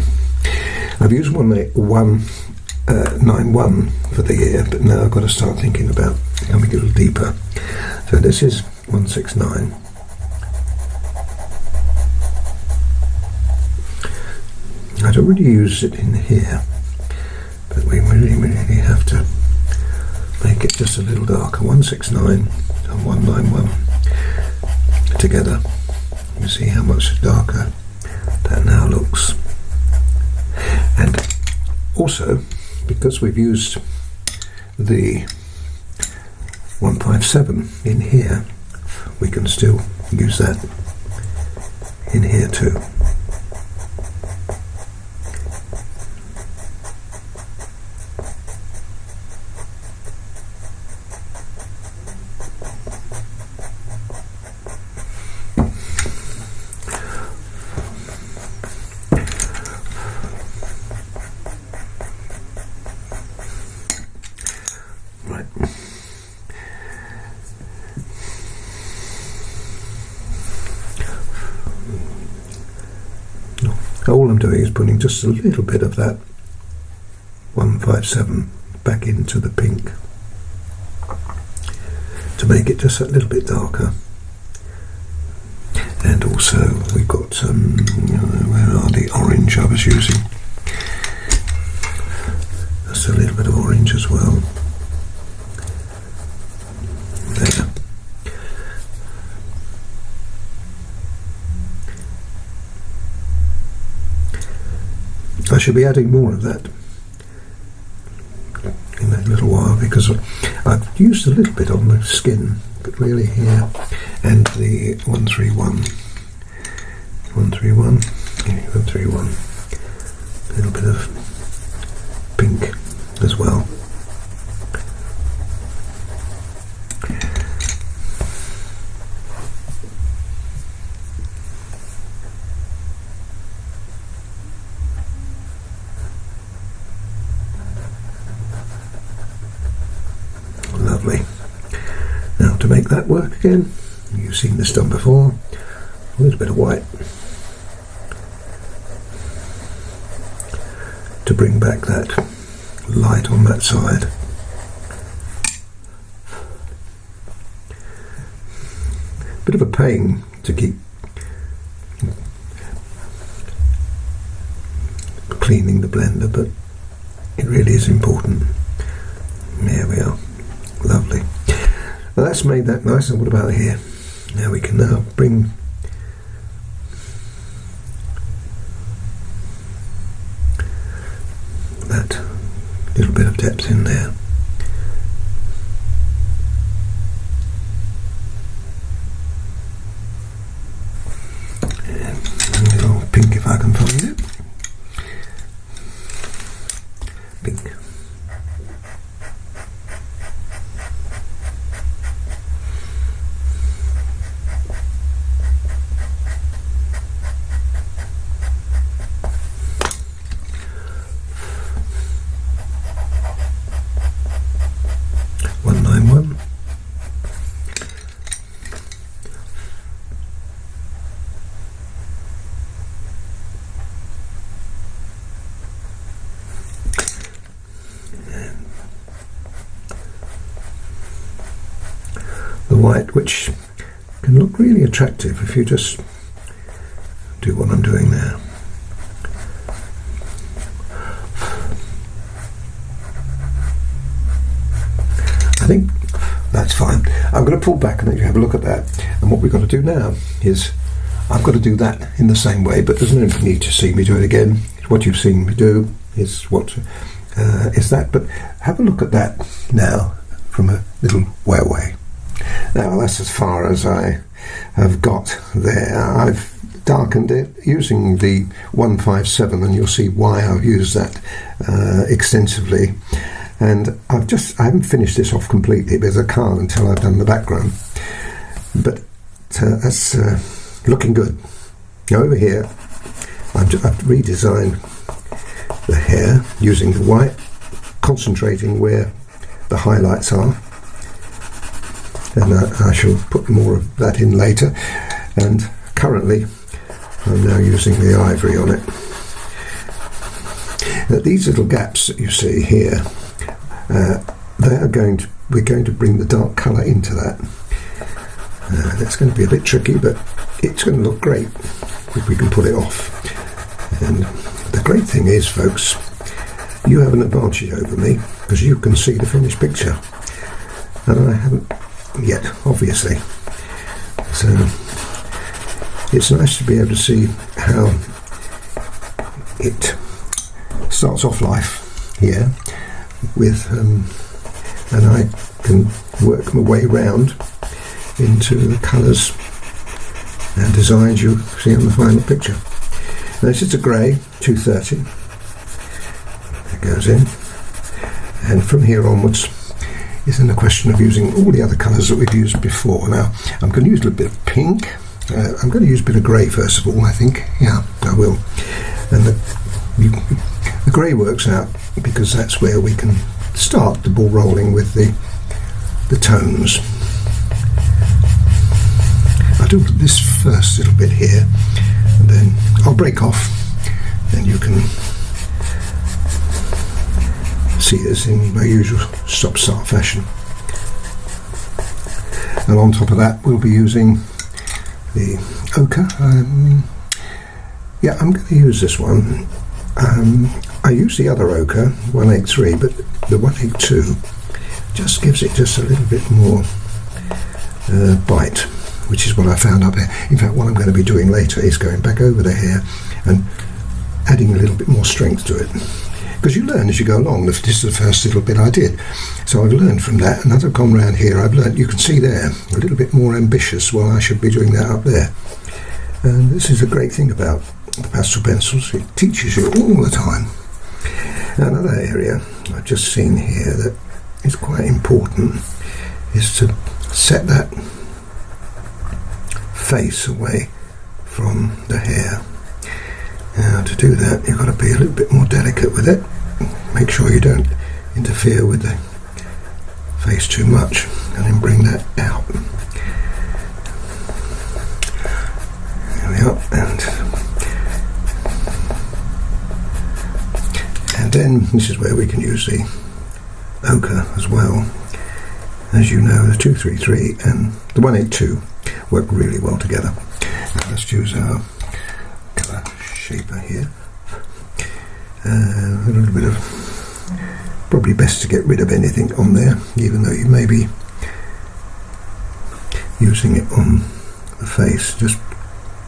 I've used 191 for the ear, but now I've got to start thinking about coming a little deeper. So this is 169. I'd already used it in here, but we really have to make it just a little darker. 169 and 191 together. You see how much darker that now looks. And also, because we've used the 157 in here, we can still use that in here too. All I'm doing is putting just a little bit of that 157 back into the pink to make it just a little bit darker. And also we've got where are the orange I was using? Just a little bit of orange as well. There. I should be adding more of that in a little while, because I've used a little bit on the skin, but really here, and the 131, a little bit of pink as well. Lovely. Now to make that work again, you've seen this done before, a little bit of white to bring back that light on that side. Bit of a pain to keep cleaning the blender, but it really is important. There we are. Lovely. Well, that's made that nice. And what about here? Now we can now bring that little bit of depth in there. And a little pink if I can find it. Pink. The white, which can look really attractive if you just do what I'm doing now. I think that's fine. I'm going to pull back and let you have a look at that. And what we've got to do now is I've got to do that in the same way, but there's no need to see me do it again. What you've seen me do is what is that. But have a look at that now from a little way away. Now that's as far as I have got there. I've darkened it using the 157, and you'll see why I've used that extensively. And I haven't finished this off completely because I can't until I've done the background. But that's looking good. Now over here, I've redesigned the hair using the white, concentrating where the highlights are. And I shall put more of that in later. And currently, I'm now using the ivory on it. Now, these little gaps that you see here, we're going to bring the dark colour into that. That's going to be a bit tricky, but it's going to look great if we can pull it off. And the great thing is, folks, you have an advantage over me because you can see the finished picture, and I haven't yet, obviously. So it's nice to be able to see how it starts off life here with and I can work my way round into the colours and designs you see on the final picture. Now this is a grey 230. It goes in, and from here onwards is then the question of using all the other colours that we've used before. Now I'm going to use a little bit of pink. I'm going to use a bit of grey first of all, I think. Yeah, I will. And the grey works out because that's where we can start the ball rolling with the tones. I'll do this first little bit here, and then I'll break off, and you can see this in my usual stop-start fashion. And on top of that we'll be using the ochre. Yeah, I'm going to use this one. I use the other ochre, 183, but the 182 just gives it just a little bit more bite, which is what I found up here. In fact, what I'm going to be doing later is going back over the hair and adding a little bit more strength to it. Because you learn as you go along. This is the first little bit I did. So I've learned from that, and as I've gone round here, I've learned, you can see there, a little bit more ambitious. Well, I should be doing that up there. And this is a great thing about the pastel pencils. It teaches you all the time. Another area I've just seen here that is quite important is to set that face away from the hair. Now to do that you've got to be a little bit more delicate with it. Make sure you don't interfere with the face too much, and then bring that out. There we are. And then this is where we can use the ochre as well. As you know, the 233 and the 182 work really well together. Now let's use our colour shaper here. A little bit of, probably best to get rid of anything on there, even though you may be using it on the face. Just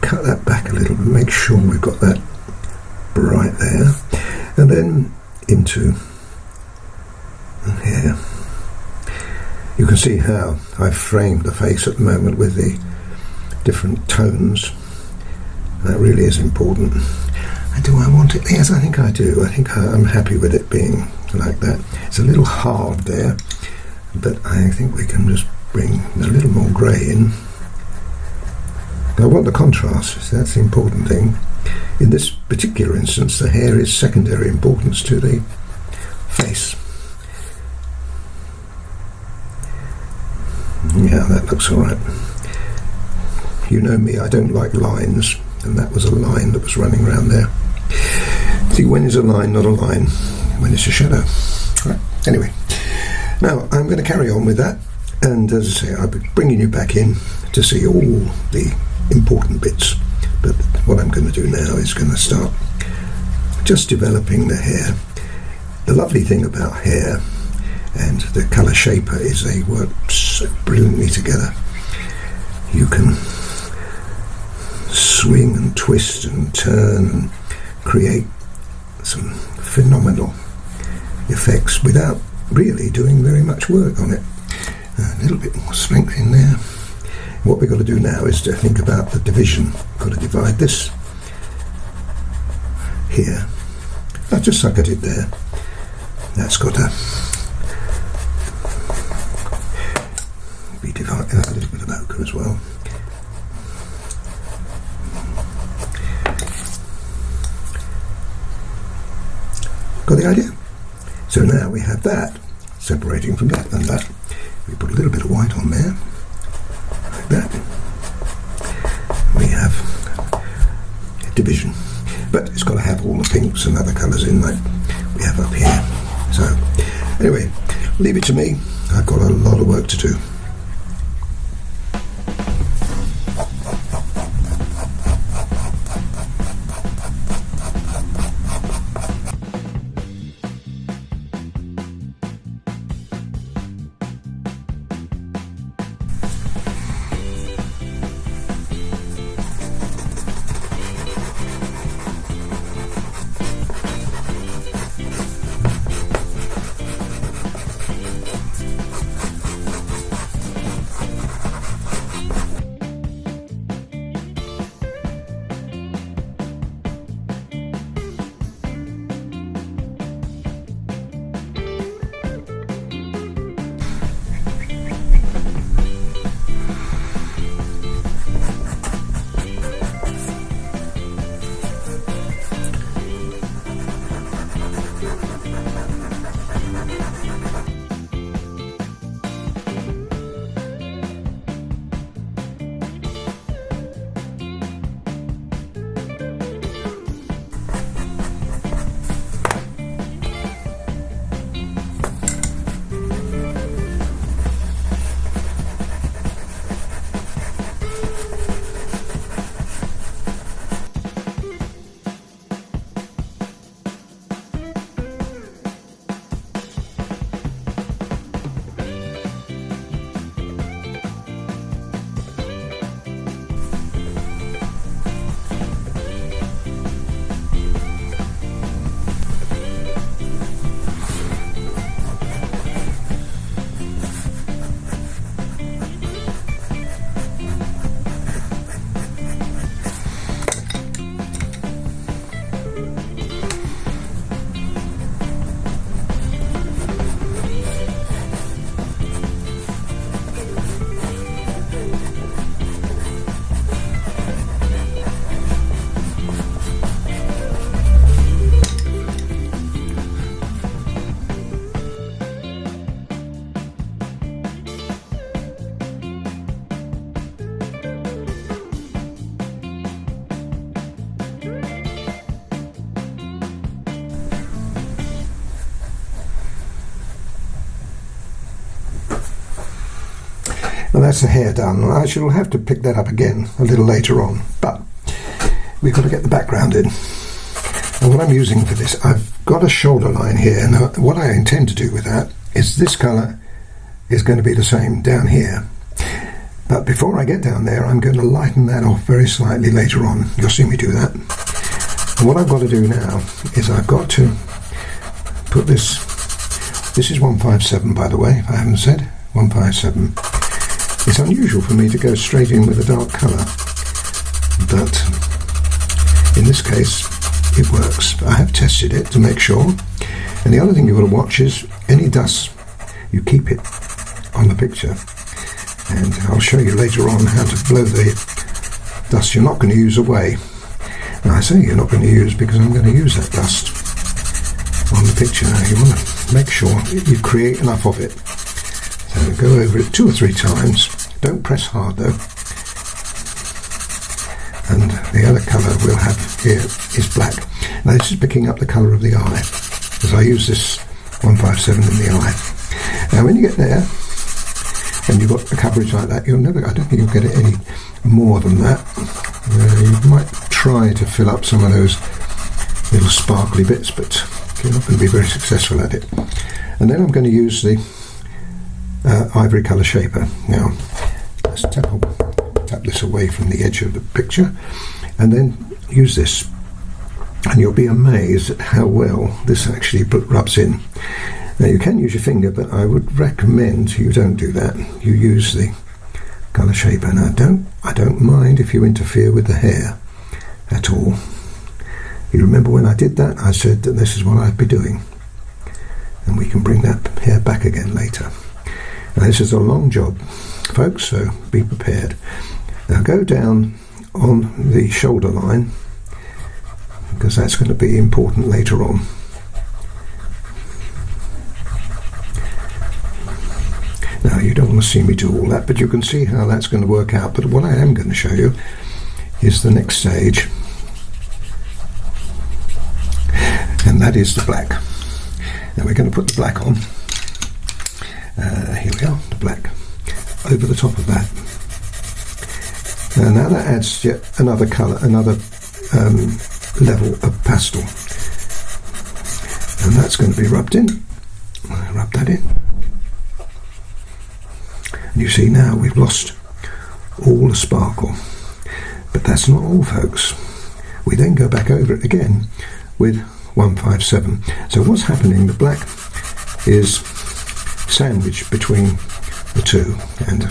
cut that back a little bit, make sure we've got that bright there, and then into here. You can see how I've framed the face at the moment with the different tones. That really is important. And do I want it? Yes, I think I do. I think I'm happy with it being like that. It's a little hard there, but I think we can just bring a little more grey in. I want the contrast, that's the important thing. In this particular instance, the hair is secondary importance to the face. Yeah, that looks alright. You know me, I don't like lines, and that was a line that was running around there. See, when is a line not a line? When it's a shadow. Right. Anyway, now I'm going to carry on with that, and as I say, I'll be bringing you back in to see all the important bits. But what I'm going to do now is going to start just developing the hair. The lovely thing about hair and the colour shaper is they work so brilliantly together. You can swing and twist and turn and create some phenomenal effects without really doing very much work on it. A little bit more strength in there. What we've got to do now is to think about the division. We've got to divide this here, just like I did there. That's got to be divided. A little bit of ochre as well. Got the idea? So now we have that separating from that and that. We put a little bit of white on there, like that. We have a division, but it's got to have all the pinks and other colours in like we have up here. So anyway, leave it to me. I've got a lot of work to do. Well, that's the hair done. I shall have to pick that up again a little later on, but we've got to get the background in. And what I'm using for this, I've got a shoulder line here. Now, what I intend to do with that is this colour is going to be the same down here. But before I get down there, I'm going to lighten that off very slightly later on. You'll see me do that. And what I've got to do now is I've got to put this is 157, by the way, if I haven't said, 157. It's unusual for me to go straight in with a dark colour, but in this case it works. I have tested it to make sure. And the other thing you've got to watch is any dust, you keep it on the picture. And I'll show you later on how to blow the dust you're not going to use away. Now I say you're not going to use because I'm going to use that dust on the picture. Now you want to make sure you create enough of it. So go over it 2 or 3 times. Don't press hard though. And the other colour we'll have here is black. Now this is picking up the colour of the eye, as I use this 157 in the eye. Now when you get there, and you've got a coverage like that, I don't think you'll get it any more than that. You might try to fill up some of those little sparkly bits, but you're not going to be very successful at it. And then I'm going to use the Ivory colour shaper. Now let's tap this away from the edge of the picture, and then use this, and you'll be amazed at how well this actually rubs in. Now you can use your finger, but I would recommend you don't do that. You use the colour shaper. Now I don't mind if you interfere with the hair at all. You remember when I did that, I said that this is what I'd be doing, and we can bring that hair back again later. Now this is a long job, folks, so be prepared. Now go down on the shoulder line, because that's going to be important later on. Now you don't want to see me do all that, but you can see how that's going to work out. But what I am going to show you is the next stage, and that is the black. Now we're going to put the black on. Here we are, the black over the top of that. Now that adds yet another colour, another level of pastel, and that's going to be rubbed in. Rub that in. And you see now we've lost all the sparkle, but that's not all, folks. We then go back over it again with 157. So what's happening, the black is sandwiched between the two, and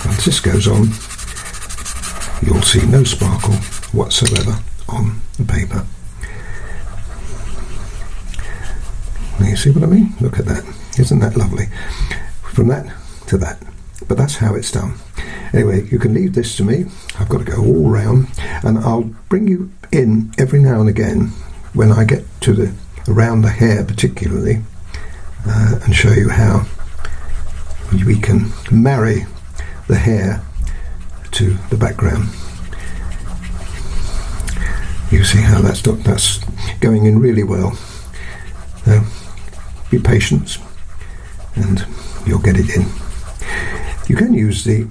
once this goes on, you'll see no sparkle whatsoever on the paper. You see what I mean? Look at that. Isn't that lovely? From that to that. But that's how it's done. Anyway, you can leave this to me. I've got to go all round, and I'll bring you in every now and again when I get to around the hair particularly, and show you how we can marry the hair to the background. You see how that's going in really well. So be patient and you'll get it in. You can use the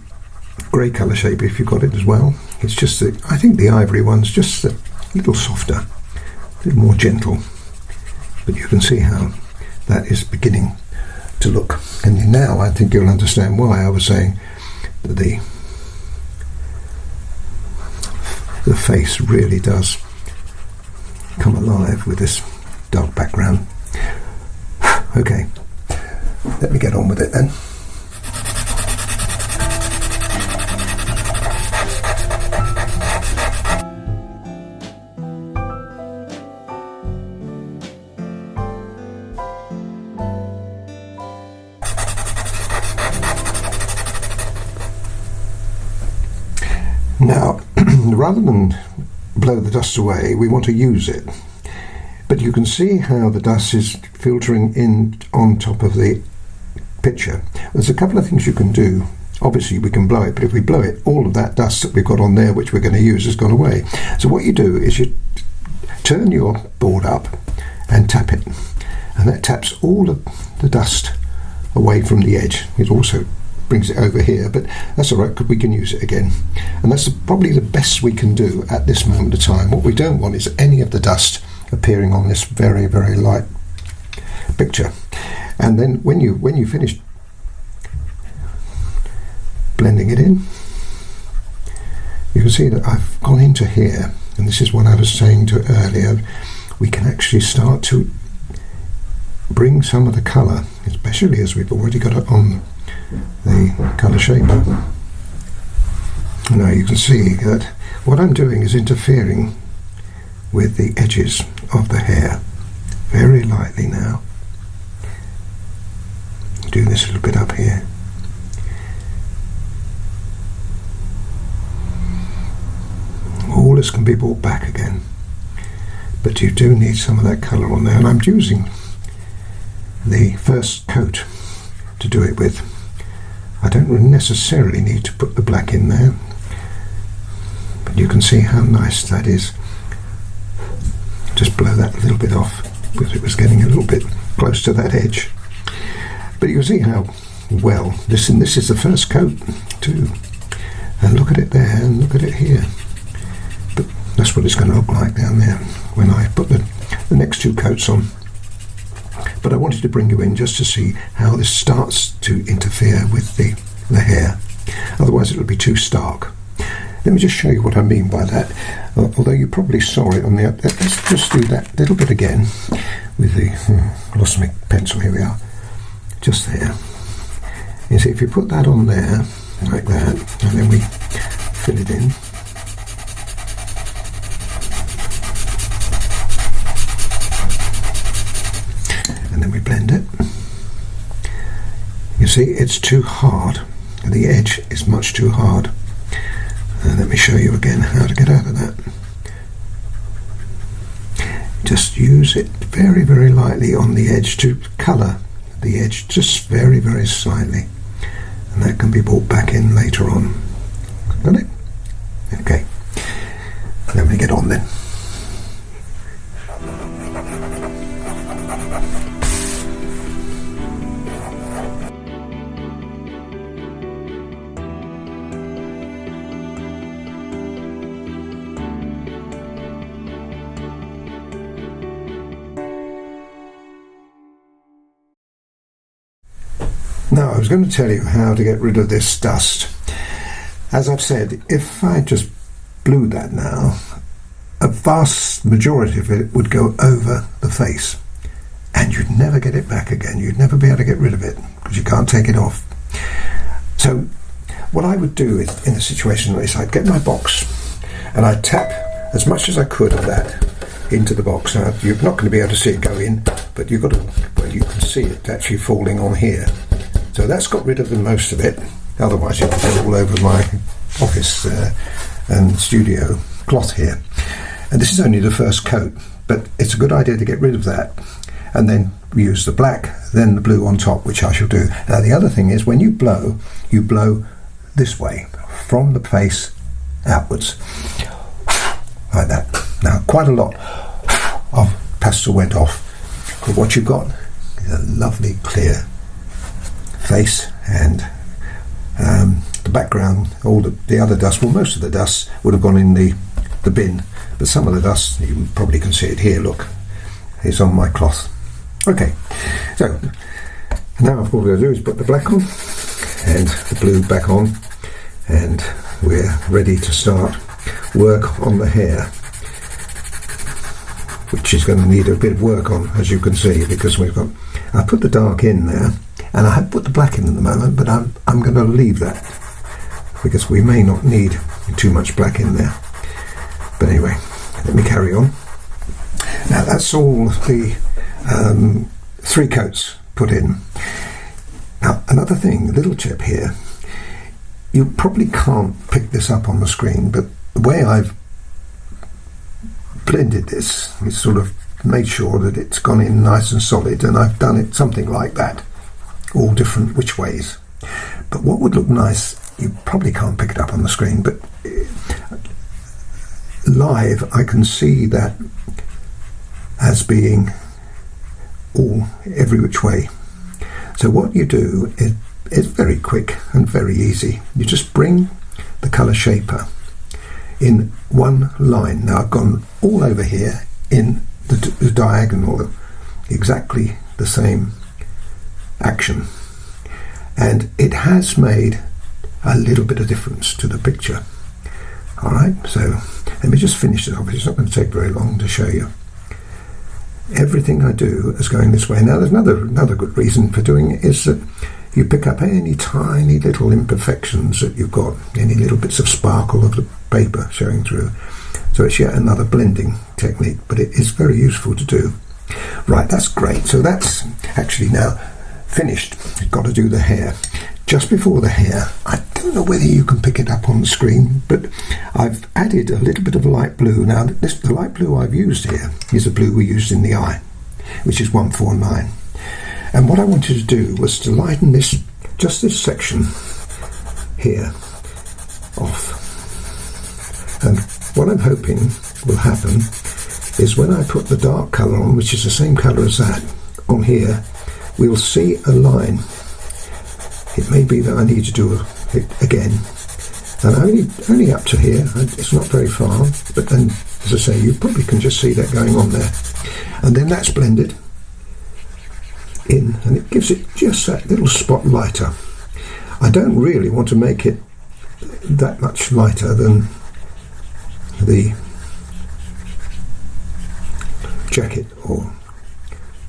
grey colour shape if you've got it as well. It's just that I think the ivory one's just a little softer, a little more gentle, but you can see how that is beginning to look. And now I think you'll understand why I was saying that the face really does come alive with this dark background. Okay, let me get on with it then. Now, rather than blow the dust away, we want to use it. But you can see how the dust is filtering in on top of the picture. There's a couple of things you can do. Obviously we can blow it, but if we blow it, all of that dust that we've got on there, which we're going to use, has gone away. So what you do is you turn your board up and tap it, and that taps all of the dust away from the edge. It also brings it over here, but that's all right because we can use it again. And that's probably the best we can do at this moment of time. What we don't want is any of the dust appearing on this very, very light picture. And then when you finish blending it in, you can see that I've gone into here, and this is what I was saying to earlier. We can actually start to bring some of the colour, especially as we've already got it on the colour shaper. Now you can see that what I'm doing is interfering with the edges of the hair very lightly now. Do this a little bit up here. All this can be brought back again, but you do need some of that colour on there, and I'm using the first coat to do it with. I don't necessarily need to put the black in there, but you can see how nice that is. Just blow that a little bit off because it was getting a little bit close to that edge. But you can see how well this is the first coat too. And look at it there, and look at it here. But that's what it's going to look like down there when I put the next two coats on. But I wanted to bring you in just to see how this starts to interfere with the hair. Otherwise it will be too stark. Let me just show you what I mean by that. Although you probably saw it on the... Let's just do that little bit again with the... lost my pencil, here we are. Just there. You see, if you put that on there, like that, and then we fill it in. And then we blend it. You see, it's too hard. The edge is much too hard. Let me show you again how to get out of that. Just use it very, very lightly on the edge to colour the edge just very, very slightly. And that can be brought back in later on. Got it? Okay. Let me get on then. Now, I was going to tell you how to get rid of this dust. As I've said, if I just blew that now, a vast majority of it would go over the face, and you'd never get it back again. You'd never be able to get rid of it because you can't take it off. So what I would do is, in a situation like this, I'd get my box and I'd tap as much as I could of that into the box. Now, you're not going to be able to see it go in, but you've got to, well, you can see it actually falling on here. So that's got rid of the most of it. Otherwise it would go all over my office and studio cloth here. And this is only the first coat, but it's a good idea to get rid of that. And then use the black, then the blue on top, which I shall do. Now the other thing is, when you blow this way, from the face outwards, like that. Now quite a lot of pastel went off, but what you've got is a lovely clear face, and the background, all the other dust, well, most of the dust would have gone in the bin, but some of the dust, you probably can see it here, look, it's on my cloth. Okay, so now all we're going to do is put the black on and the blue back on, and we're ready to start work on the hair, which is going to need a bit of work on, as you can see, because I put the dark in there, and I have put the black in at the moment, but I'm going to leave that because we may not need too much black in there. But anyway, let me carry on. Now that's all the 3 coats put in. Now another thing, a little tip here, you probably can't pick this up on the screen, but the way I've blended this is sort of made sure that it's gone in nice and solid, and I've done it something like that, all different which ways. But what would look nice, you probably can't pick it up on the screen, but live I can see that as being all every which way. So what you do is, it's very quick and very easy. You just bring the colour shaper in one line. Now I've gone all over here in the diagonal, exactly the same action, and it has made a little bit of difference to the picture. Alright, so let me just finish it off. It's not going to take very long to show you. Everything I do is going this way. Now there's another good reason for doing it, is that you pick up any tiny little imperfections that you've got, any little bits of sparkle of the paper showing through. So it's yet another blending technique, but it is very useful to do. Right, that's great. So that's actually now finished. You've got to do the hair. Just before the hair, I don't know whether you can pick it up on the screen, but I've added a little bit of light blue. Now, the light blue I've used here is the blue we used in the eye, which is 149. And what I wanted to do was to lighten just this section here off. And what I'm hoping will happen is when I put the dark colour on, which is the same colour as that, on here, we'll see a line. It may be that I need to do it again, and only up to here. It's not very far, but then, as I say, you probably can just see that going on there, and then that's blended in, and it gives it just that little spot lighter. I don't really want to make it that much lighter than the jacket or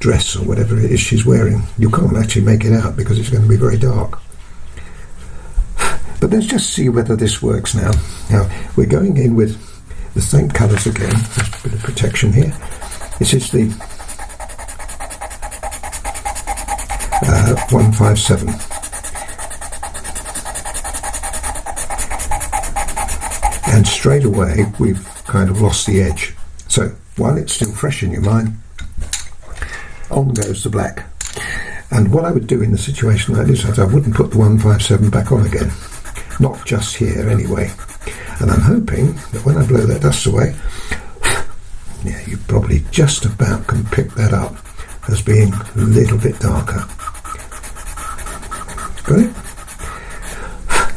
dress or whatever it is she's wearing. You can't actually make it out because it's going to be very dark. But let's just see whether this works now. Now we're going in with the same colours again. There's a bit of protection here. This is the 157. And straight away we've kind of lost the edge. So while it's still fresh in your mind, on goes the black. And what I would do in a situation like this is I wouldn't put the 157 back on again, not just here anyway. And I'm hoping that when I blow that dust away, yeah, you probably just about can pick that up as being a little bit darker. Got it?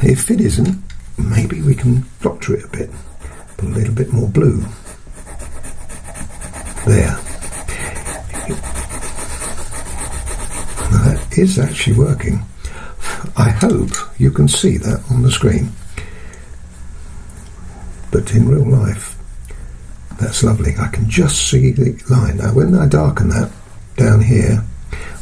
If it isn't, maybe we can doctor it a bit, put a little bit more blue there. That is actually working. I hope you can see that on the screen, but in real life that's lovely. I can just see the line. Now when I darken that down here,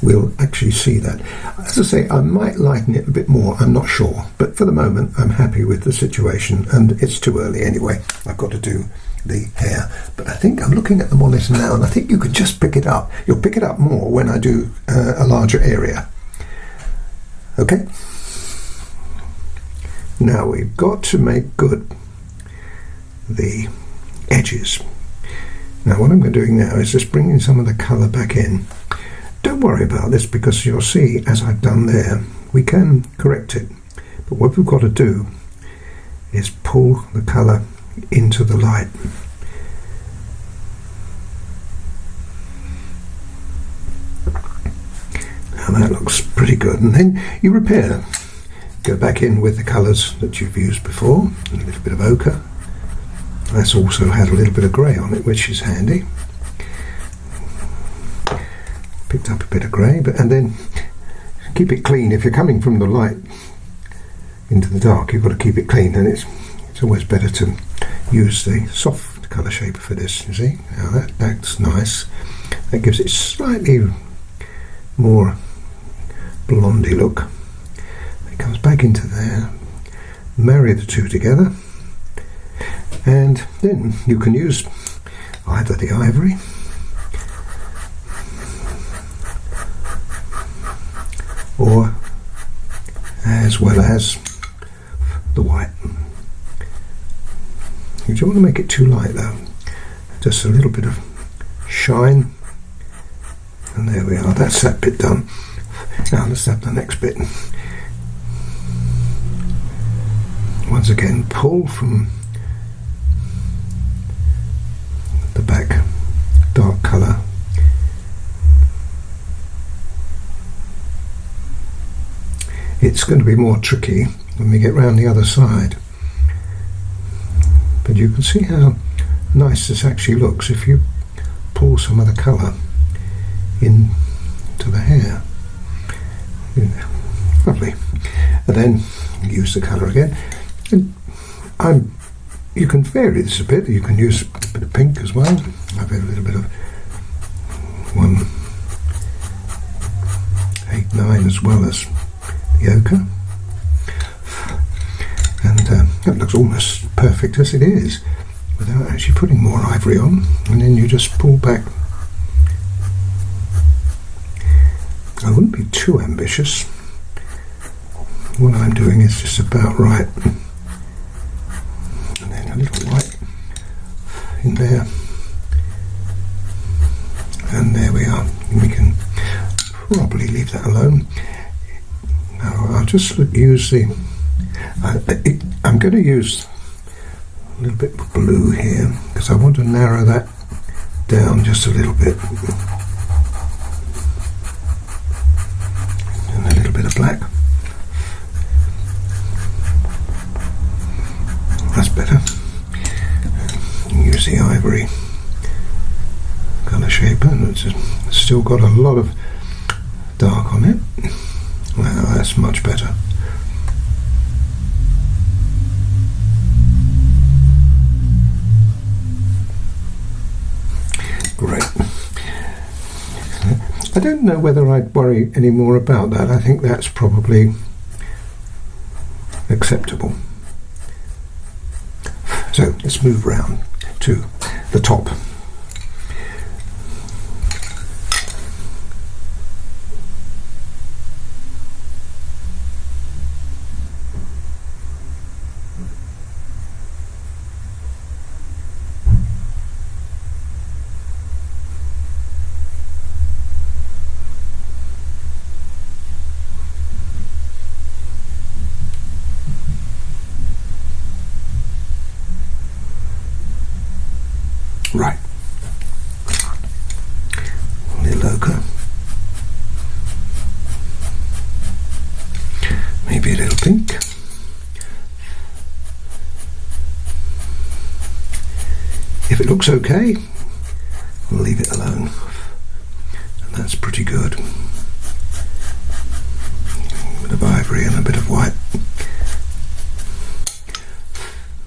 we'll actually see that. As I say, I might lighten it a bit more, I'm not sure, but for the moment I'm happy with the situation, and it's too early anyway. I've got to do the hair, but I think I'm looking at the monitor now, and I think you can just pick it up. You'll pick it up more when I do a larger area. Okay, now we've got to make good the edges. Now what I'm doing now is just bringing some of the colour back in. Don't worry about this, because you'll see, as I've done there, we can correct it, but what we've got to do is pull the colour into the light. Now that looks pretty good, and then you repair. Go back in with the colours that you've used before, a little bit of ochre. That's also had a little bit of grey on it, which is handy. Picked up a bit of grey, and then keep it clean. If you're coming from the light into the dark, you've got to keep it clean, and it's always better to use the soft colour shaper for this. You see, now that's nice. That gives it slightly more blondie look. It comes back into there. Marry the two together, and then you can use either the ivory or as well as the white. You don't want to make it too light though, just a little bit of shine, and there we are. That's that bit done. Now let's have the next bit. Once again, pull from the back dark colour it's going to be more tricky when we get round the other side. But you can see how nice this actually looks if you pull some of the colour into the hair. Lovely. And then use the colour again. And you can vary this a bit. You can use a bit of pink as well. I've got a little bit of 189 as well as the ochre. And that looks almost perfect as it is, without actually putting more ivory on. And then you just pull back. I wouldn't be too ambitious. What I'm doing is just about right. And then a little white in there. And there we are. We can probably leave that alone. Now I'll just use the... I'm going to use a little bit of blue here because I want to narrow that down just a little bit. And a little bit of black. That's better. Use the ivory colour shaper, and it's still got a lot of dark on it. Wow, that's much better. Great. I don't know whether I'd worry any more about that. I think that's probably acceptable. So let's move round to the top. Right. A little ochre. Maybe a little pink. If it looks okay, we'll leave it alone. And that's pretty good. A bit of ivory and a bit of white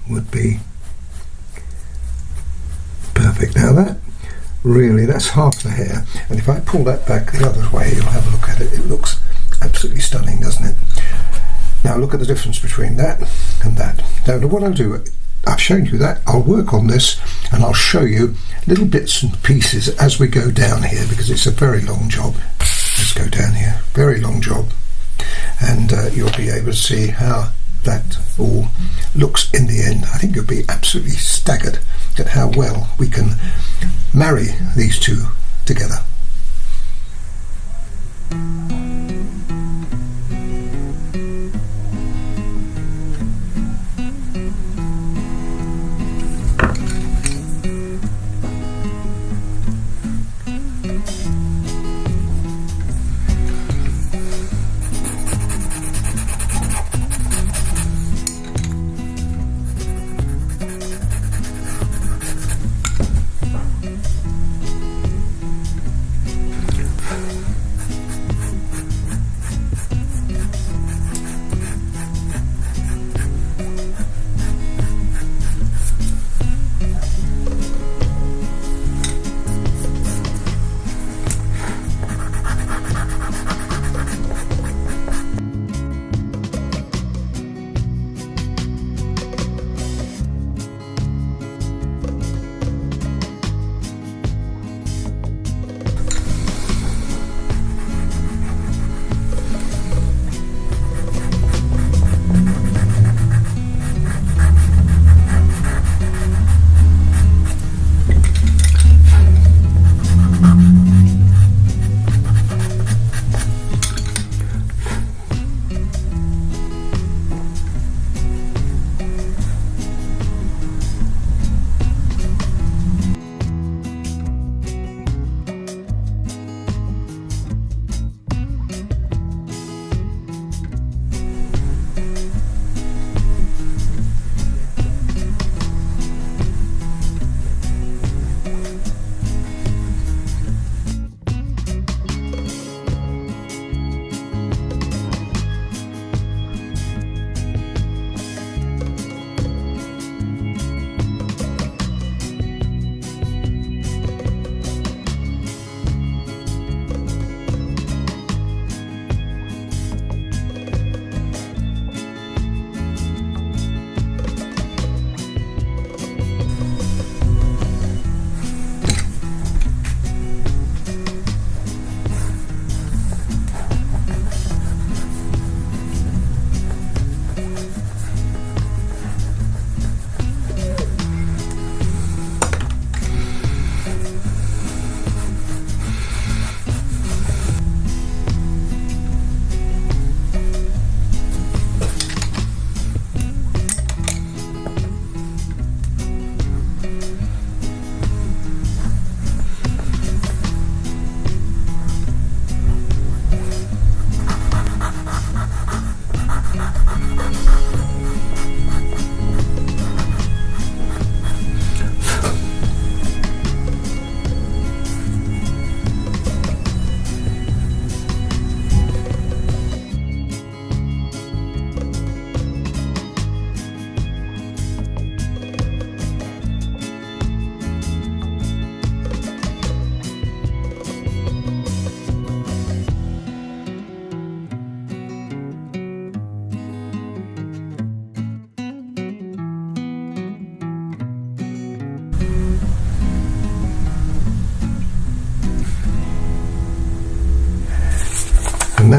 would be perfect. Now that's half the hair, and if I pull that back the other way, you'll have a look at it. It looks absolutely stunning, doesn't it? Now look at the difference between that and that. Now what I'll do, I've shown you that. I'll work on this and I'll show you little bits and pieces as we go down here, because it's a very long job. Let's go down here. Very long job, and you'll be able to see how that all looks in the end. I think you'll be absolutely staggered at how well we can marry these two together.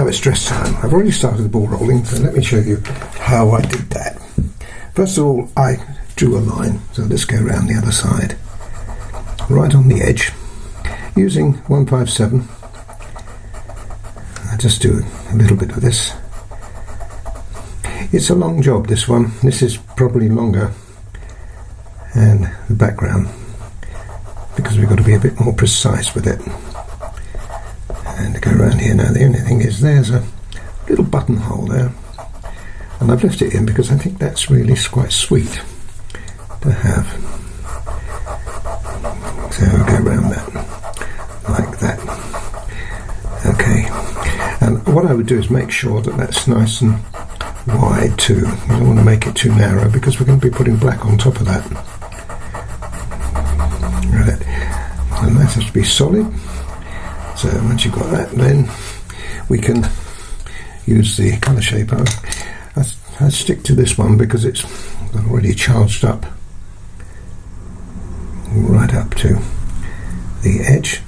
now it's dress time. I've already started the ball rolling, so let me show you how I did that. First of all, I drew a line, so let's go around the other side. Right on the edge, using 157. I just do a little bit of this. It's a long job, this one. This is probably longer. And the background, because we've got to be a bit more precise with it. And to go around here now, the only thing is there's a little buttonhole there. And I've left it in because I think that's really quite sweet to have. So we'll go around that, like that. Okay. And what I would do is make sure that that's nice and wide too. You don't want to make it too narrow because we're going to be putting black on top of that. Right. And that has to be solid. So once you've got that, then we can use the colour shaper. I stick to this one because it's already charged up right up to the edge.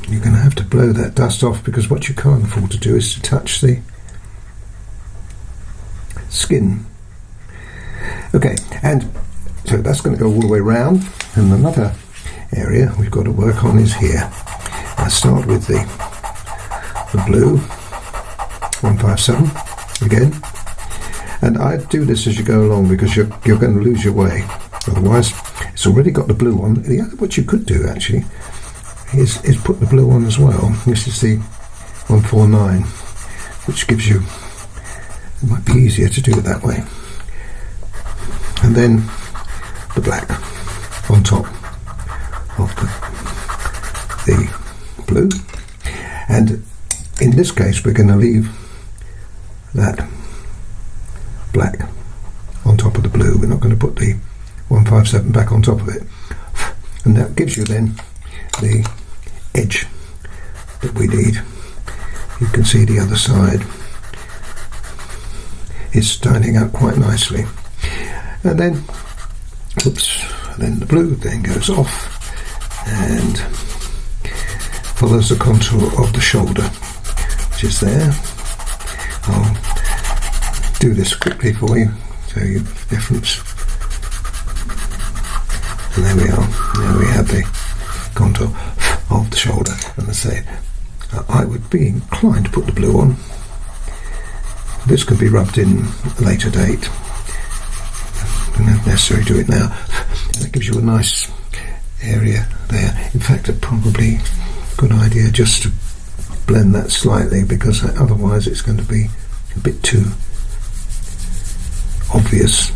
You're going to have to blow that dust off because what you can't afford to do is to touch the skin. Okay, and so that's going to go all the way round, and another area we've got to work on is here. I start with the blue 157 again, and I do this as you go along because you're going to lose your way otherwise. It's already got the blue on. What you could do actually is put the blue on as well. This is the 149, which gives you, it might be easier to do it that way. And then the black on top of the blue. And in this case we're going to leave that black on top of the blue. We're not going to put the 157 back on top of it. And that gives you then the edge that we need. You can see the other side is standing out quite nicely. And then, oops, then the blue then goes off and follows the contour of the shoulder, which is there. I'll do this quickly for you, show you the difference. And there we are. Now we have the contour of the shoulder. And I say, I would be inclined to put the blue on. This can be rubbed in at a later date. You don't necessarily do it now. That gives you a nice area there. In fact, it's probably a good idea just to blend that slightly because otherwise it's going to be a bit too obvious.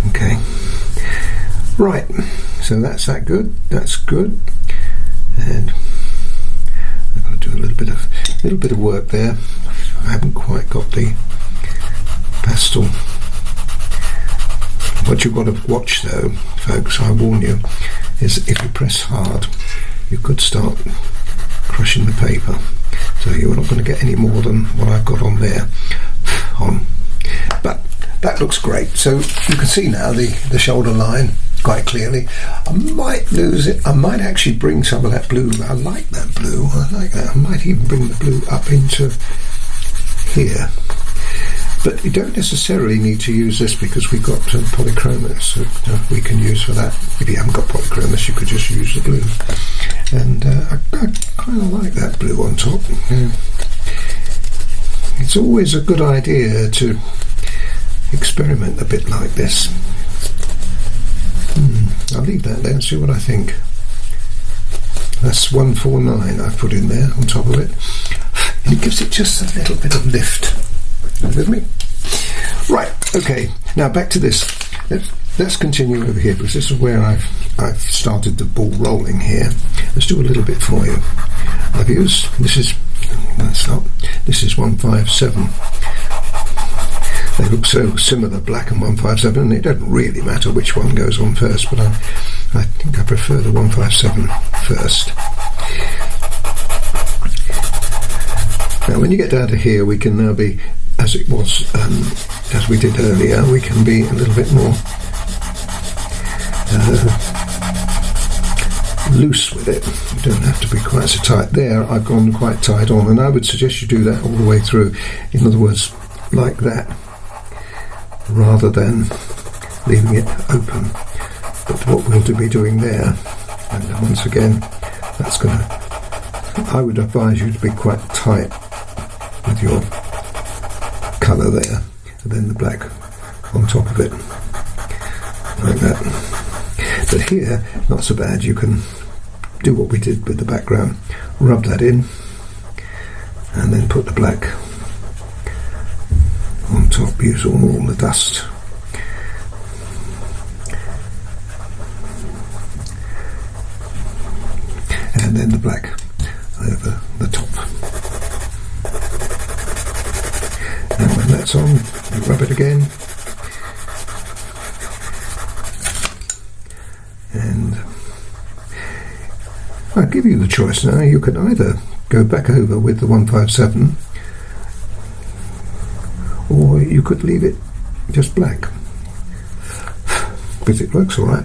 Okay. Right, so that's that good. That's good, and I've got to do a little bit of work there. I haven't quite got the pastel. What you've got to watch, though, folks, I warn you, is if you press hard, you could start crushing the paper. So you're not going to get any more than what I've got on there. But that looks great. So you can see now the shoulder line quite clearly. I might lose it. I might actually bring some of that blue. I like that blue. I like that. I might even bring the blue up into here. But you don't necessarily need to use this because we've got polychromos that we can use for that. If you haven't got polychromos, you could just use the blue. And I kind of like that blue on top. It's always a good idea to experiment a bit like this. I'll leave that there and see what I think. That's 149 I've put in there on top of it. And it gives it just a little bit of lift. Are you with me? Right, okay. Now back to this. Let's continue over here because this is where I've started the ball rolling here. Let's do a little bit for you. I've used, this is 157. They look so similar, black and 157, and it doesn't really matter which one goes on first, but I think I prefer the 157 first. Now when you get down to here, we can now be, as it was, as we did earlier, we can be a little bit more loose with it. You don't have to be quite so tight. There, I've gone quite tight on, and I would suggest you do that all the way through. In other words, like that, rather than leaving it open. But what we'll be doing there, and once again, that's going to, I would advise you to be quite tight with your colour there, and then the black on top of it, like that. But here, not so bad. You can do what we did with the background, rub that in, and then put the black on top, use all the dust. And then the black over the top. And when that's on, you rub it again. And I'll give you the choice now. You can either go back over with the 157, or you could leave it just black, because it works all right.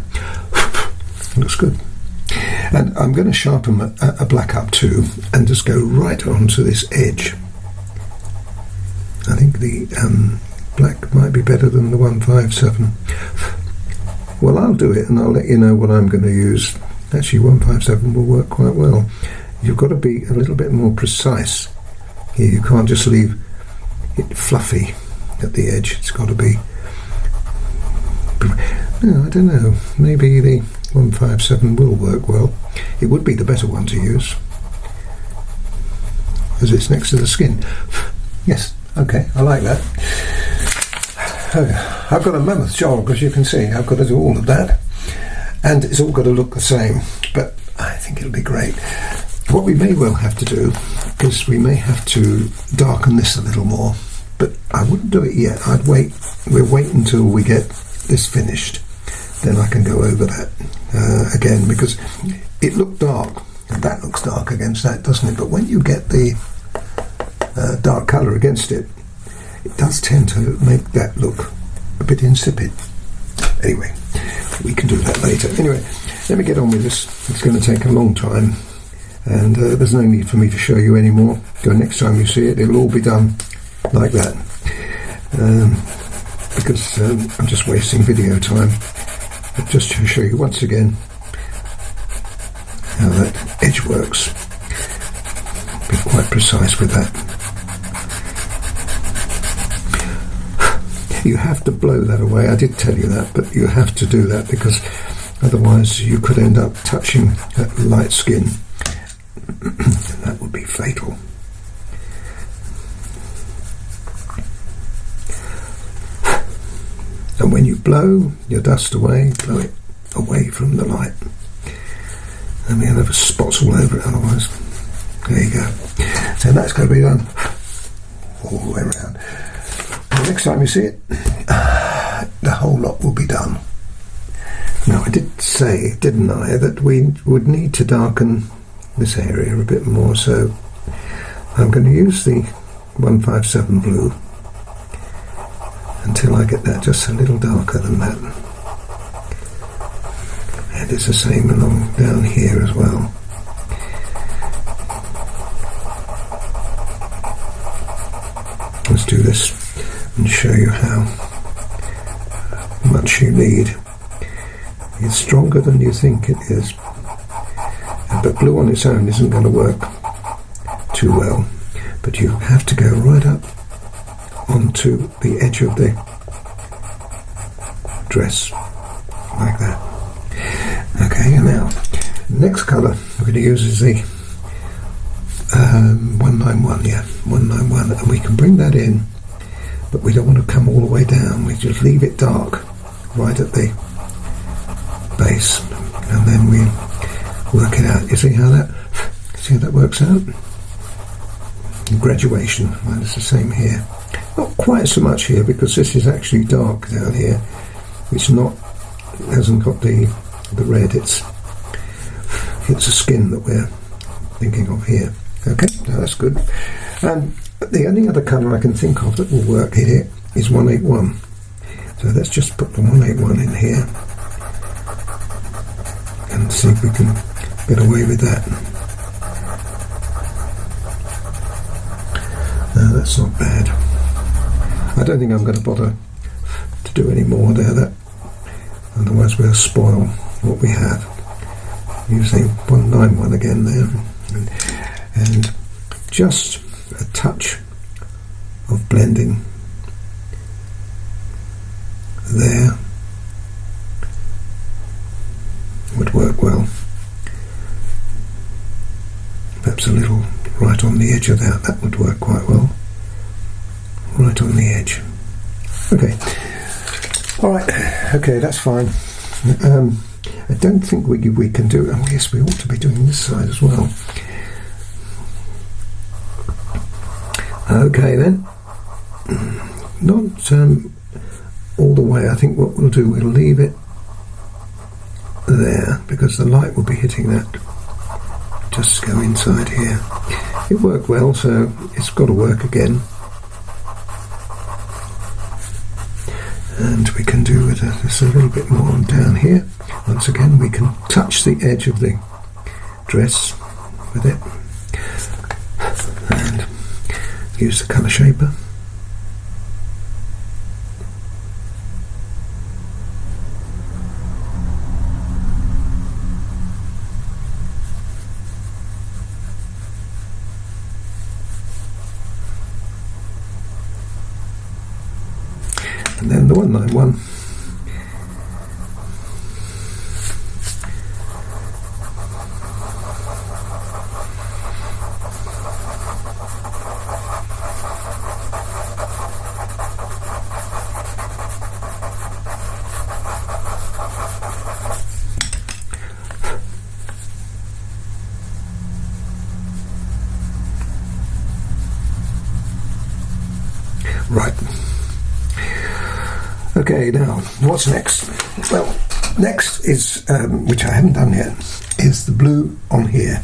Looks good. And I'm going to sharpen a black up too, and just go right onto this edge. I think the black might be better than the 157. Well, I'll do it, and I'll let you know what I'm going to use. Actually, 157 will work quite well. You've got to be a little bit more precise here. You can't just leave it fluffy at the edge. It's got to be... No, I don't know. Maybe the 157 will work well. It would be the better one to use, as it's next to the skin. Yes, okay, I like that. I've got a mammoth job, as you can see. I've got to do all of that, and it's all got to look the same, but I think it'll be great. What we may well have to do is we may have to darken this a little more, but I wouldn't do it yet. I'd wait. We'll wait until we get this finished, then I can go over that again, because it looked dark, and that looks dark against that, doesn't it? But when you get the dark colour against it, it does tend to make that look a bit insipid. Anyway, we can do that later. Anyway, let me get on with this. It's going to take a long time, and there's no need for me to show you anymore. So next time you see it, it'll all be done like that, because I'm just wasting video time. But just to show you once again how that edge works. Be quite precise with that. You have to blow that away. I did tell you that, but you have to do that, because otherwise you could end up touching that light skin. That would be fatal. And when you blow your dust away, blow it away from the light. And we'll have spots all over it otherwise. There you go. So that's going to be done all the way around. And next time you see it, the whole lot will be done. Now, I did say, didn't I, that we would need to darken this area a bit more, so I'm going to use the 157 blue until I get that just a little darker than that. And it's the same along down here as well. Let's do this and show you how much you need. It's stronger than you think it is, but blue on its own isn't going to work too well, but you have to go right up onto the edge of the dress like that. Okay, and now next colour we're going to use is the 191, 191, and we can bring that in, but we don't want to come all the way down. We just leave it dark right at the base, and then we work it out. You see how that works out? Graduation, and it's the same here. Not quite so much here, because this is actually dark down here. It's not, it hasn't got the red. It's the skin that we're thinking of here. Okay, now that's good. And the only other colour I can think of that will work here is 181. So let's just put the 181 in here and see if we can get away with that. No, that's not bad. I don't think I'm going to bother to do any more there, otherwise we'll spoil what we have. Using 191 again there, and just a touch of blending there would work well. Perhaps a little right on the edge of that would work quite well. Right on the edge. Okay. Alright, okay, that's fine. I don't think we can do it. Oh yes, we ought to be doing this side as well. Okay then. Not all the way. I think what we'll do, we'll leave it there because the light will be hitting that. Just go inside here. It worked well, so it's got to work again. And we can do with just a little bit more down here. Once again, we can touch the edge of the dress with it and use the colour shaper. And then the 191. Right. Okay, now what's next? Well, next is, which I haven't done yet, is the blue on here.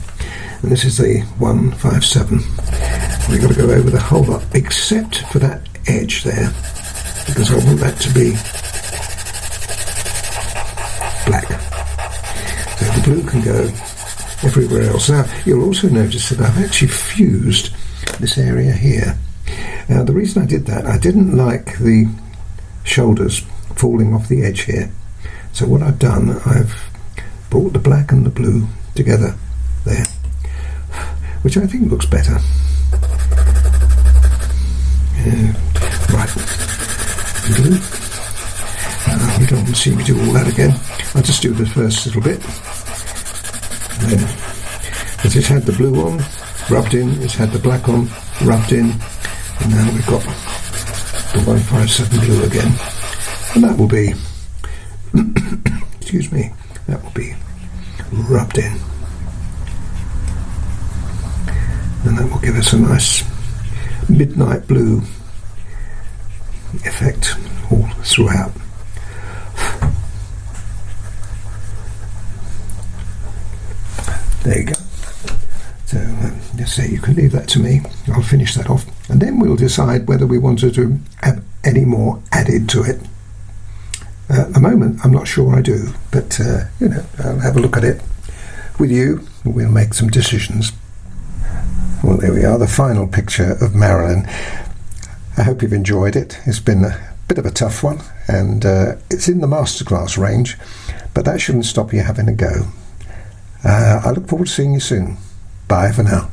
And this is the 157. We've got to go over the whole lot, except for that edge there, because I want that to be black. So the blue can go everywhere else. Now, you'll also notice that I've actually fused this area here. Now, the reason I did that, I didn't like the shoulders falling off the edge here. So what I've done, I've brought the black and the blue together there, which I think looks better. Right, blue. We don't see me do all that again. I'll just do the first little bit. And then, as it's had the blue on, rubbed in, it's had the black on, rubbed in, and now we've got the 157 blue again, and that will be excuse me, that will be rubbed in, and that will give us a nice midnight blue effect all throughout. There you go. So just say you can leave that to me. I'll finish that off, and then we'll decide whether we wanted to have any more added to it. At the moment, I'm not sure I do, but I'll have a look at it with you, and we'll make some decisions. Well, there we are, the final picture of Marilyn. I hope you've enjoyed it. It's been a bit of a tough one, and it's in the masterclass range, but that shouldn't stop you having a go. I look forward to seeing you soon. Bye for now.